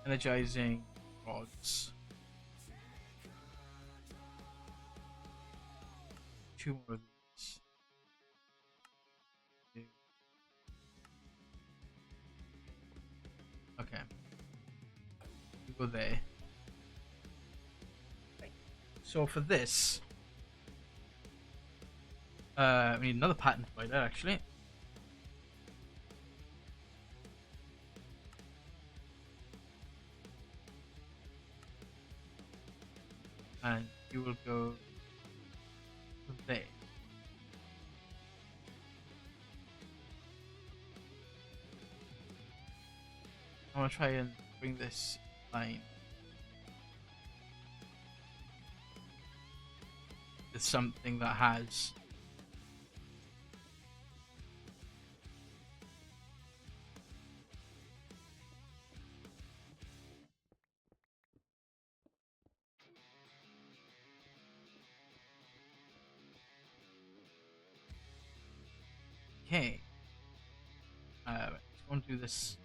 Energizing rods. 2 more of these. Okay. We go there. So for this, we need another pattern provider actually. And you will go there. I want to try and bring this line with something that has okay. Just want to do this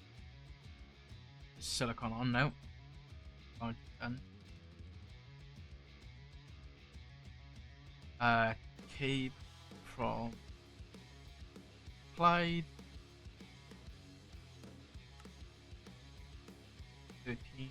silicon on now. Done. Cape from applied 13.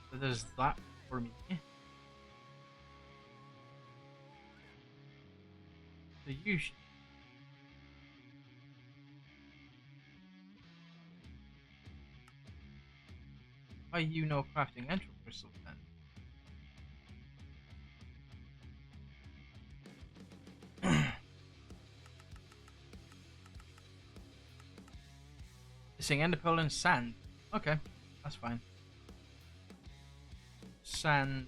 So there's that for me. So you why you know crafting entropy crystals then? Missing ender pearl and sand. Okay, that's fine. Sand.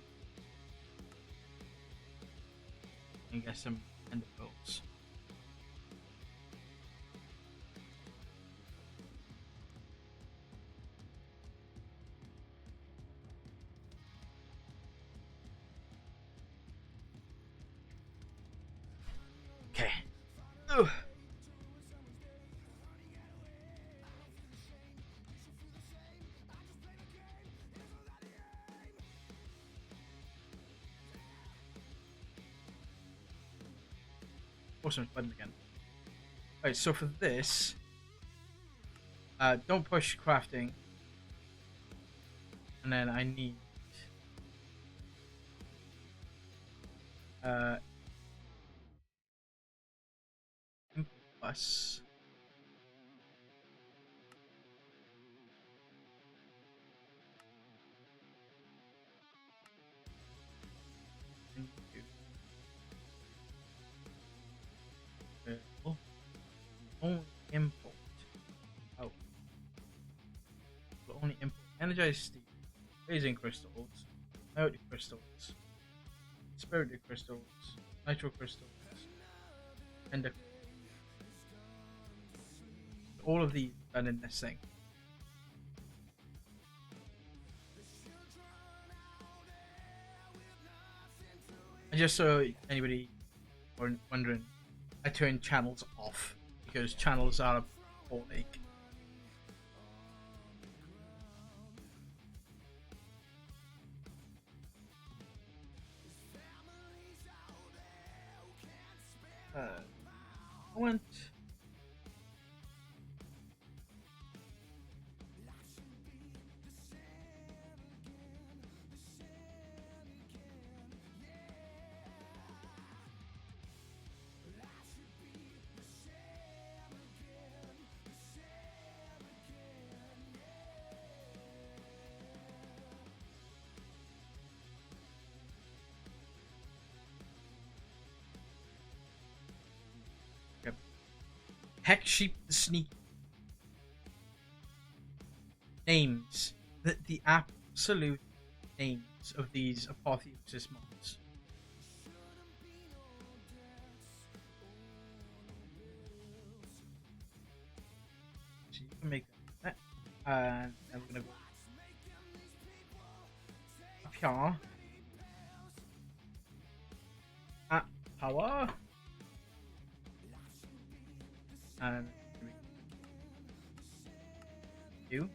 And get some ender pearls. Okay. Ugh. Awesome button again. Alright, so for this, don't push crafting. And then I need plus only import. Oh, only import energized steel, phasing crystals, melody crystals, spirited crystals, nitro crystals, and all of these done in this thing. And just so anybody wondering, I turn channels off because channels are a headache. moment. Yep. Heck sheep the sneak names. The absolute names of these apotheosis mods. So you can make that. And then we're gonna go up here at power. And you.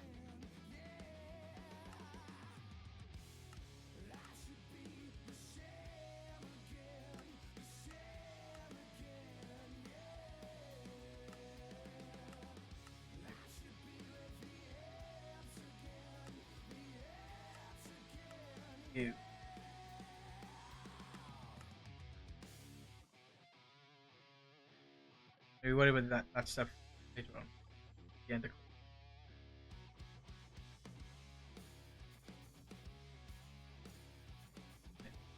You. Maybe worry about that stuff later on. At the end of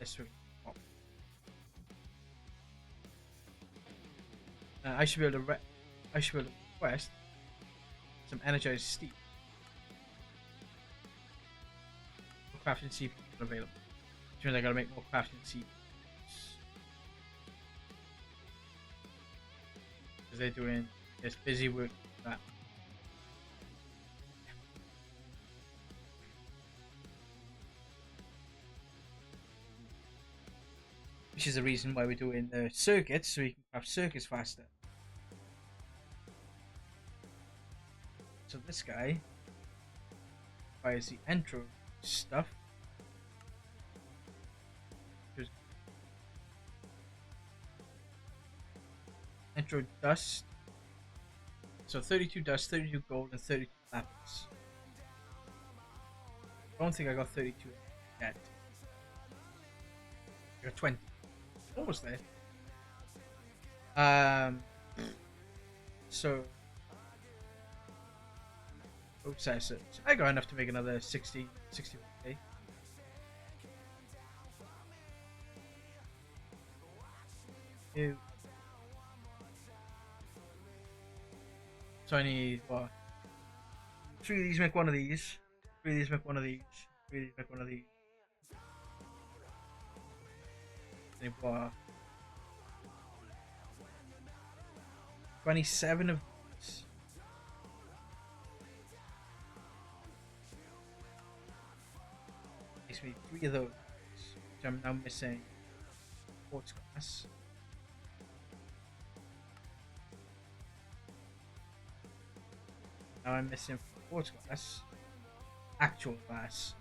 this week. I should be able to request some energized steep for crafting CPUs available. Which means I gotta make more crafting CPUs. Because they're doing this busy work with that. Which is the reason why we're doing the circuits, so we can craft circuits faster. So this guy buys the intro stuff. There's intro dust. So 32 dust, 32 gold, and 32 lapis. I don't think I got 32 yet. I got 20. Almost there. So processors. I got enough to make another 60k. Ew. So I need what? 3 of these make one of these. 3 of these make one of these. 3 of these make one of these. I need what? 27 of these. Makes me 3 of those. Which I'm now missing. Quartz glass. Now I'm missing quartz glass. Actual glass.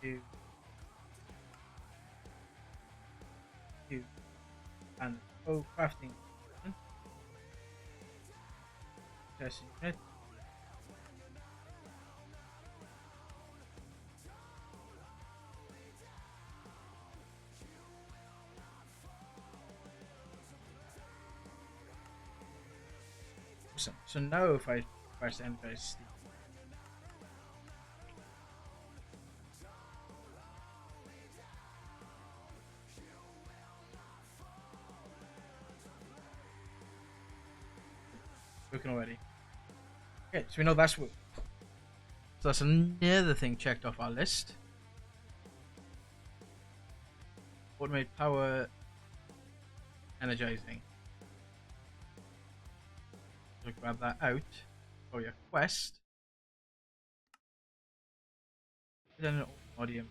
Two, and crafting test unit. Awesome. So now if I press enter, working already. Okay, so we know that's worked. So that's another thing checked off our list. Automate power energizing. So grab that out for your quest. Then an audium.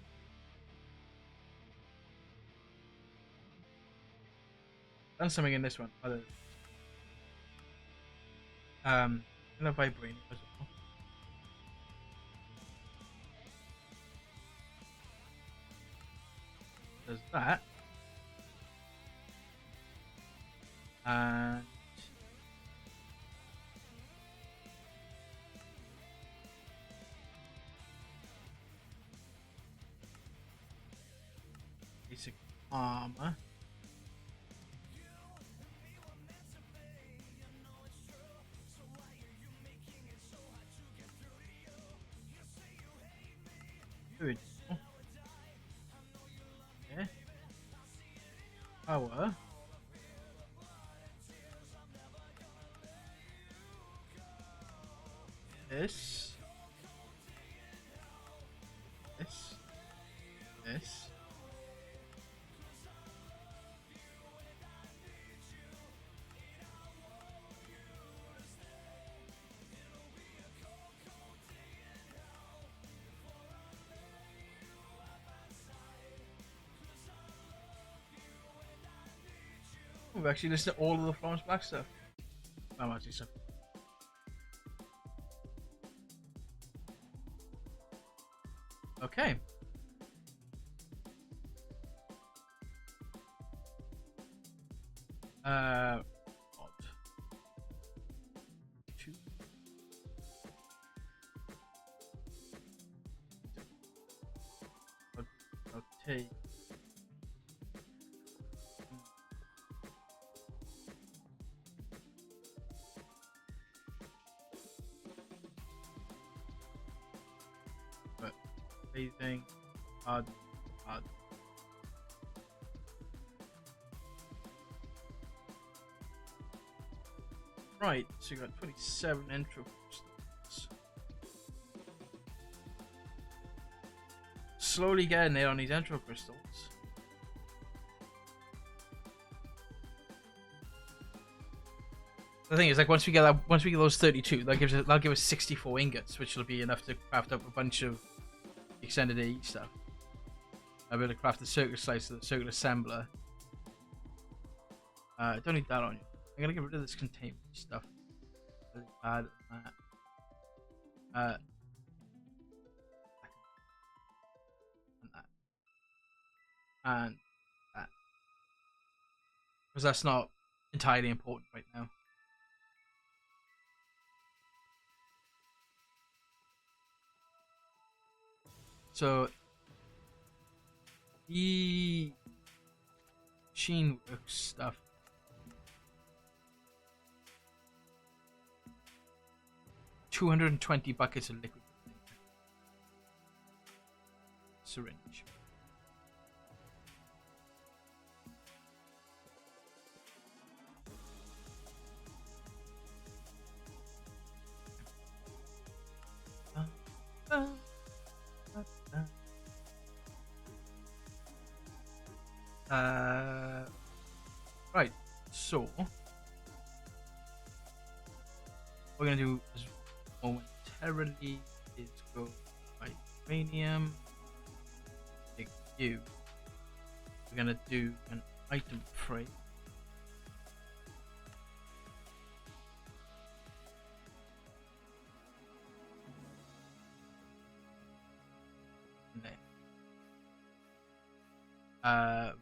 Done something in this one. Other and a vibrating as well. Does that. And basic armor. Good. Okay. Power. This. This. This. We've actually listed all of the Florence Black stuff. Oh, actually, stuff. Okay. Odd. Two. I'll take. But phasing, odd. Right, so you got 27 intro crystals. Slowly getting there on these intro crystals. The thing is, like, once we get those 32, that'll give us 64 ingots, which will be enough to craft up a bunch of extended AE stuff. I'll be able to craft the circuit slicer, the circuit assembler. Don't need that on you. I'm gonna get rid of this containment stuff. Really bad at that. And that. Because that's not entirely important right now. So the machine works stuff. $220 buckets of liquid syringe. Right, so what we're gonna do is momentarily is go vibranium, take you. We're gonna do an item frame.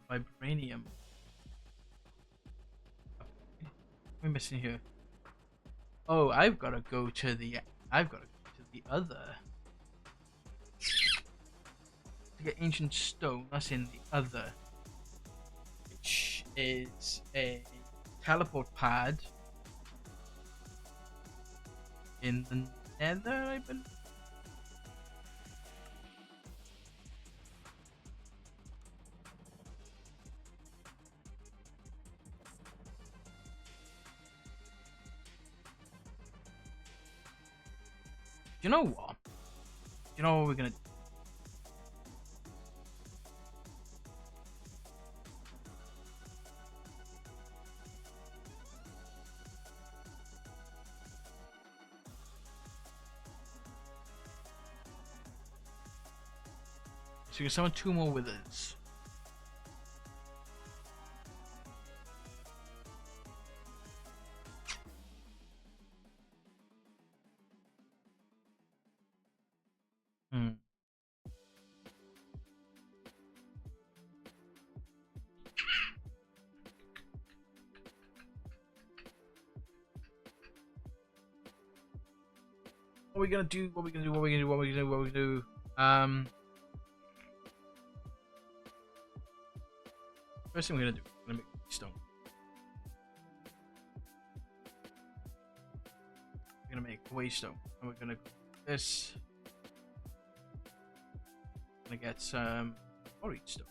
Vibranium. What am I missing here? Oh, I've got to go to the other to get ancient stone. That's in the other, which is a teleport pad in the nether, I believe. You know what? You know what we're gonna do? So we can summon 2 more withers. Hmm. What are we gonna do? What are we gonna do? What are we gonna do? What are we gonna do? What are we gonna do? First thing we're gonna do, we're gonna make stone. We're gonna make waystone, and we're gonna this. Gonna get some quarried stone.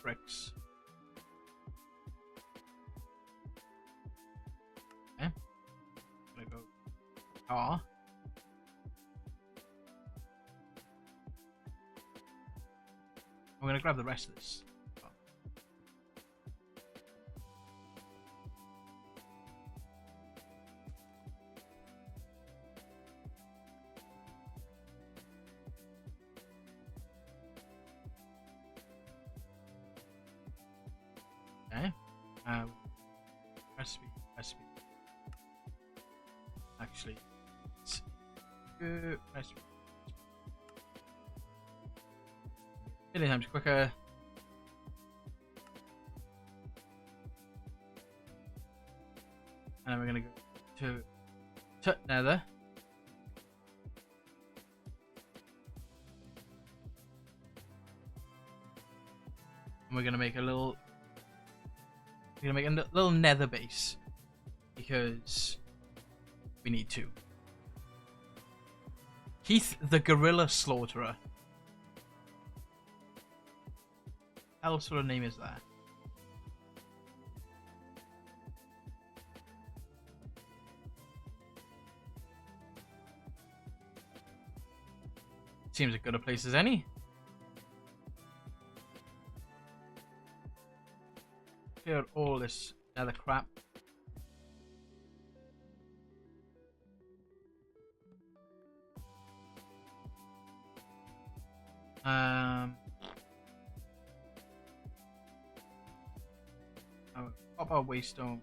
Bricks. Okay. Gonna go tar. I'm gonna grab the rest of this. Okay. Recipe. Actually, it's good recipe. Killing time's quicker. And we're gonna go to nether. And we're gonna make a little. We're gonna make a little nether base because we need to. Keith the Gorilla Slaughterer. How sort of name is that? Seems as good a place as any. Clear all this other crap. I'll pop our waystone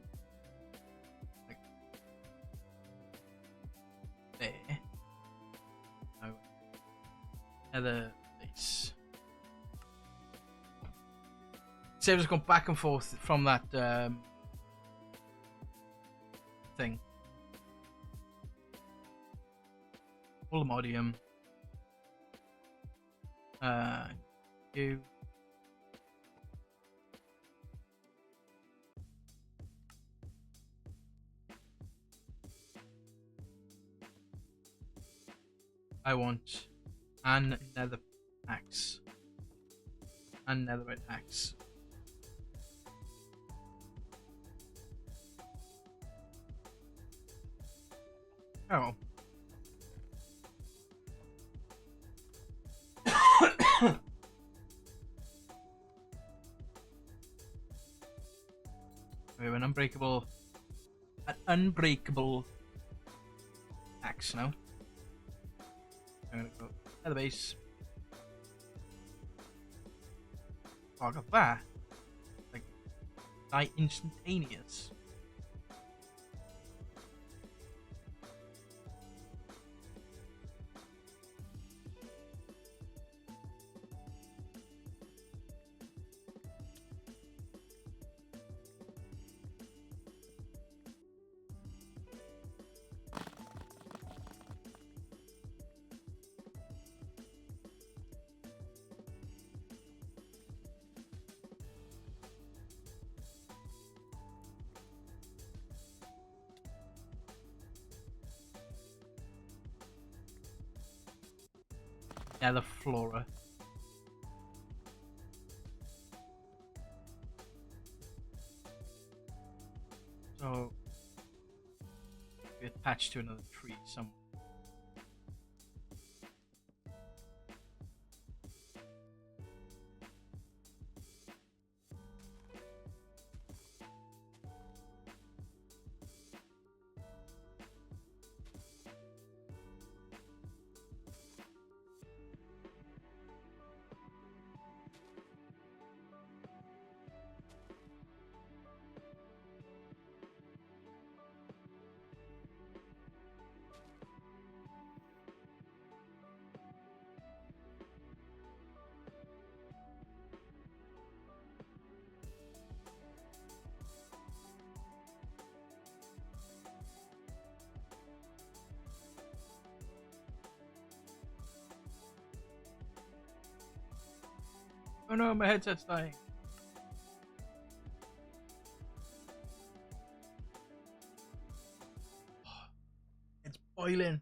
like there. Another base. So I've just gone back and forth from that thing. Ultimodium. You. I want another axe. Another axe. Oh. We have an unbreakable axe now. I'm gonna go to the base. Oh, I got that. Like, die instantaneous. Yeah, the flora. So be attached to another tree somewhere. Oh no, my headset's dying. It's boiling.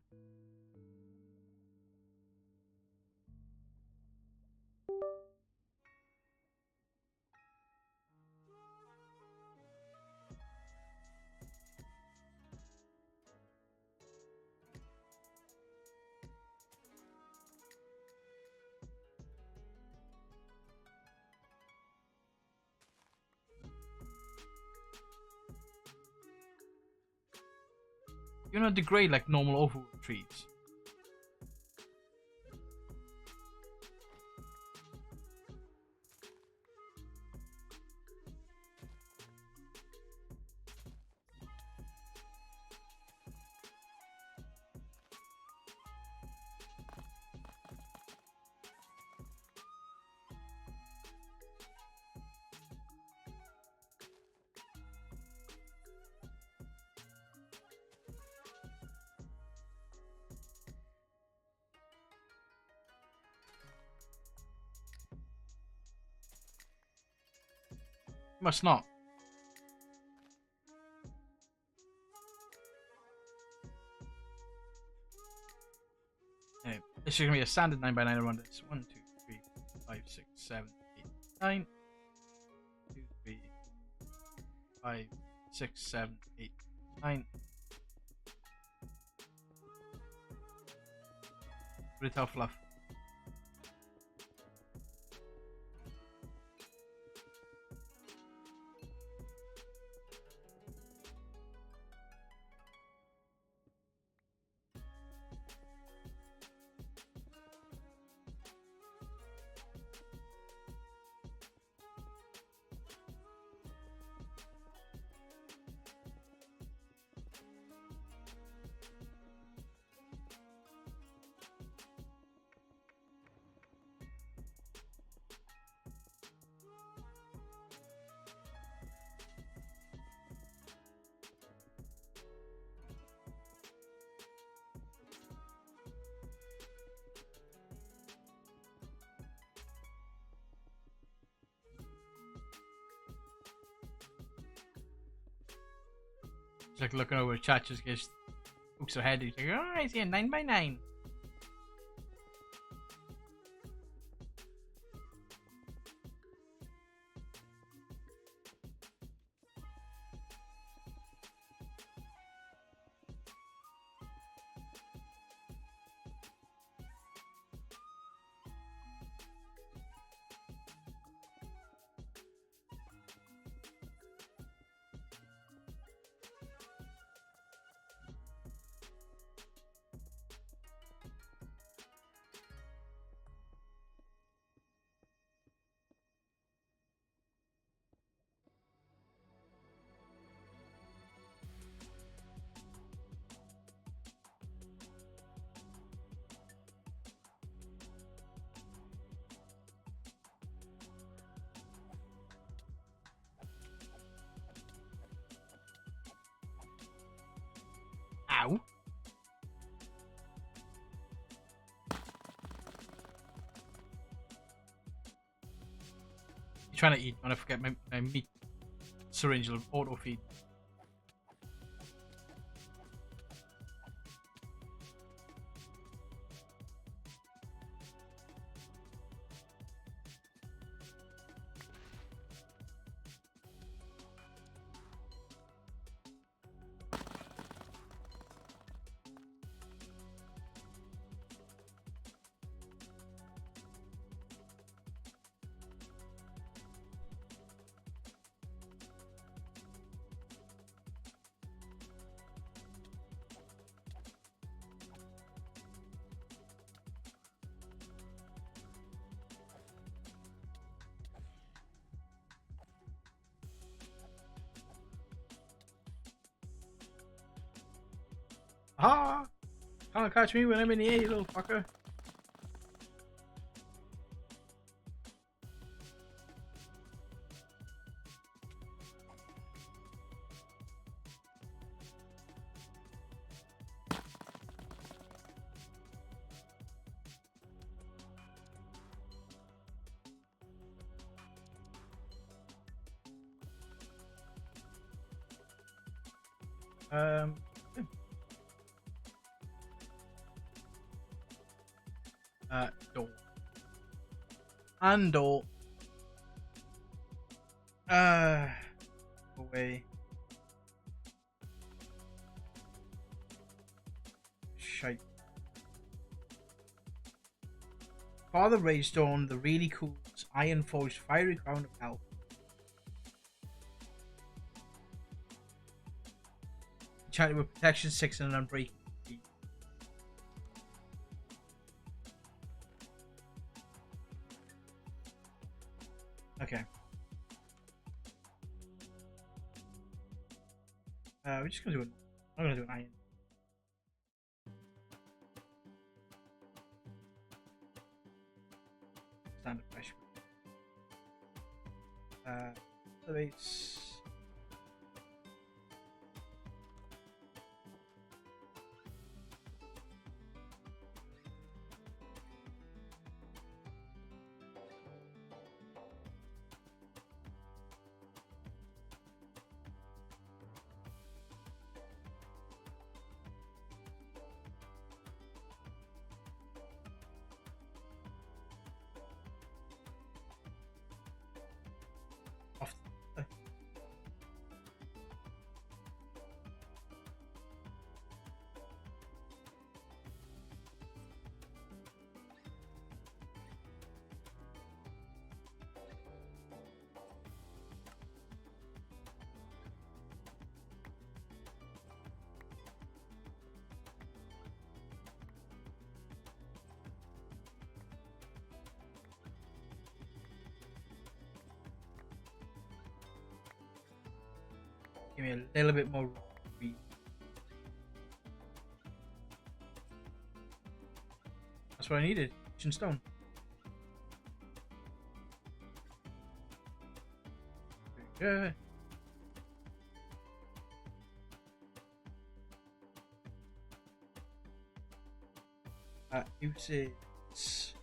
You're not degrade like normal Overwood trees. Must not. Anyway, this is gonna be a standard 9x9 around this. 1, 2, 3, 4, 5, 6, 7, 8, 9. 2, 3, 5, 6, 7, 8, 9. Retail fluff. It's like looking over the chat, just gets hooks her head. He's like, oh, I see a 9x9. Ow. You're trying to eat, and I forget my meat syringe will auto feed. Ha! Can't catch me when I'm in the air, you little fucker. Um, door. And door. Away. Shite. Father raised on the really cool iron forged fiery crown of hell. Enchanted with protection 6 and an unbreaking. Okay. We're just gonna do it. I'm gonna do an iron. Standard fresh. Base. Off. Give me a little bit more read. That's what I needed. Kitchen stone. Very good. Uses.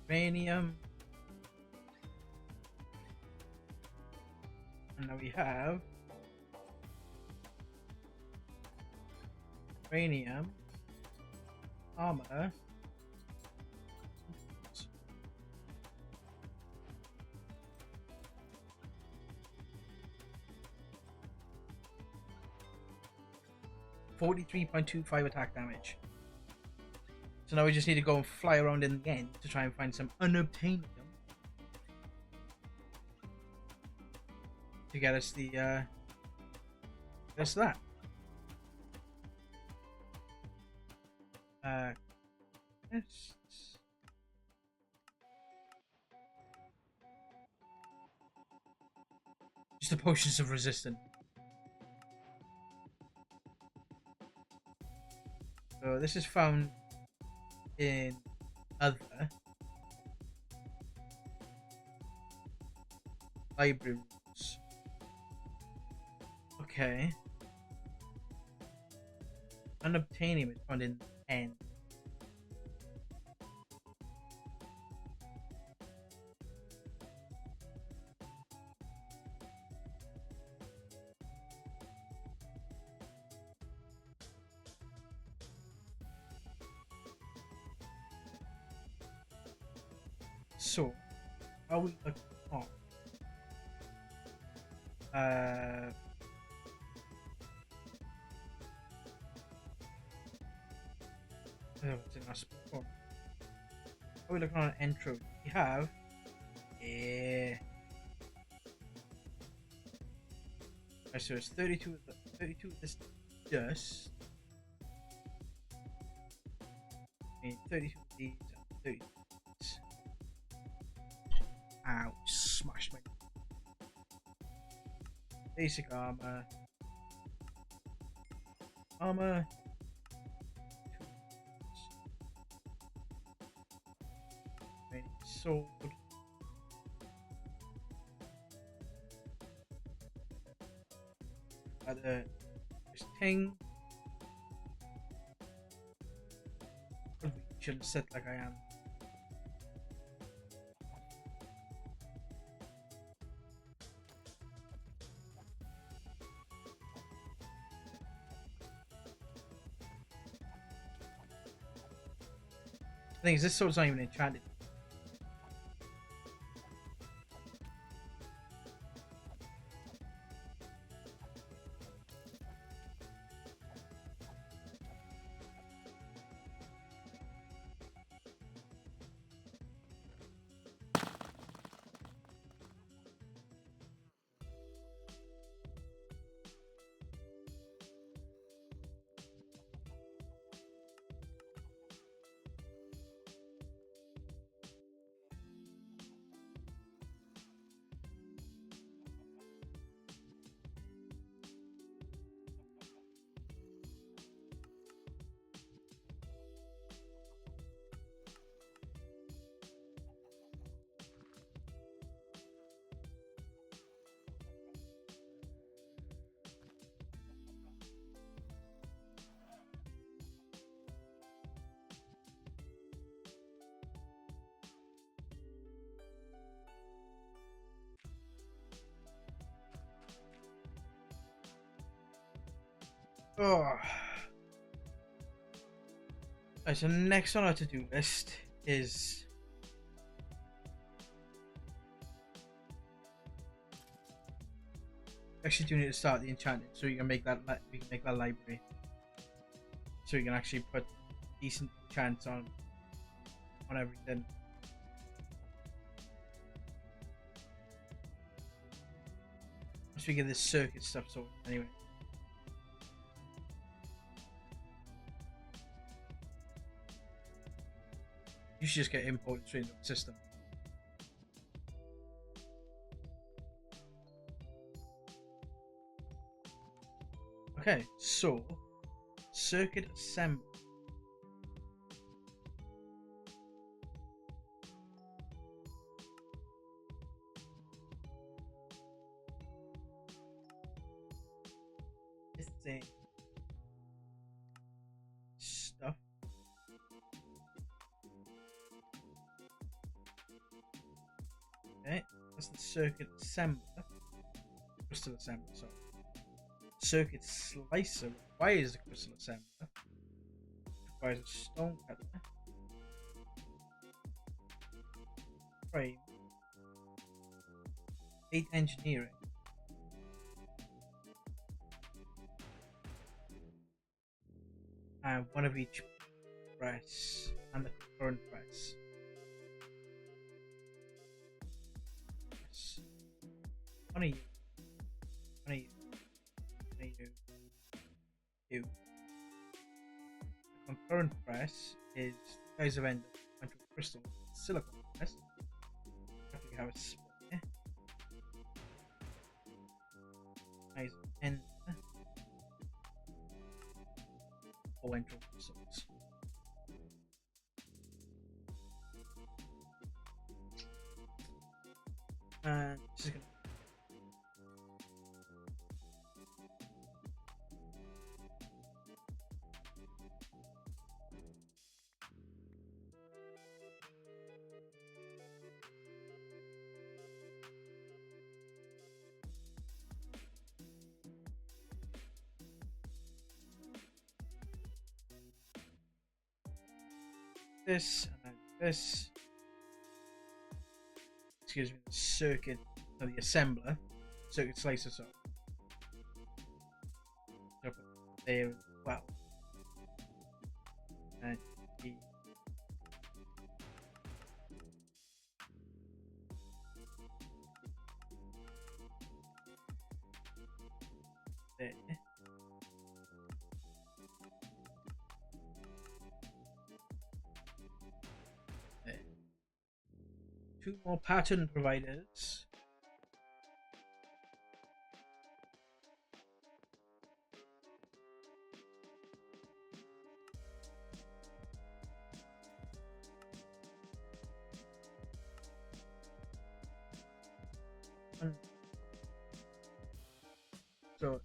Uranium. And now we have uranium, armor, 43.25 attack damage. So now we just need to go and fly around in the end to try and find some unobtainium to get us the get us that. Yes. Just the potions of resistance. So this is found in other library rooms. Okay. Unobtainium is found in N. So, are we looking on? What's in our spot? Are we looking on an intro? We have. Yeah. Right, so it's 32 of this. just need 32 of these and 30 of these. Ow, smashed my basic armor. Armor. Sword. This thing. Shouldn't sit like I am. The thing is, this sword's not even enchanted. Oh. Right, so next on our to-do list is actually do need to start the enchanting so you can make that library. So you can actually put decent enchants on everything. Once we get this circuit stuff sorted anyway. You should just get imported straight into the system. Okay, so circuit assembly. This thing stuff. Okay, that's the circuit assembler. Crystal assembler, sorry. Circuit slicer requires the crystal assembler. Requires a stone cutter. Frame. 8 engineering. And one of each press and the concurrent press. Yes. One of you. One of you. One of you. You. The concurrent press is the guys of end of crystal silicon press. You have a spare. Guys of end. Or entral crystals. And this is gonna this and then this. Excuse me, the circuit, or the assembler, circuit slicer, so up there as well. And the there. 2 more pattern providers. So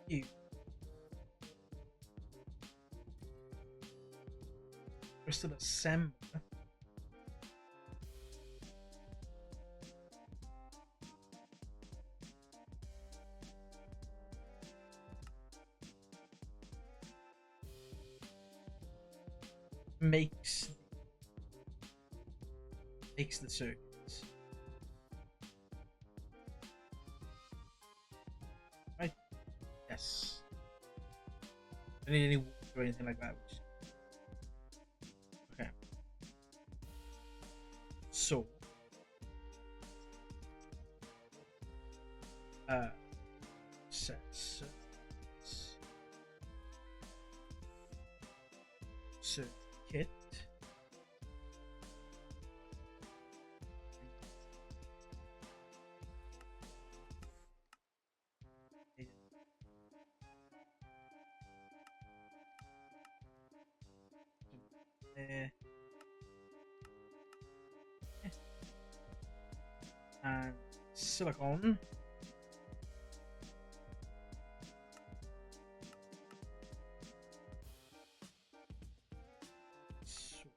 you crystal assembler. Makes the circuits. Right? Yes. I don't need any water or anything like that. Okay. So sets circuit. There. And silicon. So,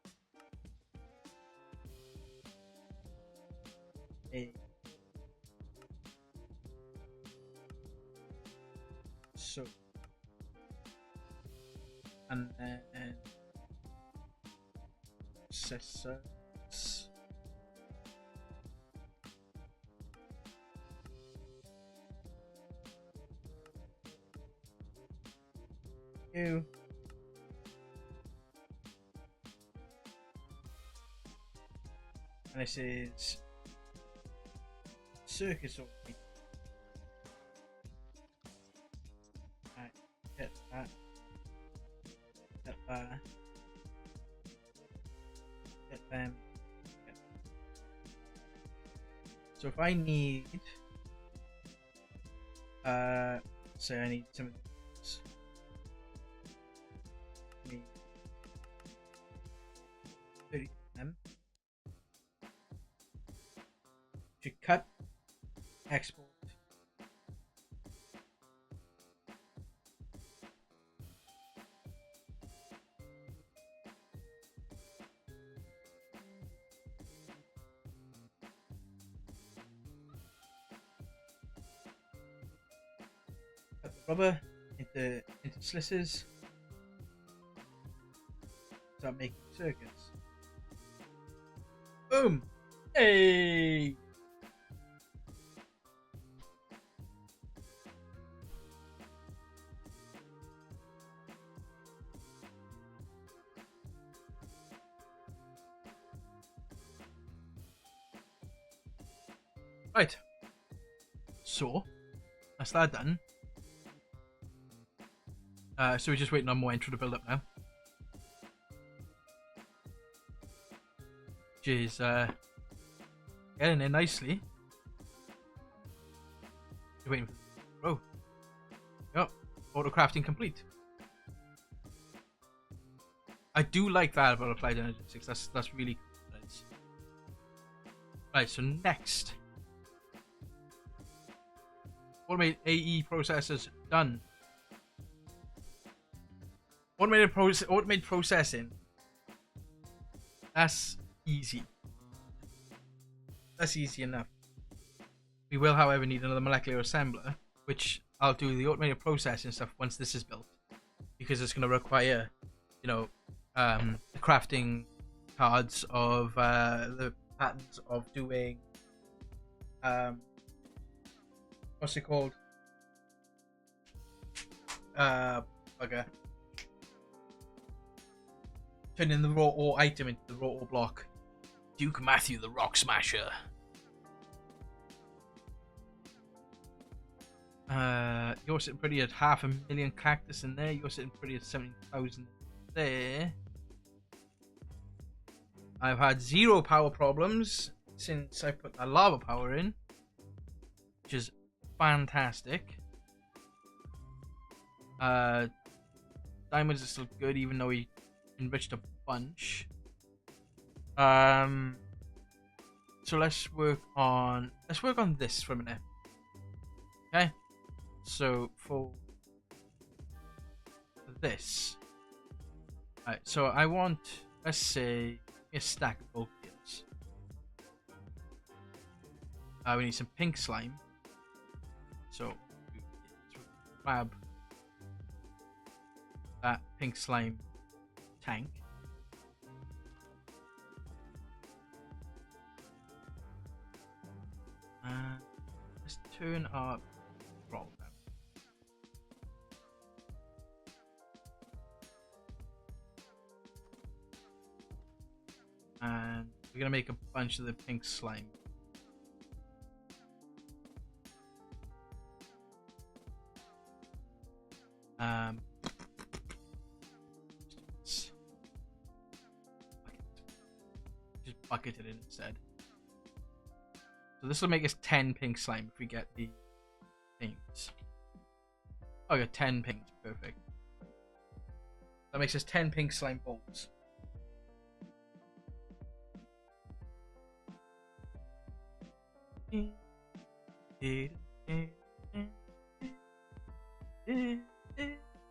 so and then processors. And this is circuits only. Right, get that. Get that. Get them. Get them. So if I need, say I need some of these. Need 30 of them. To cut, export. Cut the rubber into slices. Start making circuits. Boom! Hey! Right. So that's that done. So we're just waiting on more intro to build up now. Which is getting in nicely. You're waiting for yep, auto crafting complete. I do like that about Applied Energetics. That's really nice. Right, so next. Automated AE processors done. Automated processing. That's easy. That's easy enough. We will, however, need another molecular assembler, which I'll do the automated processing stuff once this is built, because it's going to require, you know, the crafting cards of the patterns of doing what's it called? Bugger. Turning the raw ore item into the raw ore block. Duke Matthew the Rock Smasher. You're sitting pretty at 500,000 cactus in there. You're sitting pretty at 70,000 there. I've had 0 power problems since I put that lava power in, which is fantastic. Diamonds are still good, even though we enriched a bunch. So let's work on this for a minute. Okay. So for this, alright. So I want, let's say, a stack of bulk gears. We need some pink slime. So grab that pink slime tank. Let's turn our throttle down. And we're gonna make a bunch of the pink slime. Just bucket it in instead. So this will make us 10 pink slime if we get the things. Oh, I got 10 pinks, perfect. That makes us 10 pink slime balls.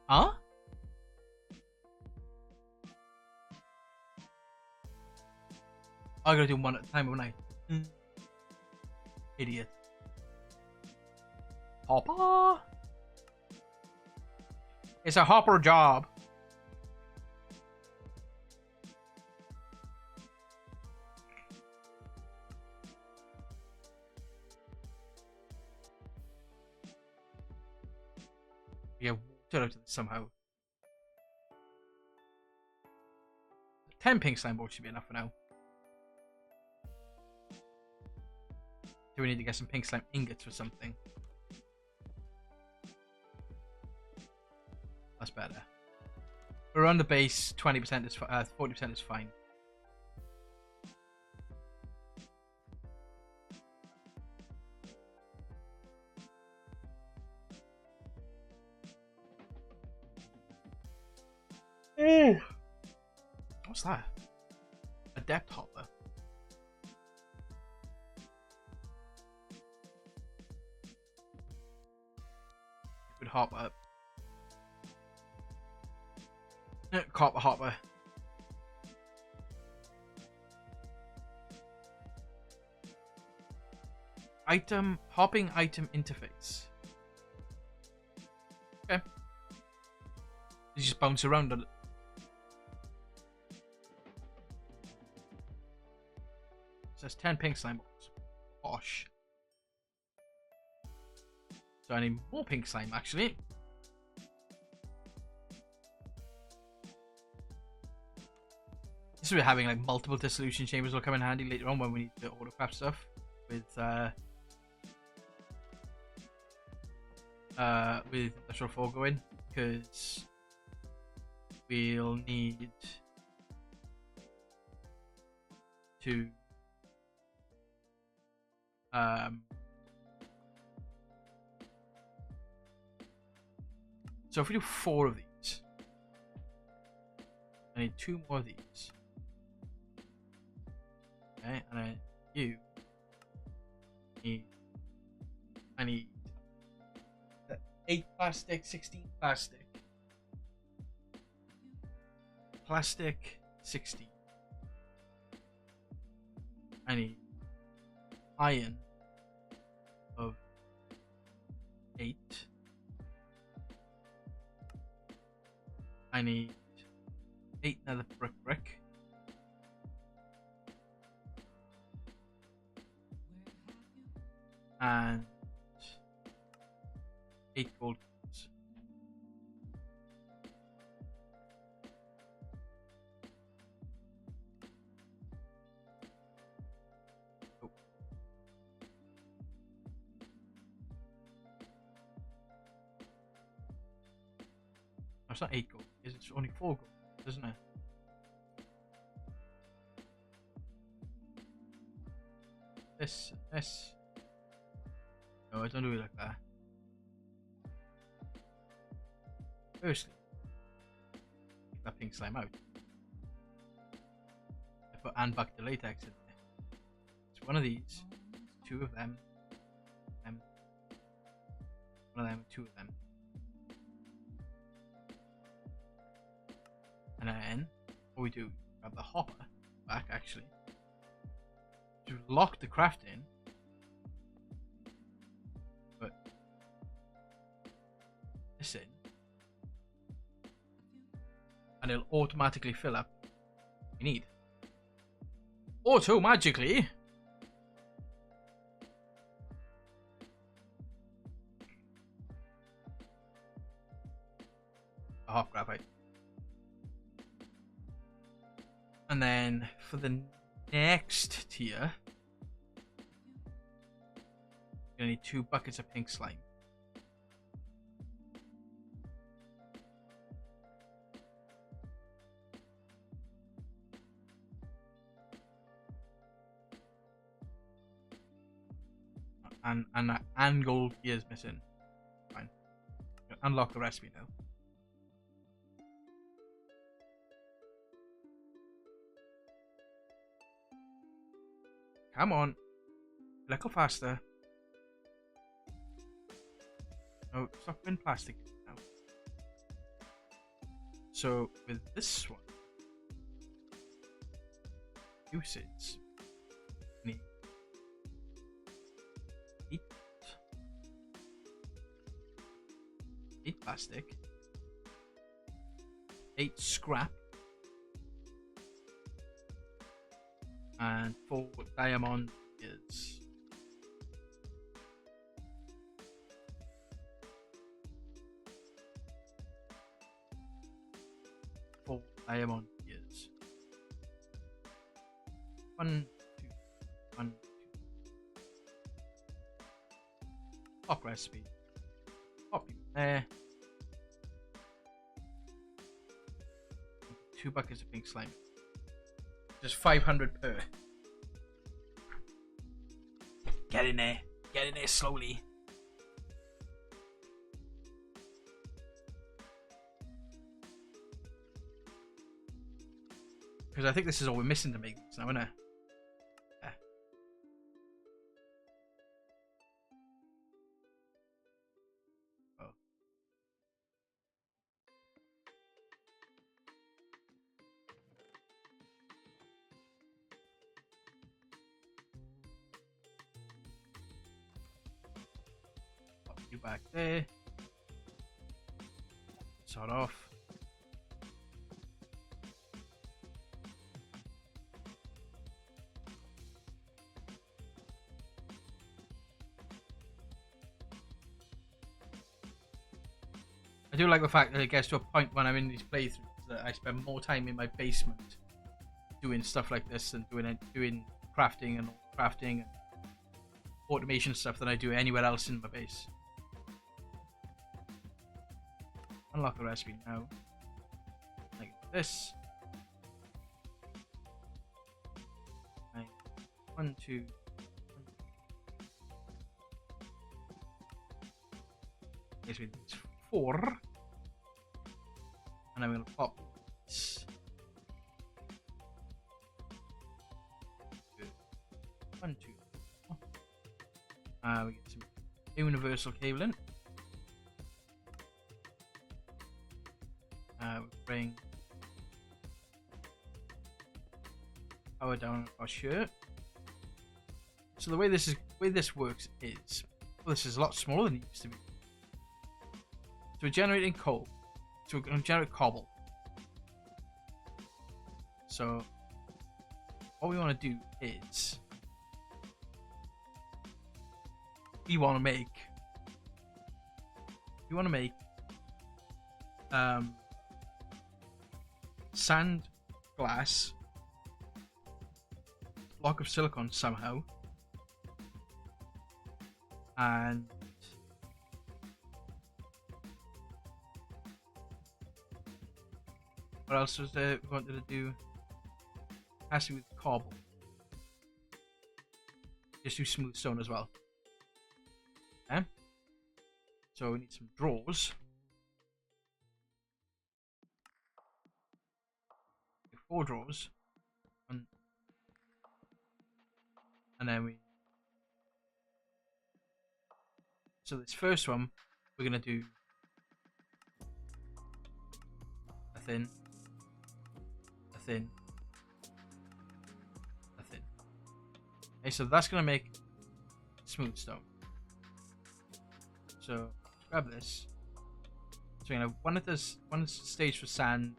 Huh? I gotta do one at a time, haven't I? Idiot. Hopper! It's a hopper job. Yeah, water out of this somehow. 10 pink slime balls should be enough for now. Do we need to get some pink slime ingots or something? That's better. Around the base, 20% is 40% is fine. Oh, what's that? A depth hopper. Good hopper. Copper hopper. Hopping item interface. Okay. You just bounce around on it. So that's 10 pink slime balls. Gosh. So I need more pink slime actually. This is where having like multiple dissolution chambers will come in handy later on when we need to autocraft stuff with Industrial 4 going, because we'll need to so if we do 4 of these, I need 2 more of these. Okay, and I need 8 plastic, 16 plastic. Plastic 16. I need iron of 8. I need 8 nether brick. And 8 gold coins. Oh. It's not 8 gold, it's only 4 gold, isn't it? this and this. No, I don't do it like that. Firstly, take that pink slime out. I put and back to latex in there. It's one of these, two of them, one of them, two of them. And then what we do, grab the hopper back actually, to lock the craft in, put this in, and it'll automatically fill up what we need. Auto magically. A half graphite. And then for the next tier, you're gonna need 2 buckets of pink slime. And gold gears missing. Fine. Unlock the recipe now. Come on. A little faster. No, stop in plastic now. So with this one, usage. Need 8 plastic, 8 scrap, and 4 diamond gears. Four diamond gears. 1, 2, 1, 2. Pop recipe. Pop you there. 2 buckets of pink slime. Just 500 per. Get in there. Get in there slowly. Because I think this is all we're missing to make this now, isn't it? Yeah. Oh. Pop you back there. Sort off. I do like the fact that it gets to a point when I'm in these playthroughs that I spend more time in my basement doing stuff like this and doing crafting and automation stuff than I do anywhere else in my base. Unlock the recipe now. Like this. 1, 2. Basically, it's 4. And I'm going to pop this. 1, 2. We get some universal cabling. We bring power down our shirt. So the way this works is, well, this is a lot smaller than it used to be. So we're generating coal. So we're going to generate cobble. So what we want to do is we want to make sand, glass, block of silicon somehow, and what else was there we wanted to do? Has to be with cobble. Just do smooth stone as well. Okay. So we need some drawers. 4 drawers. And then we... So this first one, we're going to do a thin, a thin, a thin. Okay, so that's going to make smooth stone. So let's grab this. So we're going to have one stage for sand,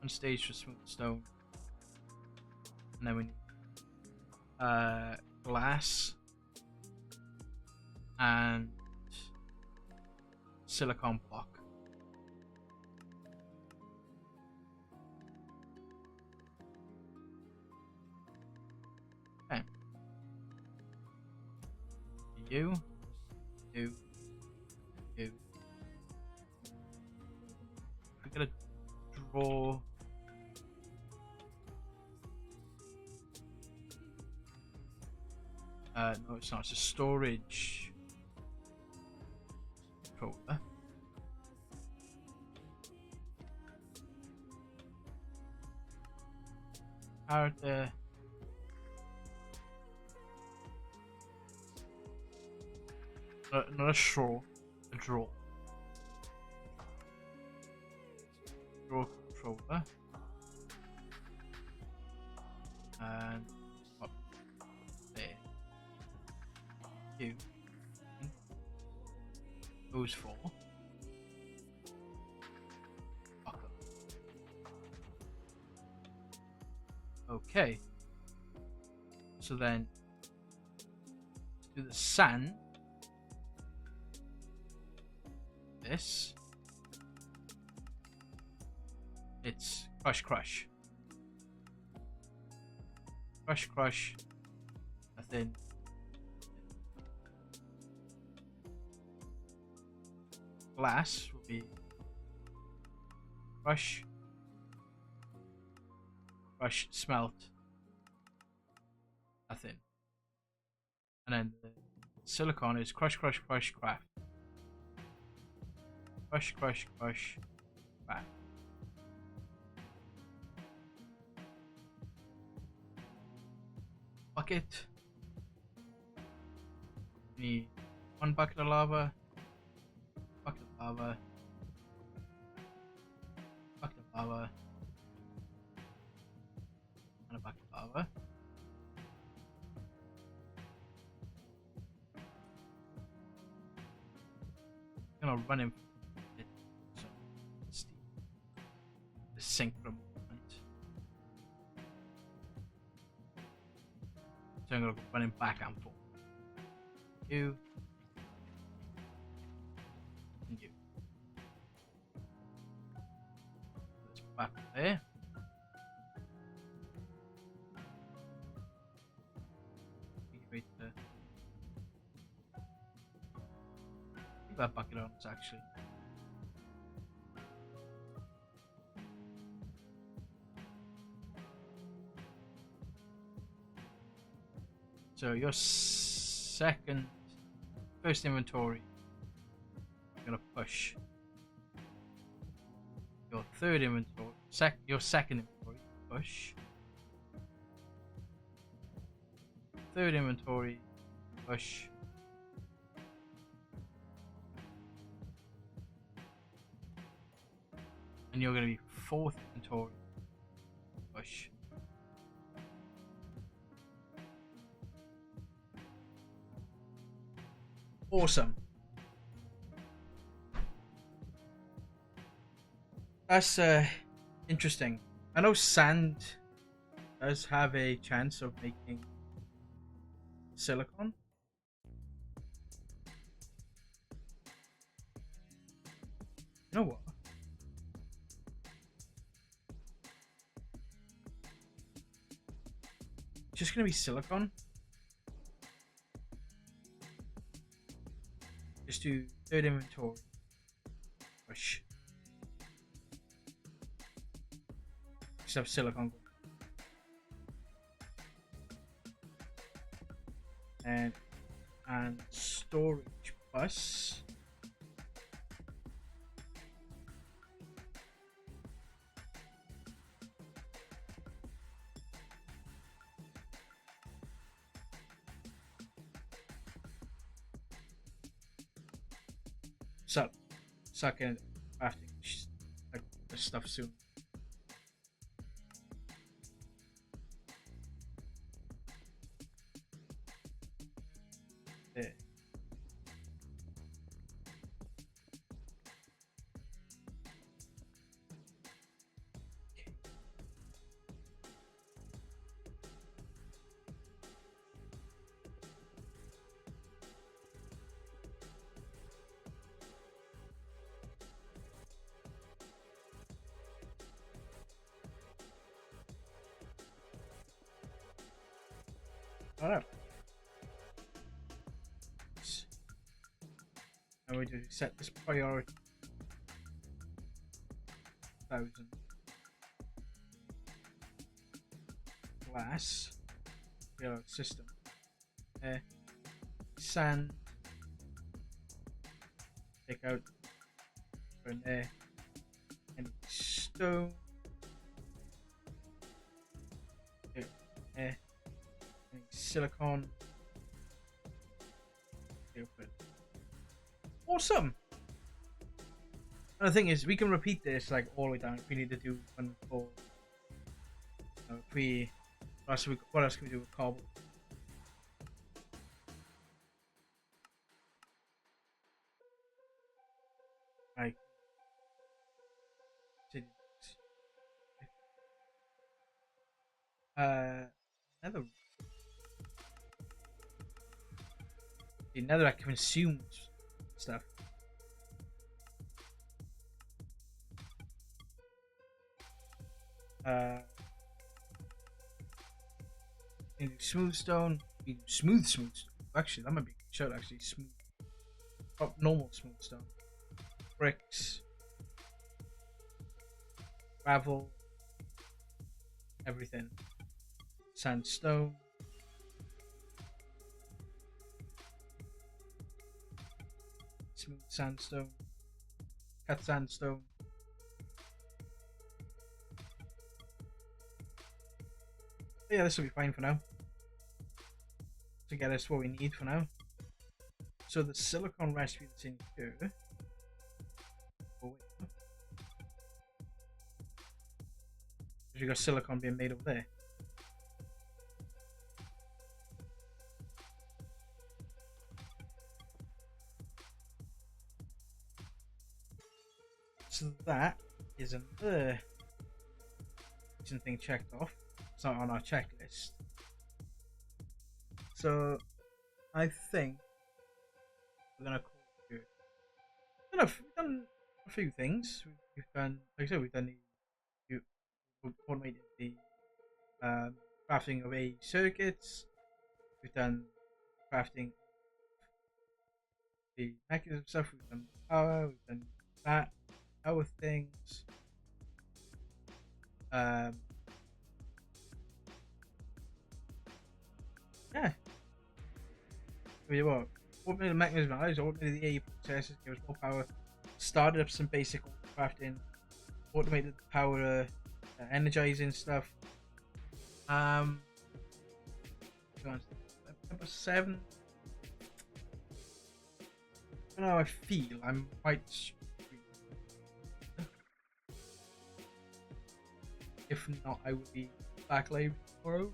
one stage for smooth stone, and then we need glass and silicone block. Okay. You. We're gonna draw. No, it's not. It's a storage controller. Character. Not a straw. A draw. Draw controller. And up there. You. Those 4. Okay. So then, let's do the sand. This. It's crush, crush. Crush, crush. A thin. Glass will be crush, crush, smelt, a thin. And then the silicone is crush, crush, crush, craft. Crush, crush, crush, craft. Bucket. Need 1 bucket of lava. Bucket of lava. Bucket of lava. And a bucket of lava. I'm gonna run him. So it's the sink for a moment. So I'm gonna run him back and forth. You. And you. Let's put back there. Wait there. Leave that bucket on us actually. So your first inventory, you're gonna push. Your third inventory, your second inventory, push. Third inventory, push. And you're gonna be fourth inventory, push. Awesome. That's interesting. I know sand does have a chance of making silicon. You know what? It's just gonna be silicon. Just do third inventory. Push. Just have silicon. and storage bus. Suck in crafting like the stuff soon. There. Alright. Now we do set this priority 1000 glass. Real system. Sand. Take out from there. And stone. There. Silicon. Awesome. And the thing is, we can repeat this like all the way down if we need to do one for. If we, what else can we do with cobble? Like, another. Another that consumes stuff. Smooth stone. Smooth stone. Actually, that might be a good shot. Actually, smooth. Oh, normal smooth stone. Bricks. Gravel. Everything. Sandstone. Smooth sandstone, cut sandstone. But yeah, this will be fine for now. To get us what we need for now. So the silicon recipe that's in here. Oh wait. You got silicon being made over there. So that is another thing checked off. It's not on our checklist. So I think we're gonna call it good. We've done a few things. We've done, like I said, we've automated the crafting of A circuits. We've done crafting the mechanism stuff. We've done power. We've done that. Other things. Yeah. We what? Automated the mechanism, automated the AI processes, give us more power. Started up some basic crafting. Automated the power, energizing stuff. Number 7. I don't know how I feel. I'm quite. If not, I would be back live tomorrow.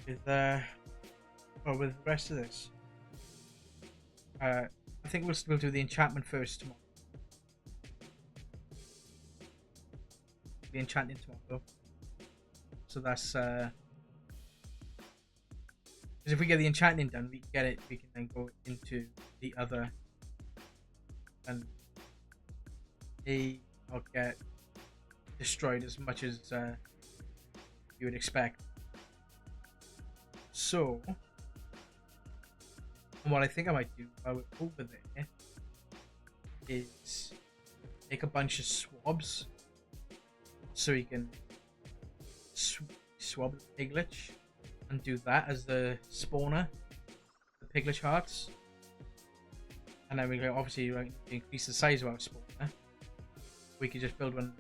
With with the rest of this. I think we'll do the enchantment first tomorrow. The enchanting tomorrow. So that's because if we get the enchanting done, we can get it. We can then go into the other, and I'll get destroyed as much as you would expect. So, and what I think I might do while we're over there is make a bunch of swabs so you can swab the piglet and do that as the spawner, the piglet hearts. And then we can obviously increase the size of our spawner. We could just build one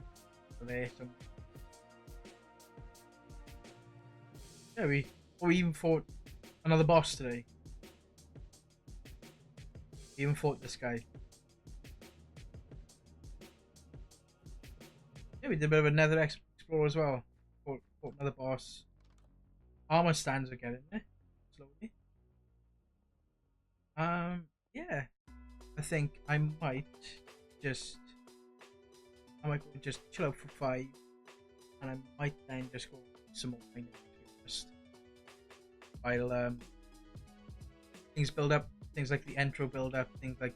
there. So yeah, we even fought another boss today. We even fought this guy. Yeah, we did a bit of a Nether Explorer as well. Fought another boss. Armor stands are getting there slowly. Yeah, I think just I might go and just chill out for 5, and I might then just go some more mining just while things build up, things like the intro build up, things like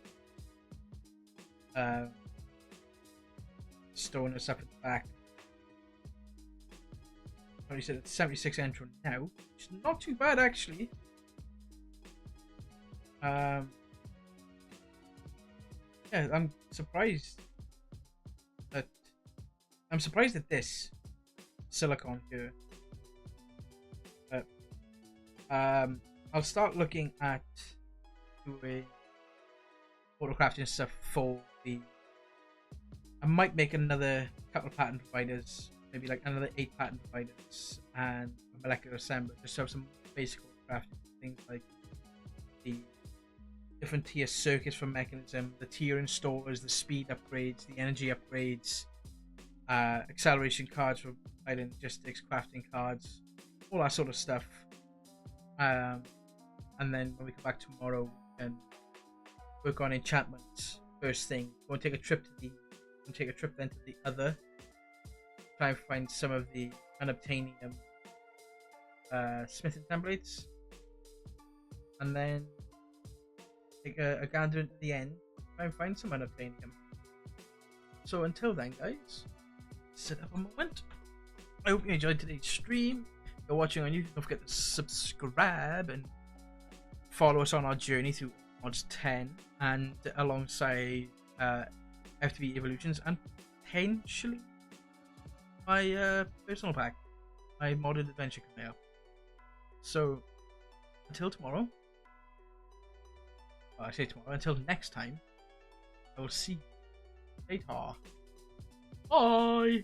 stone and stuff at the back. You said it's 76 intro now, which is not too bad actually. Yeah, I'm surprised at this silicon here. But I'll start looking at doing autocrafting stuff for the. I might make another couple of pattern providers, maybe like another 8 pattern providers and a molecular assembler, just to have some basic crafting things like the different tier circuits for mechanism, the tier installers, the speed upgrades, the energy upgrades, acceleration cards for island logistics, crafting cards, all that sort of stuff. And then when we come back tomorrow, we can work on enchantments first thing. Go and take a trip then to the other. Try and find some of the unobtainium smithing templates, and then take a gander into the end. Try and find some unobtainium. So until then, guys, sit up a moment. I hope you enjoyed today's stream. If you're watching on YouTube, don't forget to subscribe and follow us on our journey through mods 10 and alongside FTV Evolutions and potentially my personal pack, my modded adventure coming up. So until tomorrow, well, I say tomorrow, until next time, I will see you later. Bye!